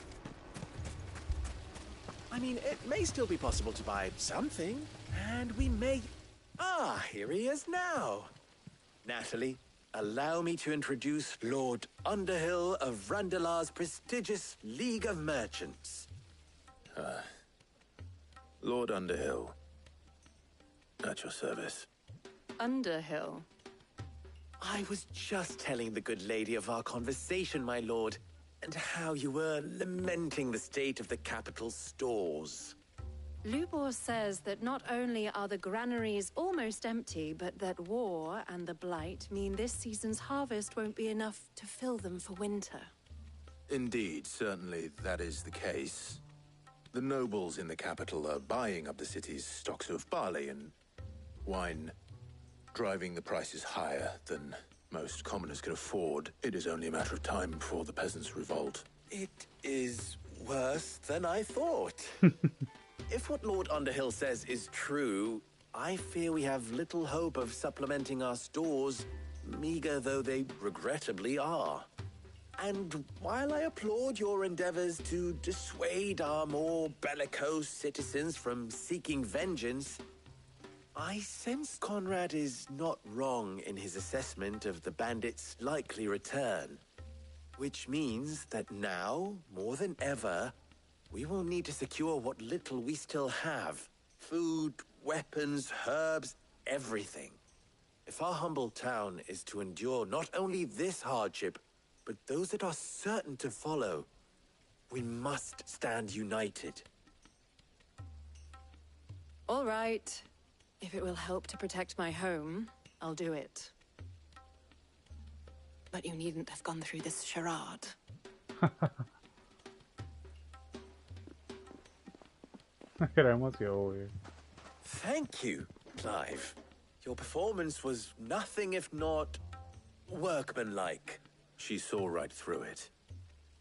Speaker 10: I mean, it may still be possible to buy something, and we may... Ah, here he is now. Natalie, allow me to introduce Lord Underhill of Randalar's prestigious League of Merchants.
Speaker 3: Lord Underhill. At your service.
Speaker 5: Underhill?
Speaker 10: I was just telling the good lady of our conversation, my lord, and how you were lamenting the state of the capital's stores.
Speaker 16: Lubor says that not only are the granaries almost empty, but that war and the blight mean this season's harvest won't be enough to fill them for winter.
Speaker 3: Indeed, certainly that is the case. The nobles in the capital are buying up the city's stocks of barley and wine, driving the prices higher than most commoners can afford. It is only a matter of time before the peasants revolt.
Speaker 10: It is worse than I thought. If what Lord Underhill says is true, I fear we have little hope of supplementing our stores, meager though they regrettably are. And while I applaud your endeavors to dissuade our more bellicose citizens from seeking vengeance, I sense Conrad is not wrong in his assessment of the bandits' likely return. Which means that now, more than ever, we will need to secure what little we still have. Food, weapons, herbs, everything. If our humble town is to endure not only this hardship, but those that are certain to follow, we must stand united.
Speaker 16: All right. If it will help to protect my home, I'll do it. But you needn't have gone through this charade.
Speaker 4: Era emoción, güey.
Speaker 10: Thank you, Clive. Your performance was nothing if not workmanlike. She saw right through it.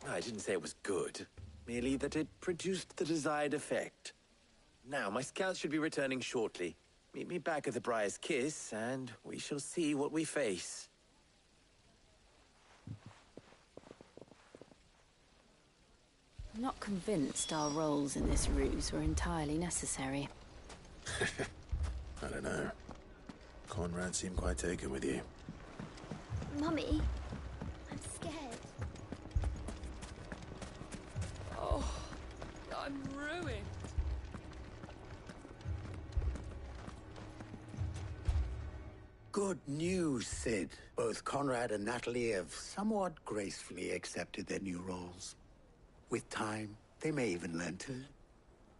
Speaker 10: I didn't say it was good, merely that it produced the desired effect. Now, my scouts should be returning shortly. Meet me back at the Briar's Kiss, and we shall see what we face.
Speaker 5: I'm not convinced our roles in this ruse were entirely necessary.
Speaker 3: I don't know. Conrad seemed quite taken with you.
Speaker 12: Mummy, I'm scared.
Speaker 1: Oh, I'm ruined.
Speaker 14: Good news, Sid. Both Conrad and Natalie have somewhat gracefully accepted their new roles. With time, they may even learn to.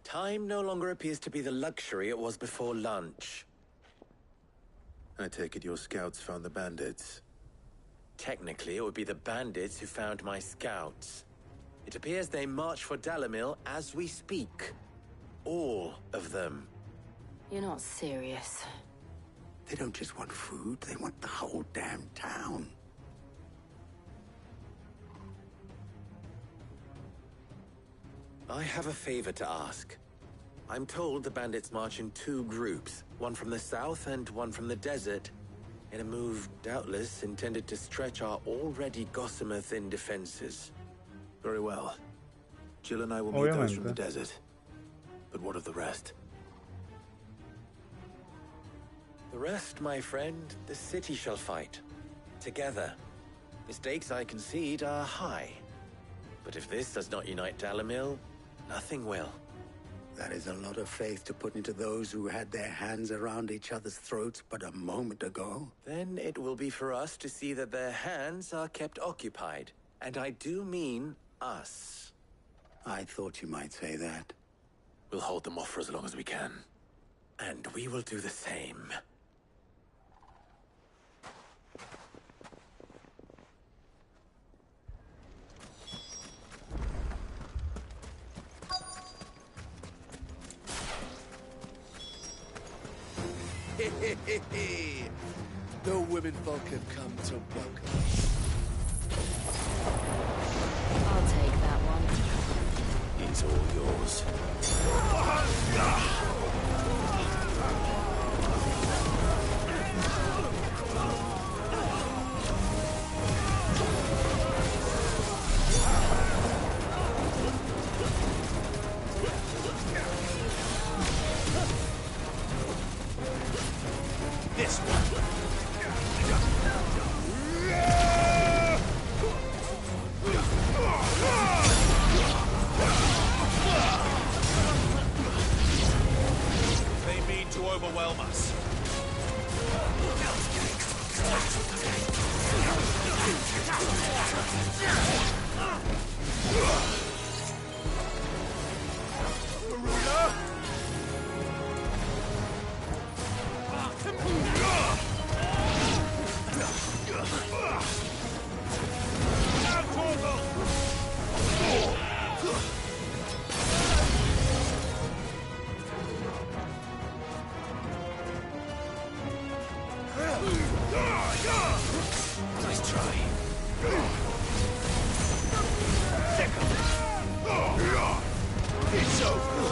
Speaker 10: Time no longer appears to be the luxury it was before lunch.
Speaker 3: I take it your scouts found the bandits.
Speaker 10: Technically, it would be the bandits who found my scouts. It appears they march for Dalimil as we speak. All of them.
Speaker 5: You're not serious.
Speaker 14: They don't just want food, they want the whole damn town.
Speaker 10: I have a favor to ask. I'm told the bandits march in two groups, one from the south and one from the desert, in a move doubtless intended to stretch our already gossamer-thin defenses.
Speaker 3: Very well. Jill and I will meet those from the desert. But what of the rest?
Speaker 10: The rest, my friend, the city shall fight. Together. The stakes, I concede, are high. But if this does not unite Dalimil, nothing will.
Speaker 14: That is a lot of faith to put into those who had their hands around each other's throats but a moment ago.
Speaker 10: Then it will be for us to see that their hands are kept occupied. And I do mean us.
Speaker 14: I thought you might say that.
Speaker 3: We'll hold them off for as long as we can.
Speaker 10: And we will do the same.
Speaker 6: The women folk have come to welcome us.
Speaker 5: I'll take that one.
Speaker 3: It's all yours.
Speaker 10: This one.
Speaker 3: They mean to overwhelm us.
Speaker 10: Nice try. It's over.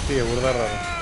Speaker 4: Sí, es burda raro.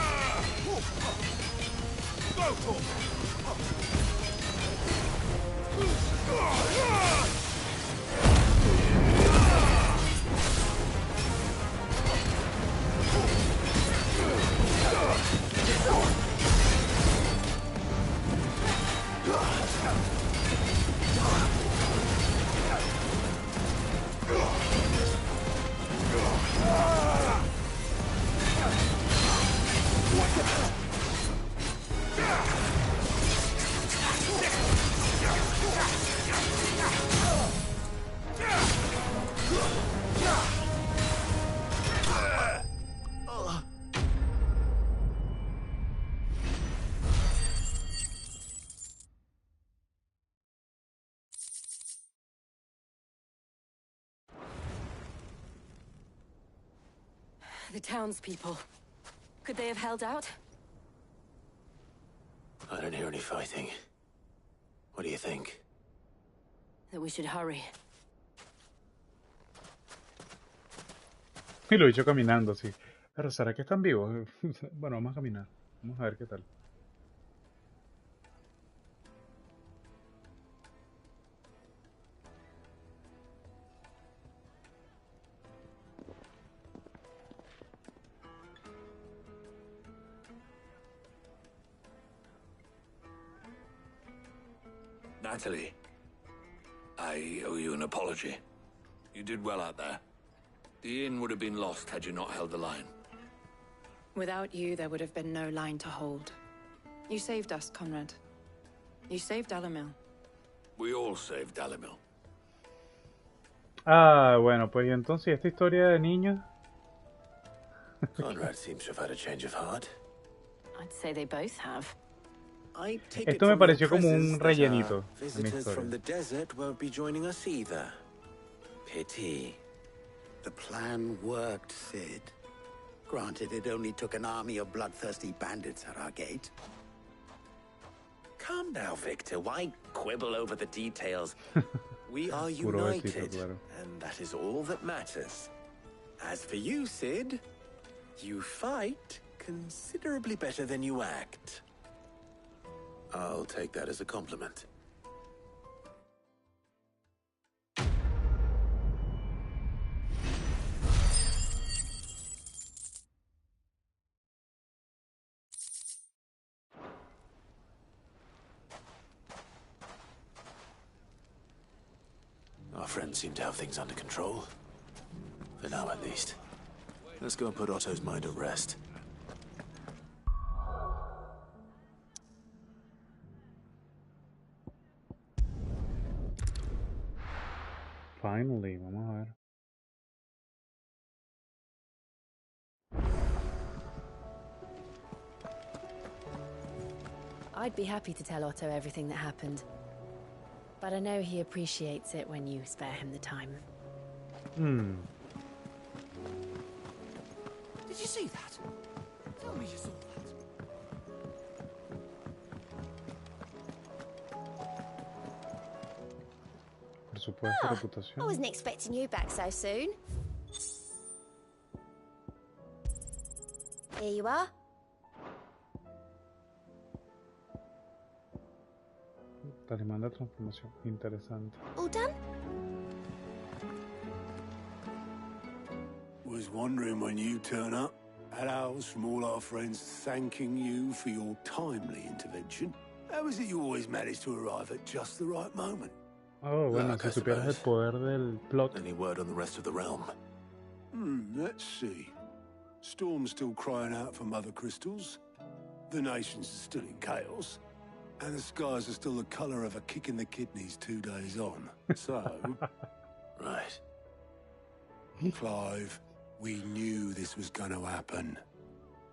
Speaker 5: The townspeople. Could they have held out?
Speaker 10: I don't hear any fighting. What do you think?
Speaker 5: That we should hurry.
Speaker 4: Y lo he hecho caminando, sí. Pero ¿será que están vivos? Bueno, vamos a caminar. Vamos a ver qué tal.
Speaker 11: Natalie, I owe you an apology. You did well out there. The inn would have been lost had you not held the line.
Speaker 16: Without you, there would have been no line to hold. You saved us, Conrad. You saved Dalimil.
Speaker 11: We all saved Dalimil.
Speaker 4: Ah, bueno, pues y entonces esta historia de niños.
Speaker 10: Conrad seems to have had a change of heart.
Speaker 5: I'd say they both have.
Speaker 4: Esto me pareció como un rellenito.
Speaker 10: Visitors from the desert won't be joining us either. Pity.
Speaker 14: The plan worked, Sid. Granted, it only took an army of bloodthirsty bandits at our gate.
Speaker 10: Come now, Victor. Why quibble over the details? We are united, and that is all that matters. As for you, Sid, you fight considerably better than you act.
Speaker 9: I'll take that as a compliment.
Speaker 10: Our friends seem to have things under control. For now, at least. Let's go and put Otto's mind at rest.
Speaker 4: Finally, vamos a ver.
Speaker 15: I'd be happy to tell Otto everything that happened. But I know he appreciates it when you spare him the time.
Speaker 17: Did you see that? Tell me you saw that.
Speaker 4: Por supuesto, reputación.
Speaker 12: I wasn't expecting you back so soon. Here you are.
Speaker 4: Talismán de transformación. Interesante.
Speaker 12: All done?
Speaker 18: Was wondering when you turn up. Aliados from all our friends thanking you for your timely intervention. How is it you always manage to arrive at just the right moment?
Speaker 4: Oh, bueno, si supieras el poder del plot.
Speaker 10: Any word on the rest of the realm?
Speaker 18: Let's see. Storm's still crying out for mother crystals. The nations are still in chaos. And the skies are still the colour of a kick in the kidneys 2 days on. So...
Speaker 10: Right.
Speaker 18: Clive, we knew this was going to happen.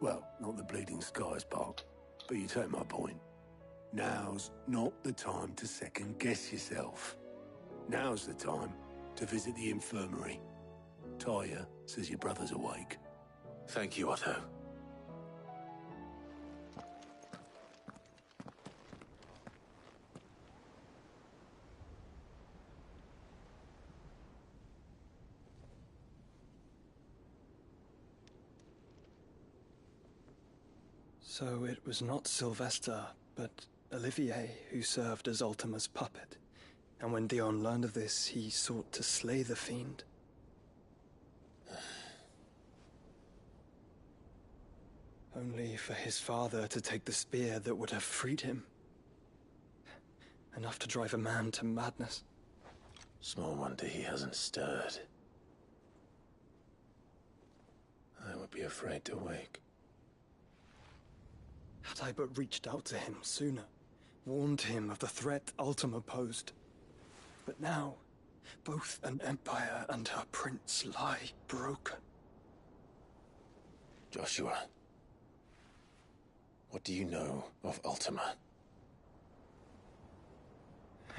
Speaker 18: Well, not the bleeding skies part, but you take my point. Now's not the time to second-guess yourself. Now's the time to visit the infirmary. Taya says your brother's awake.
Speaker 10: Thank you, Otto.
Speaker 2: So it was not Sylvester, but Olivier who served as Altema's puppet. And when Dion learned of this, he sought to slay the fiend. Only for his father to take the spear that would have freed him. Enough to drive a man to madness.
Speaker 20: Small wonder he hasn't stirred. I would be afraid to wake.
Speaker 2: Had I but reached out to him sooner, warned him of the threat Altema posed. But now, both an empire and her prince lie broken.
Speaker 20: Joshua, what do you know of Altema?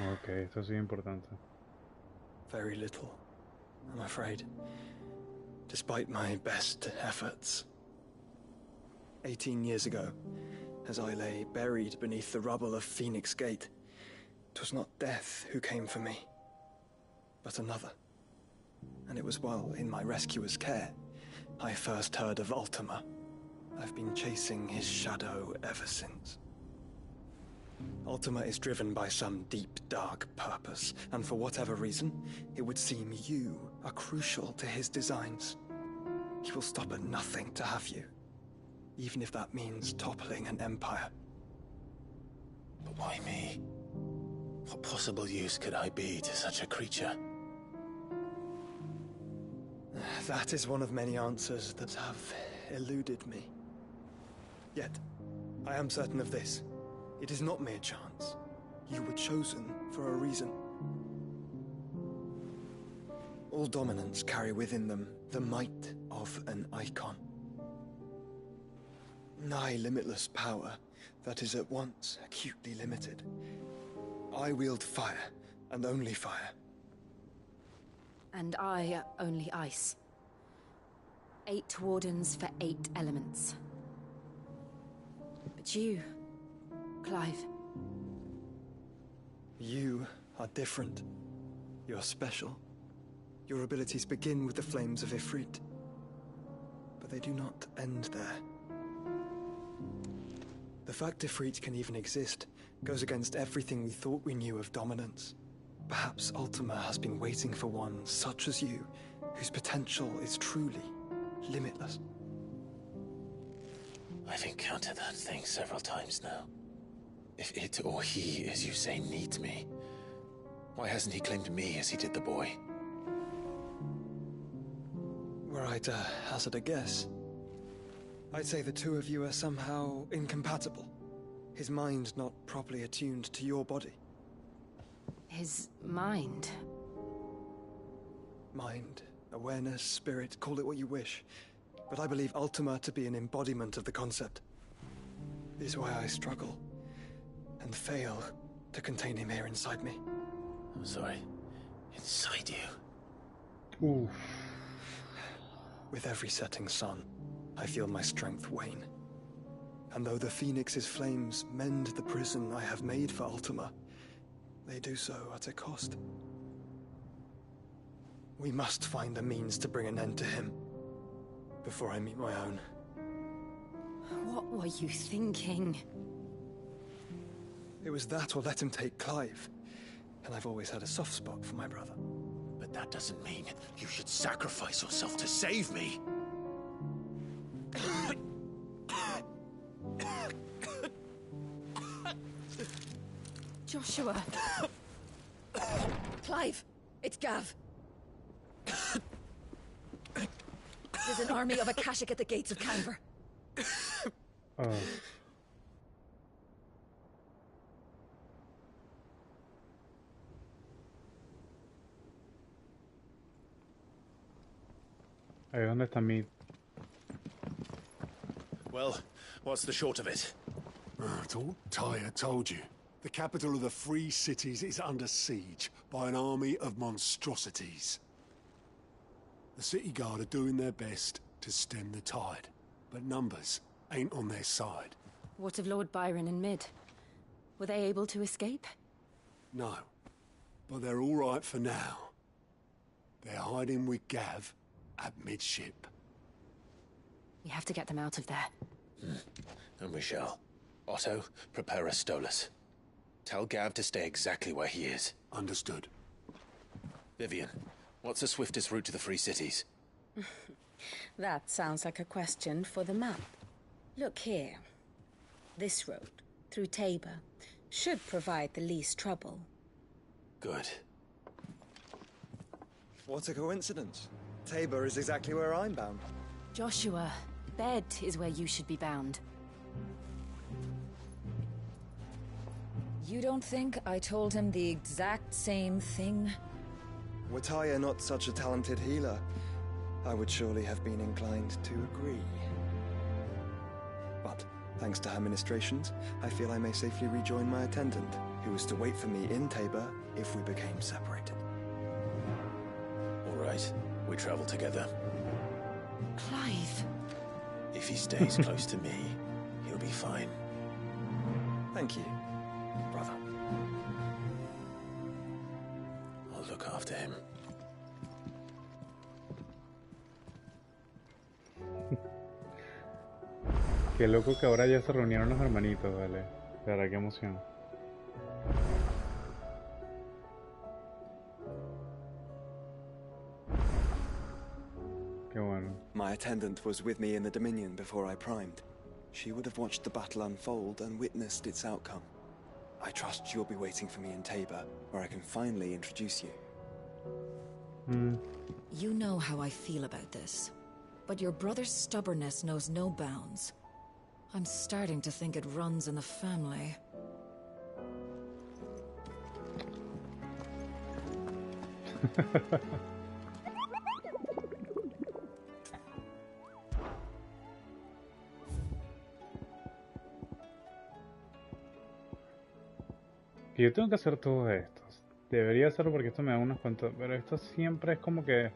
Speaker 4: Ok, esto sí es importante.
Speaker 2: Very little, I'm afraid. Despite my best efforts. 18 years ago, as I lay buried beneath the rubble of Phoenix Gate, 'twas not death who came for me, but another. And it was while in my rescuer's care, I first heard of Altema. I've been chasing his shadow ever since. Altema is driven by some deep, dark purpose, and for whatever reason, it would seem you are crucial to his designs. He will stop at nothing to have you, even if that means toppling an empire.
Speaker 20: But why me? What possible use could I be to such a creature?
Speaker 2: That is one of many answers that have eluded me. Yet, I am certain of this. It is not mere chance. You were chosen for a reason. All dominants carry within them the might of an Eikon. Nigh limitless power that is at once acutely limited. I wield fire, and only fire.
Speaker 15: And I only ice. 8 wardens for 8 elements. But you, Clive.
Speaker 2: You are different. You're special. Your abilities begin with the flames of Ifrit. But they do not end there. The fact Ifrit can even exist goes against everything we thought we knew of dominance. Perhaps Altema has been waiting for one such as you, whose potential is truly limitless.
Speaker 20: I've encountered that thing several times now. If it or he, as you say, needs me, why hasn't he claimed me as he did the boy?
Speaker 2: Were I to hazard a guess, I'd say the two of you are somehow incompatible. His mind not properly attuned to your body.
Speaker 15: His mind?
Speaker 2: Mind, awareness, spirit, call it what you wish. But I believe Altema to be an embodiment of the concept. This is why I struggle and fail to contain him here inside me.
Speaker 20: I'm sorry. Inside you?
Speaker 4: Oof.
Speaker 2: With every setting sun, I feel my strength wane. And though the Phoenix's flames mend the prison I have made for Altema, they do so at a cost. We must find a means to bring an end to him before I meet my own.
Speaker 15: What were you thinking?
Speaker 2: It was that or let him take Clive. And I've always had a soft spot for my brother.
Speaker 3: But that doesn't mean you should sacrifice yourself to save me.
Speaker 15: Joshua.
Speaker 8: Clive, it's Gav. There's an army of Akashic at the gates of Canver.
Speaker 4: Ahí dónde está mi...
Speaker 3: Well, what's the short of it?
Speaker 18: It's all Tyre told you. The capital of the Free Cities is under siege by an army of monstrosities. The city guard are doing their best to stem the tide, but numbers ain't on their side.
Speaker 15: What of Lord Byron and Mid? Were they able to escape?
Speaker 18: No, but they're all right for now. They're hiding with Gav at midship.
Speaker 15: We have to get them out of there.
Speaker 20: And we shall. Otto, prepare a Stolas. Tell Gav to stay exactly where he is.
Speaker 18: Understood.
Speaker 20: Vivian, what's the swiftest route to the Free Cities?
Speaker 7: That sounds like a question for the map. Look here. This road, through Tabor, should provide the least trouble.
Speaker 20: Good.
Speaker 2: What a coincidence. Tabor is exactly where I'm bound.
Speaker 5: Joshua, bed is where you should be bound.
Speaker 19: You don't think I told him the exact same thing?
Speaker 2: Were Tyre not such a talented healer, I would surely have been inclined to agree. But, thanks to her ministrations, I feel I may safely rejoin my attendant, who was to wait for me in Tabor if we became separated.
Speaker 20: All right, we travel together.
Speaker 5: Clive.
Speaker 20: If he stays close to me, he'll be fine.
Speaker 2: Thank you, brother.
Speaker 20: I'll look after him.
Speaker 4: Qué loco que ahora ya se reunieron los hermanitos, vale. De verdad, qué emoción. Qué bueno.
Speaker 2: My attendant was with me in the Dominion before I primed. She would have watched the battle unfold and witnessed its outcome. I trust you'll be waiting for me in Tabor, where I can finally introduce you.
Speaker 19: You know how I feel about this, but your brother's stubbornness knows no bounds. I'm starting to think it runs in the family.
Speaker 4: Que yo tengo que hacer todos estos. Debería hacerlo porque esto me da unos cuantos, pero esto siempre es como que...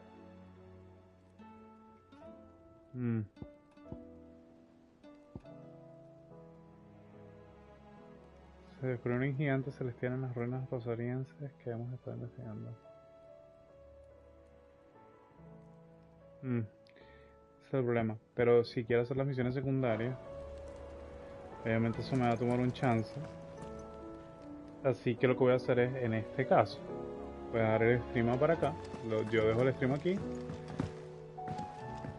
Speaker 4: Se descubrió un gigante celestial en las ruinas rosarienses que hemos estado investigando. Ese es el problema. Pero si quiero hacer las misiones secundarias, obviamente eso me va a tomar un chance. Así que lo que voy a hacer es, en este caso, voy a dar el stream para acá. Yo dejo el stream aquí.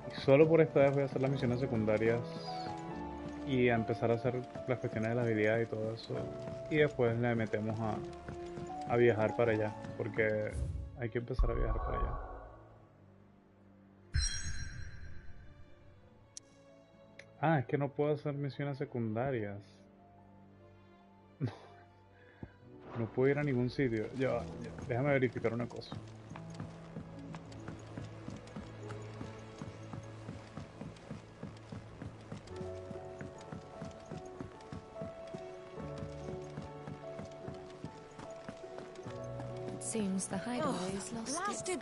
Speaker 4: Y solo por esta vez voy a hacer las misiones secundarias y a empezar a hacer las cuestiones de la habilidad y todo eso. Y después le metemos a viajar para allá, porque hay que empezar a viajar para allá. Ah, es que no puedo hacer misiones secundarias. No puedo ir a ningún sitio. Ya, déjame verificar una cosa.
Speaker 19: Seems the hideaway's lost
Speaker 21: blasted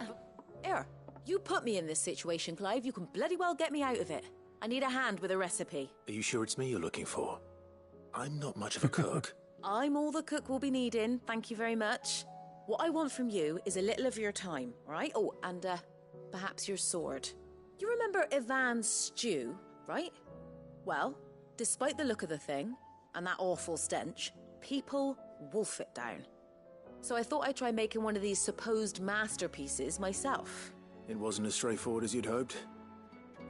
Speaker 21: Here, you put me in this situation, Clive. You can bloody well get me out of it. I need a hand with a recipe.
Speaker 20: Are you sure it's me you're looking for? I'm not much of a cook.
Speaker 21: I'm all the cook will be needing, thank you very much. What I want from you is a little of your time, alright? Oh, and perhaps your sword. You remember Ivan's stew, right? Well, despite the look of the thing, and that awful stench, people wolf it down. So I thought I'd try making one of these supposed masterpieces myself.
Speaker 20: It wasn't as straightforward as you'd hoped.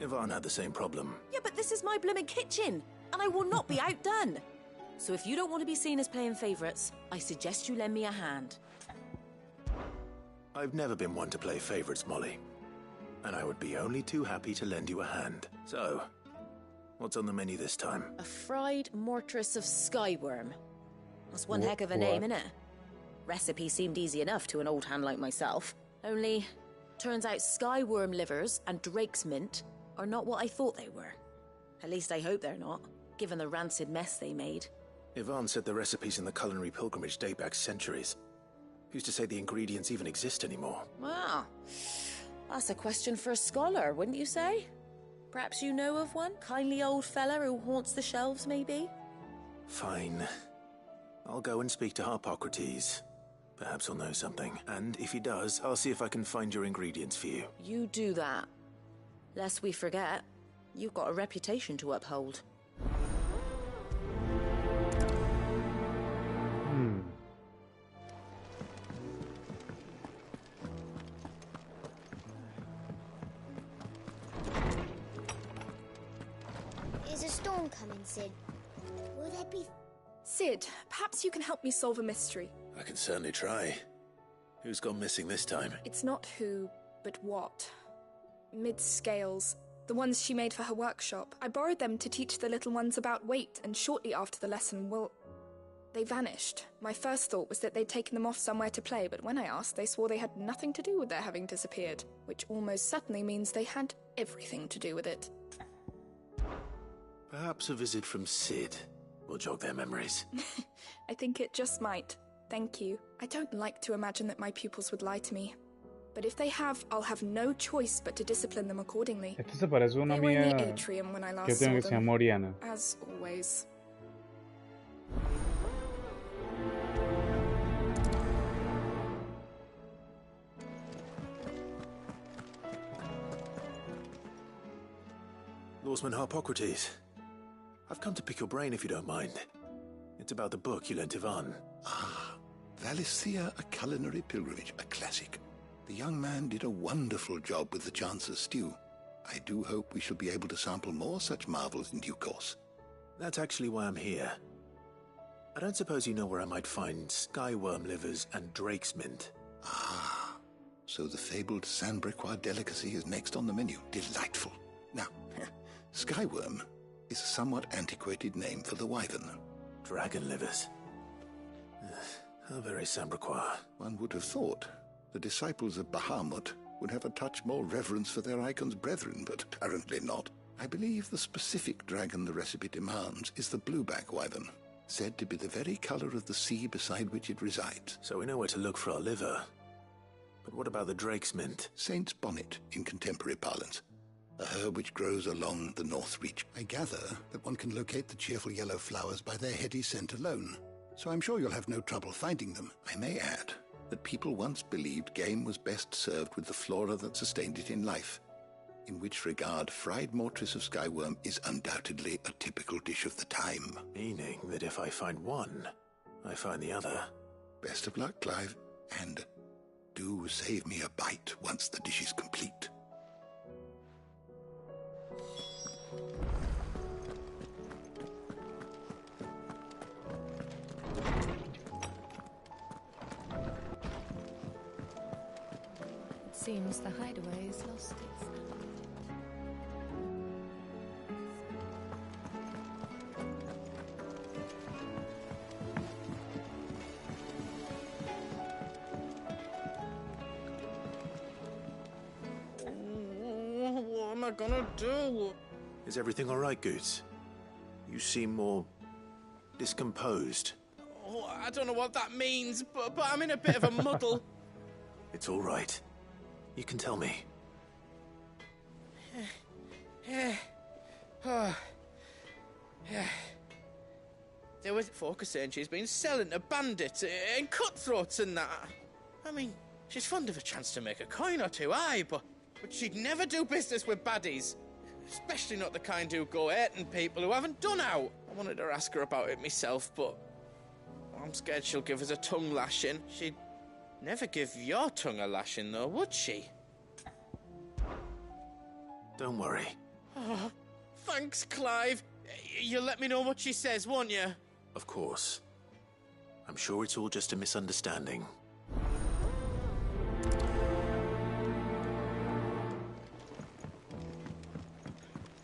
Speaker 20: Ivan had the same problem.
Speaker 21: Yeah, but this is my blimmin' kitchen, and I will not be outdone. So if you don't want to be seen as playing favourites, I suggest you lend me a hand.
Speaker 20: I've never been one to play favourites, Molly. And I would be only too happy to lend you a hand. So, what's on the menu this time?
Speaker 21: A fried mortress of skyworm. That's one heck of a name, innit? Recipe seemed easy enough to an old hand like myself. Only, turns out skyworm livers and drake's mint are not what I thought they were. At least I hope they're not, given the rancid mess they made.
Speaker 20: Ivan said the recipes in the culinary pilgrimage date back centuries. Who's to say the ingredients even exist anymore?
Speaker 21: Well, that's a question for a scholar, wouldn't you say? Perhaps you know of one? Kindly old fella who haunts the shelves, maybe?
Speaker 20: Fine. I'll go and speak to Harpocrates. Perhaps he'll know something. And if he does, I'll see if I can find your ingredients for you.
Speaker 21: You do that. Lest we forget, you've got a reputation to uphold.
Speaker 13: storm coming, Sid? Will there be...
Speaker 22: Sid, perhaps you can help me solve a mystery.
Speaker 20: I can certainly try. Who's gone missing this time?
Speaker 22: It's not who, but what. Mid-scales. The ones she made for her workshop. I borrowed them to teach the little ones about weight, and shortly after the lesson, well, they vanished. My first thought was that they'd taken them off somewhere to play, but when I asked, they swore they had nothing to do with their having disappeared, which almost certainly means they had everything to do with it.
Speaker 20: Perhaps a visit from Sid will jog their memories.
Speaker 22: I think it just might. Thank you. I don't like to imagine that my pupils would lie to me. But if they have, I'll have no choice but to discipline them accordingly.
Speaker 4: Este se parece a una
Speaker 22: They were in the
Speaker 4: amiga
Speaker 22: atrium when I
Speaker 4: que
Speaker 22: last
Speaker 4: yo tengo que
Speaker 22: saw
Speaker 4: se llama
Speaker 22: them,
Speaker 4: Oriana.
Speaker 22: as always.
Speaker 20: Lawsman Harpocrates. I've come to pick your brain if you don't mind. It's about the book you lent Ivan.
Speaker 14: Ah, Valicia, A Culinary Pilgrimage, a classic. The young man did a wonderful job with the Chance's stew. I do hope we shall be able to sample more such marvels in due course.
Speaker 20: That's actually why I'm here. I don't suppose you know where I might find skyworm livers and drake's mint.
Speaker 14: Ah, so the fabled Sandbrequois delicacy is next on the menu. Delightful. Now, skyworm is a somewhat antiquated name for the wyvern.
Speaker 20: Dragon livers. How very Sandbrequois.
Speaker 14: One would have thought the disciples of Bahamut would have a touch more reverence for their Eikon's brethren, but apparently not. I believe the specific dragon the recipe demands is the blueback wyvern, said to be the very color of the sea beside which it resides.
Speaker 20: So we know where to look for our liver. But what about the drake's mint?
Speaker 14: Saint's bonnet in contemporary parlance. A herb which grows along the North Reach. I gather that one can locate the cheerful yellow flowers by their heady scent alone, so I'm sure you'll have no trouble finding them. I may add that people once believed game was best served with the flora that sustained it in life, in which regard fried mortress of skyworm is undoubtedly a typical dish of the time.
Speaker 20: Meaning that if I find one, I find the other.
Speaker 14: Best of luck, Clive, and do save me a bite once the dish is complete.
Speaker 15: Seems the hideaway has lost its...
Speaker 10: What am I gonna do?
Speaker 20: Is everything all right, Goots? You seem more discomposed.
Speaker 10: Oh, I don't know what that means, but I'm in a bit of a muddle.
Speaker 20: It's all right. You can tell me.
Speaker 10: There was Focus saying she's been selling to bandits and cutthroats and that. I mean, she's fond of a chance to make a coin or two, aye, but she'd never do business with baddies. Especially not the kind who go hating people who haven't done out. I wanted to ask her about it myself, but I'm scared she'll give us a tongue lashing. She'd never give your tongue a lashing, though, would she?
Speaker 20: Don't worry.
Speaker 10: Oh, thanks, Clive. You'll let me know what she says, won't you?
Speaker 20: Of course. I'm sure it's all just a misunderstanding.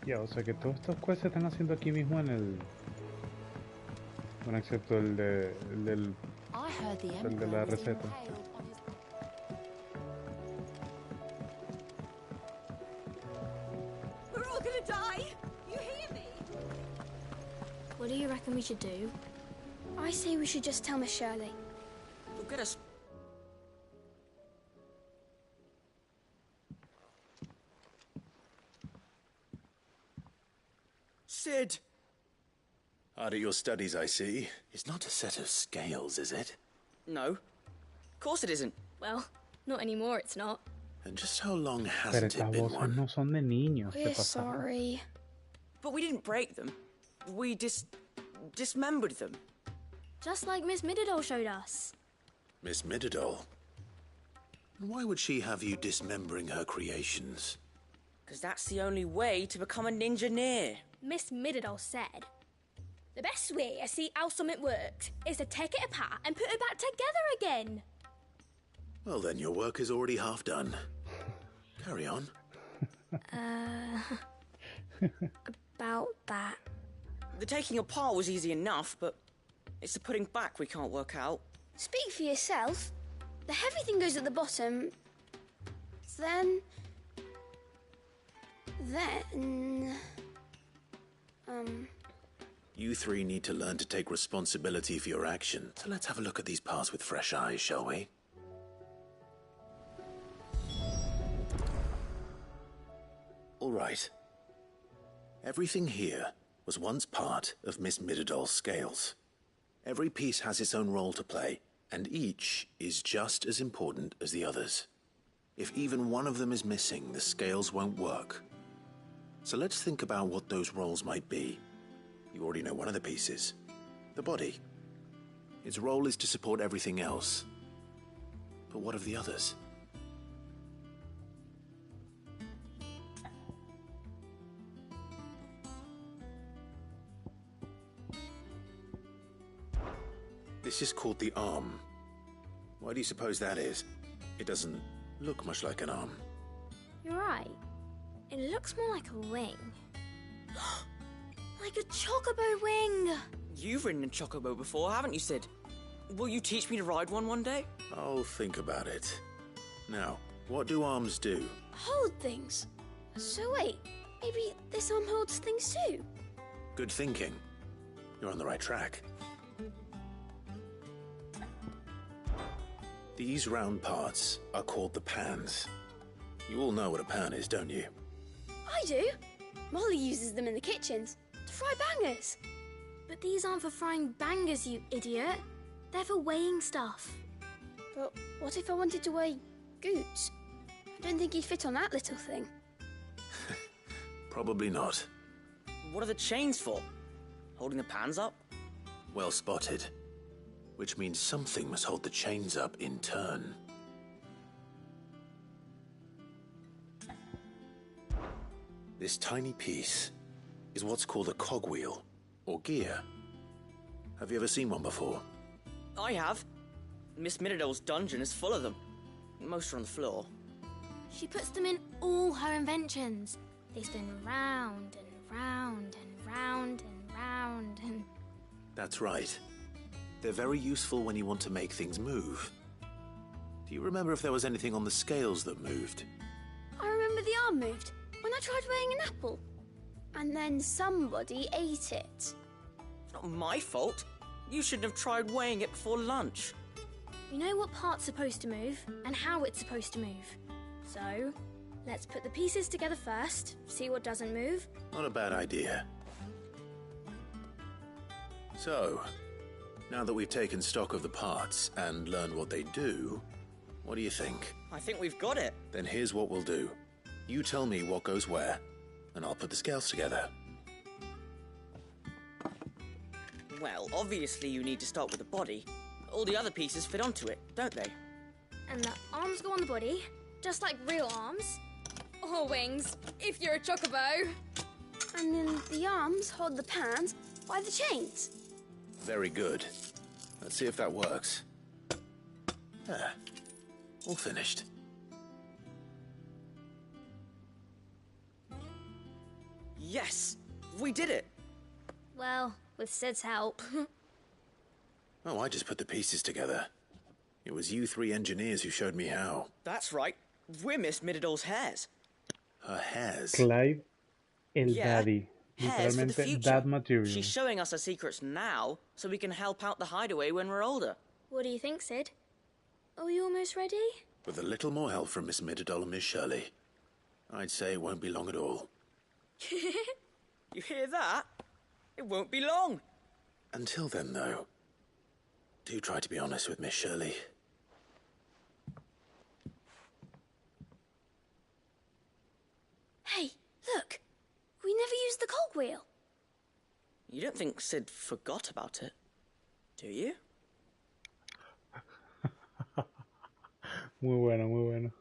Speaker 4: Ya, o sea que todos estos quests se están haciendo aquí mismo en el... Bueno, excepto el de la receta.
Speaker 13: We're all gonna die! You hear me? What do you reckon we should do? I say we should just tell Miss Shirley.
Speaker 21: You'll get us.
Speaker 10: Sid!
Speaker 20: Hard at your studies, I see. It's not a set of scales, is it?
Speaker 21: No. Of course it isn't.
Speaker 13: Well, not anymore, it's not.
Speaker 20: And just how long
Speaker 4: Pero
Speaker 20: hasn't it
Speaker 4: estas
Speaker 20: been
Speaker 4: voces
Speaker 20: one?
Speaker 4: no son de niños. ¿Qué
Speaker 13: We're
Speaker 4: pasa?
Speaker 13: sorry.
Speaker 21: But we didn't break them. We dismembered them.
Speaker 13: Just like Miss Middledore showed us.
Speaker 20: Miss Middledore? And why would she have you dismembering her creations?
Speaker 21: Because that's the only way to become a ninja-neer.
Speaker 13: Miss Middledore said, the best way to see how something works is to take it apart and put it back together again.
Speaker 20: Well, then your work is already half done. Carry on.
Speaker 13: About that.
Speaker 1: The taking apart was easy enough, but it's the putting back we can't work out.
Speaker 13: Speak for yourself. The heavy thing goes at the bottom. Then...
Speaker 20: You three need to learn to take responsibility for your action. So let's have a look at these parts with fresh eyes, shall we? All right. Everything here was once part of Miss Middledor's scales. Every piece has its own role to play, and each is just as important as the others. If even one of them is missing, the scales won't work. So let's think about what those roles might be. You already know one of the pieces, the body. Its role is to support everything else. But what of the others? This is called the arm. Why do you suppose that is? It doesn't look much like an arm.
Speaker 13: You're right. It looks more like a wing. Like a chocobo wing!
Speaker 1: You've ridden a chocobo before, haven't you, Sid? Will you teach me to ride one day?
Speaker 20: I'll think about it. Now, what do arms do?
Speaker 13: Hold things. So wait, maybe this arm holds things too?
Speaker 20: Good thinking. You're on the right track. These round parts are called the pans. You all know what a pan is, don't you?
Speaker 13: I do. Molly uses them in the kitchens to fry bangers. But these aren't for frying bangers, you idiot. They're for weighing stuff. But what if I wanted to weigh goods? I don't think he'd fit on that little thing.
Speaker 20: Probably not.
Speaker 1: What are the chains for? Holding the pans up?
Speaker 20: Well spotted. Which means something must hold the chains up in turn. This tiny piece is what's called a cogwheel, or gear. Have you ever seen one before?
Speaker 1: I have. Miss Middledor's dungeon is full of them. Most are on the floor.
Speaker 13: She puts them in all her inventions. They spin round and round and round and round and...
Speaker 20: That's right. They're very useful when you want to make things move. Do you remember if there was anything on the scales that moved?
Speaker 13: I remember the arm moved when I tried weighing an apple. And then somebody ate it.
Speaker 1: It's not my fault. You shouldn't have tried weighing it before lunch.
Speaker 13: You know what part's supposed to move and how it's supposed to move. So, let's put the pieces together first, see what doesn't move.
Speaker 20: Not a bad idea. So, now that we've taken stock of the parts and learned what they do, what do you think?
Speaker 1: I think we've got it.
Speaker 20: Then here's what we'll do. You tell me what goes where, and I'll put the scales together.
Speaker 1: Well, obviously you need to start with the body. All the other pieces fit onto it, don't they?
Speaker 13: And the arms go on the body, just like real arms. Or wings, if you're a chocobo. And then the arms hold the pans by the chains.
Speaker 20: Very good. Let's see if that works. Ah, all finished.
Speaker 1: Yes! We did it!
Speaker 13: Well, with Sid's help.
Speaker 20: Oh, I just put the pieces together. It was you three engineers who showed me how.
Speaker 1: That's right. We're Miss Middledor's hairs.
Speaker 20: Her hairs?
Speaker 4: Clive, el
Speaker 1: Yeah,
Speaker 4: daddy.
Speaker 1: hairs for the
Speaker 4: Literalmente,
Speaker 1: future.
Speaker 4: that material.
Speaker 1: She's showing us her secrets now, so we can help out the hideaway when we're older.
Speaker 13: What do you think, Sid? Are we almost ready?
Speaker 20: With a little more help from Miss Middledore and Miss Shirley, I'd say it won't be long at all.
Speaker 1: You hear that? It won't be long.
Speaker 20: Until then, though, do try to be honest with Miss Shirley.
Speaker 13: Hey, look! We never used the cogwheel.
Speaker 1: You don't think Sid forgot about it, do you?
Speaker 4: Muy bueno, muy bueno.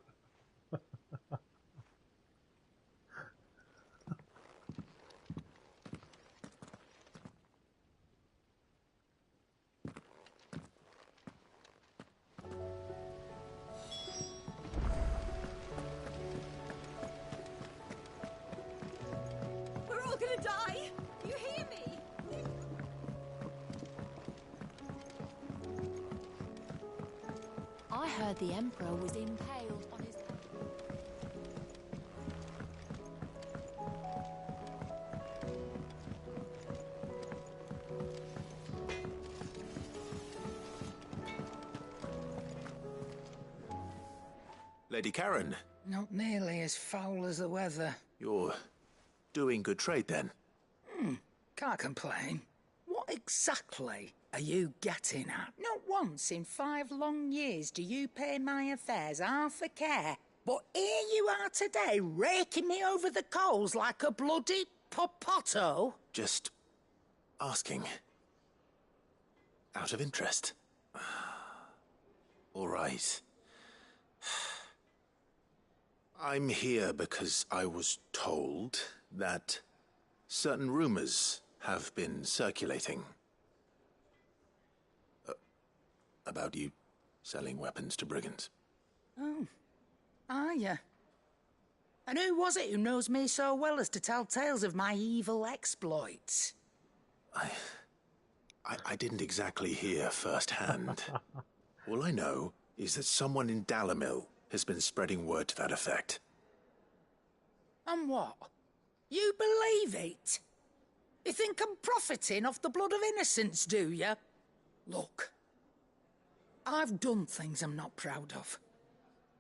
Speaker 21: gonna die! You hear me?
Speaker 15: I heard the Emperor was impaled on his...
Speaker 20: Lady Karen.
Speaker 17: Not nearly as foul as the weather.
Speaker 20: You're doing good trade, then?
Speaker 17: Can't complain. What exactly are you getting at? Not once in 5 long years do you pay my affairs half a care. But here you are today, raking me over the coals like a bloody popoto.
Speaker 20: Just asking. Out of interest. All right. I'm here because I was told that certain rumors have been circulating. About you selling weapons to brigands.
Speaker 17: Oh, are you? And who was it who knows me so well as to tell tales of my evil exploits?
Speaker 20: I didn't exactly hear firsthand. All I know is that someone in Dalimil has been spreading word to that effect.
Speaker 17: And what? You believe it? You think I'm profiting off the blood of innocents, do you? Look, I've done things I'm not proud of.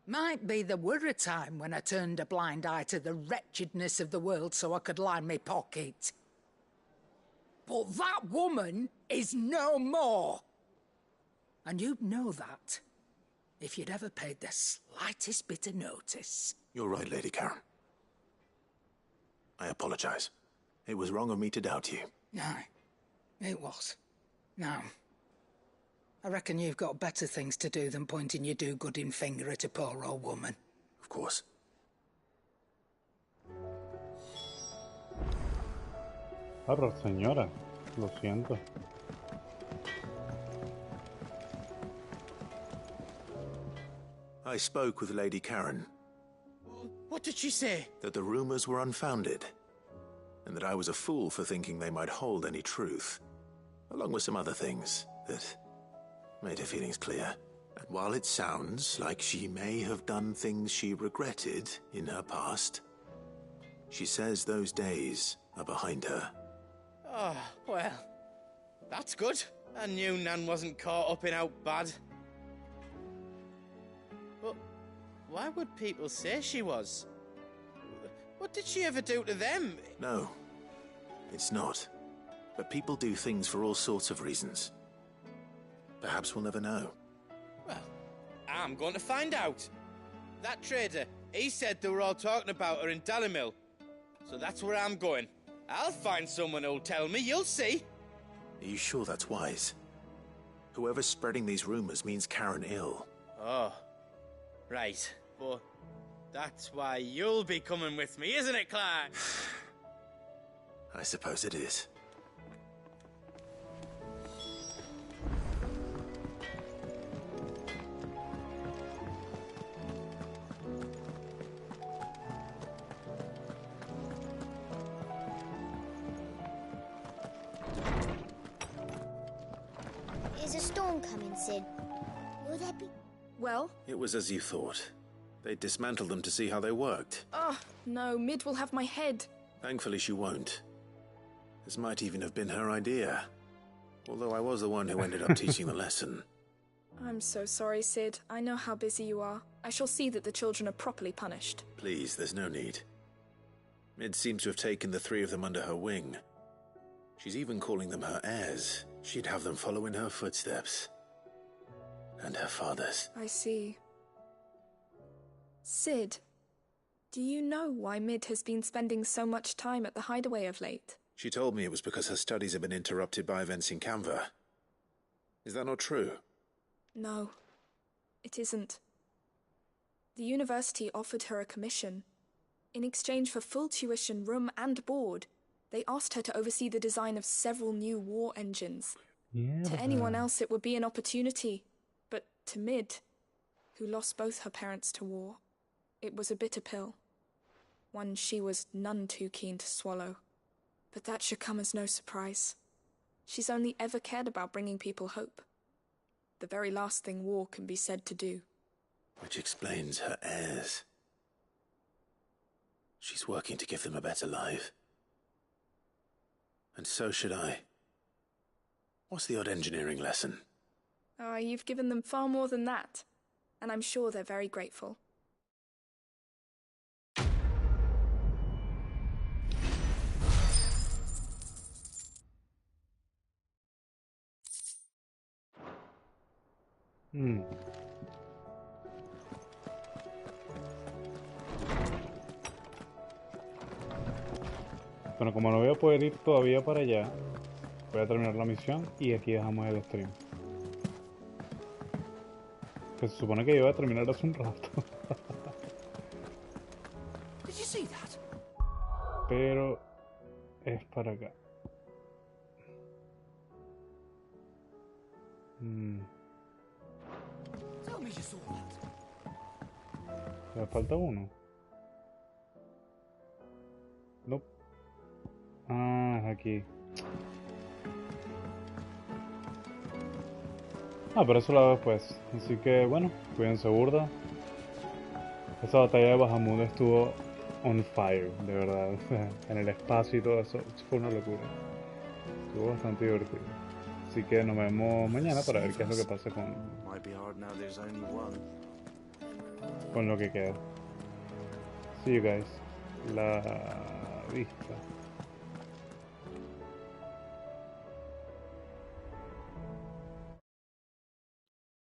Speaker 17: Might be there were a time when I turned a blind eye to the wretchedness of the world so I could line my pocket. But that woman is no more. And you'd know that if you'd ever paid the slightest bit of notice.
Speaker 20: You're right, Lady Karen. I apologize. It was wrong of me to doubt you.
Speaker 17: Aye, it was. Now, I reckon you've got better things to do than pointing your do-gooding finger at a poor old woman.
Speaker 20: Of course.
Speaker 4: Horror, señora. Lo siento.
Speaker 20: I spoke with Lady Karen.
Speaker 10: What did she say?
Speaker 20: That the rumors were unfounded, and that I was a fool for thinking they might hold any truth, along with some other things that made her feelings clear. And while it sounds like she may have done things she regretted in her past, she says those days are behind her.
Speaker 10: Oh, well, that's good. I knew Nan wasn't caught up in out bad. But why would people say she was? What did she ever do to them?
Speaker 20: No, it's not. But people do things for all sorts of reasons. Perhaps we'll never know.
Speaker 10: Well, I'm going to find out. That trader, he said they were all talking about her in Dalimil. So that's where I'm going. I'll find someone who'll tell me, you'll see.
Speaker 20: Are you sure that's wise? Whoever's spreading these rumors means Karen ill.
Speaker 10: Oh, right. But that's why you'll be coming with me, isn't it, Clark?
Speaker 20: I suppose it is.
Speaker 13: Is a storm coming, Sid? Will there be...
Speaker 22: Well?
Speaker 20: It was as you thought. They dismantled them to see how they worked.
Speaker 22: Oh, no, Mid will have my head.
Speaker 20: Thankfully she won't. This might even have been her idea. Although I was the one who ended up teaching the lesson.
Speaker 22: I'm so sorry, Sid. I know how busy you are. I shall see that the children are properly punished.
Speaker 20: Please, there's no need. Mid seems to have taken the 3 of them under her wing. She's even calling them her heirs. She'd have them follow in her footsteps. And her father's.
Speaker 22: I see. Sid, do you know why Mid has been spending so much time at the hideaway of late?
Speaker 20: She told me it was because her studies have been interrupted by events in Canva. Is that not true?
Speaker 22: No, it isn't. The university offered her a commission. In exchange for full tuition, room and board, they asked her to oversee the design of several new war engines. To anyone else it would be an opportunity, but to Mid, who lost both her parents to war, it was a bitter pill. One she was none too keen to swallow. But that should come as no surprise. She's only ever cared about bringing people hope. The very last thing war can be said to do.
Speaker 20: Which explains her heirs. She's working to give them a better life. And so should I. What's the odd engineering lesson?
Speaker 22: Ah, you've given them far more than that. And I'm sure they're very grateful.
Speaker 4: Bueno, como no voy a poder ir todavía para allá, voy a terminar la misión y aquí dejamos el stream. Que se supone que iba a terminar hace un rato. Pero es para acá. Me falta uno. No. Ah, es aquí. Ah, pero eso lo hago después. Así que bueno, cuídense burda. Esa batalla de Bahamut estuvo on fire, de verdad. En el espacio y todo eso fue una locura. Estuvo bastante divertido. Así que nos vemos mañana para ver qué es lo que pasa con lo que queda. See you guys. La vista.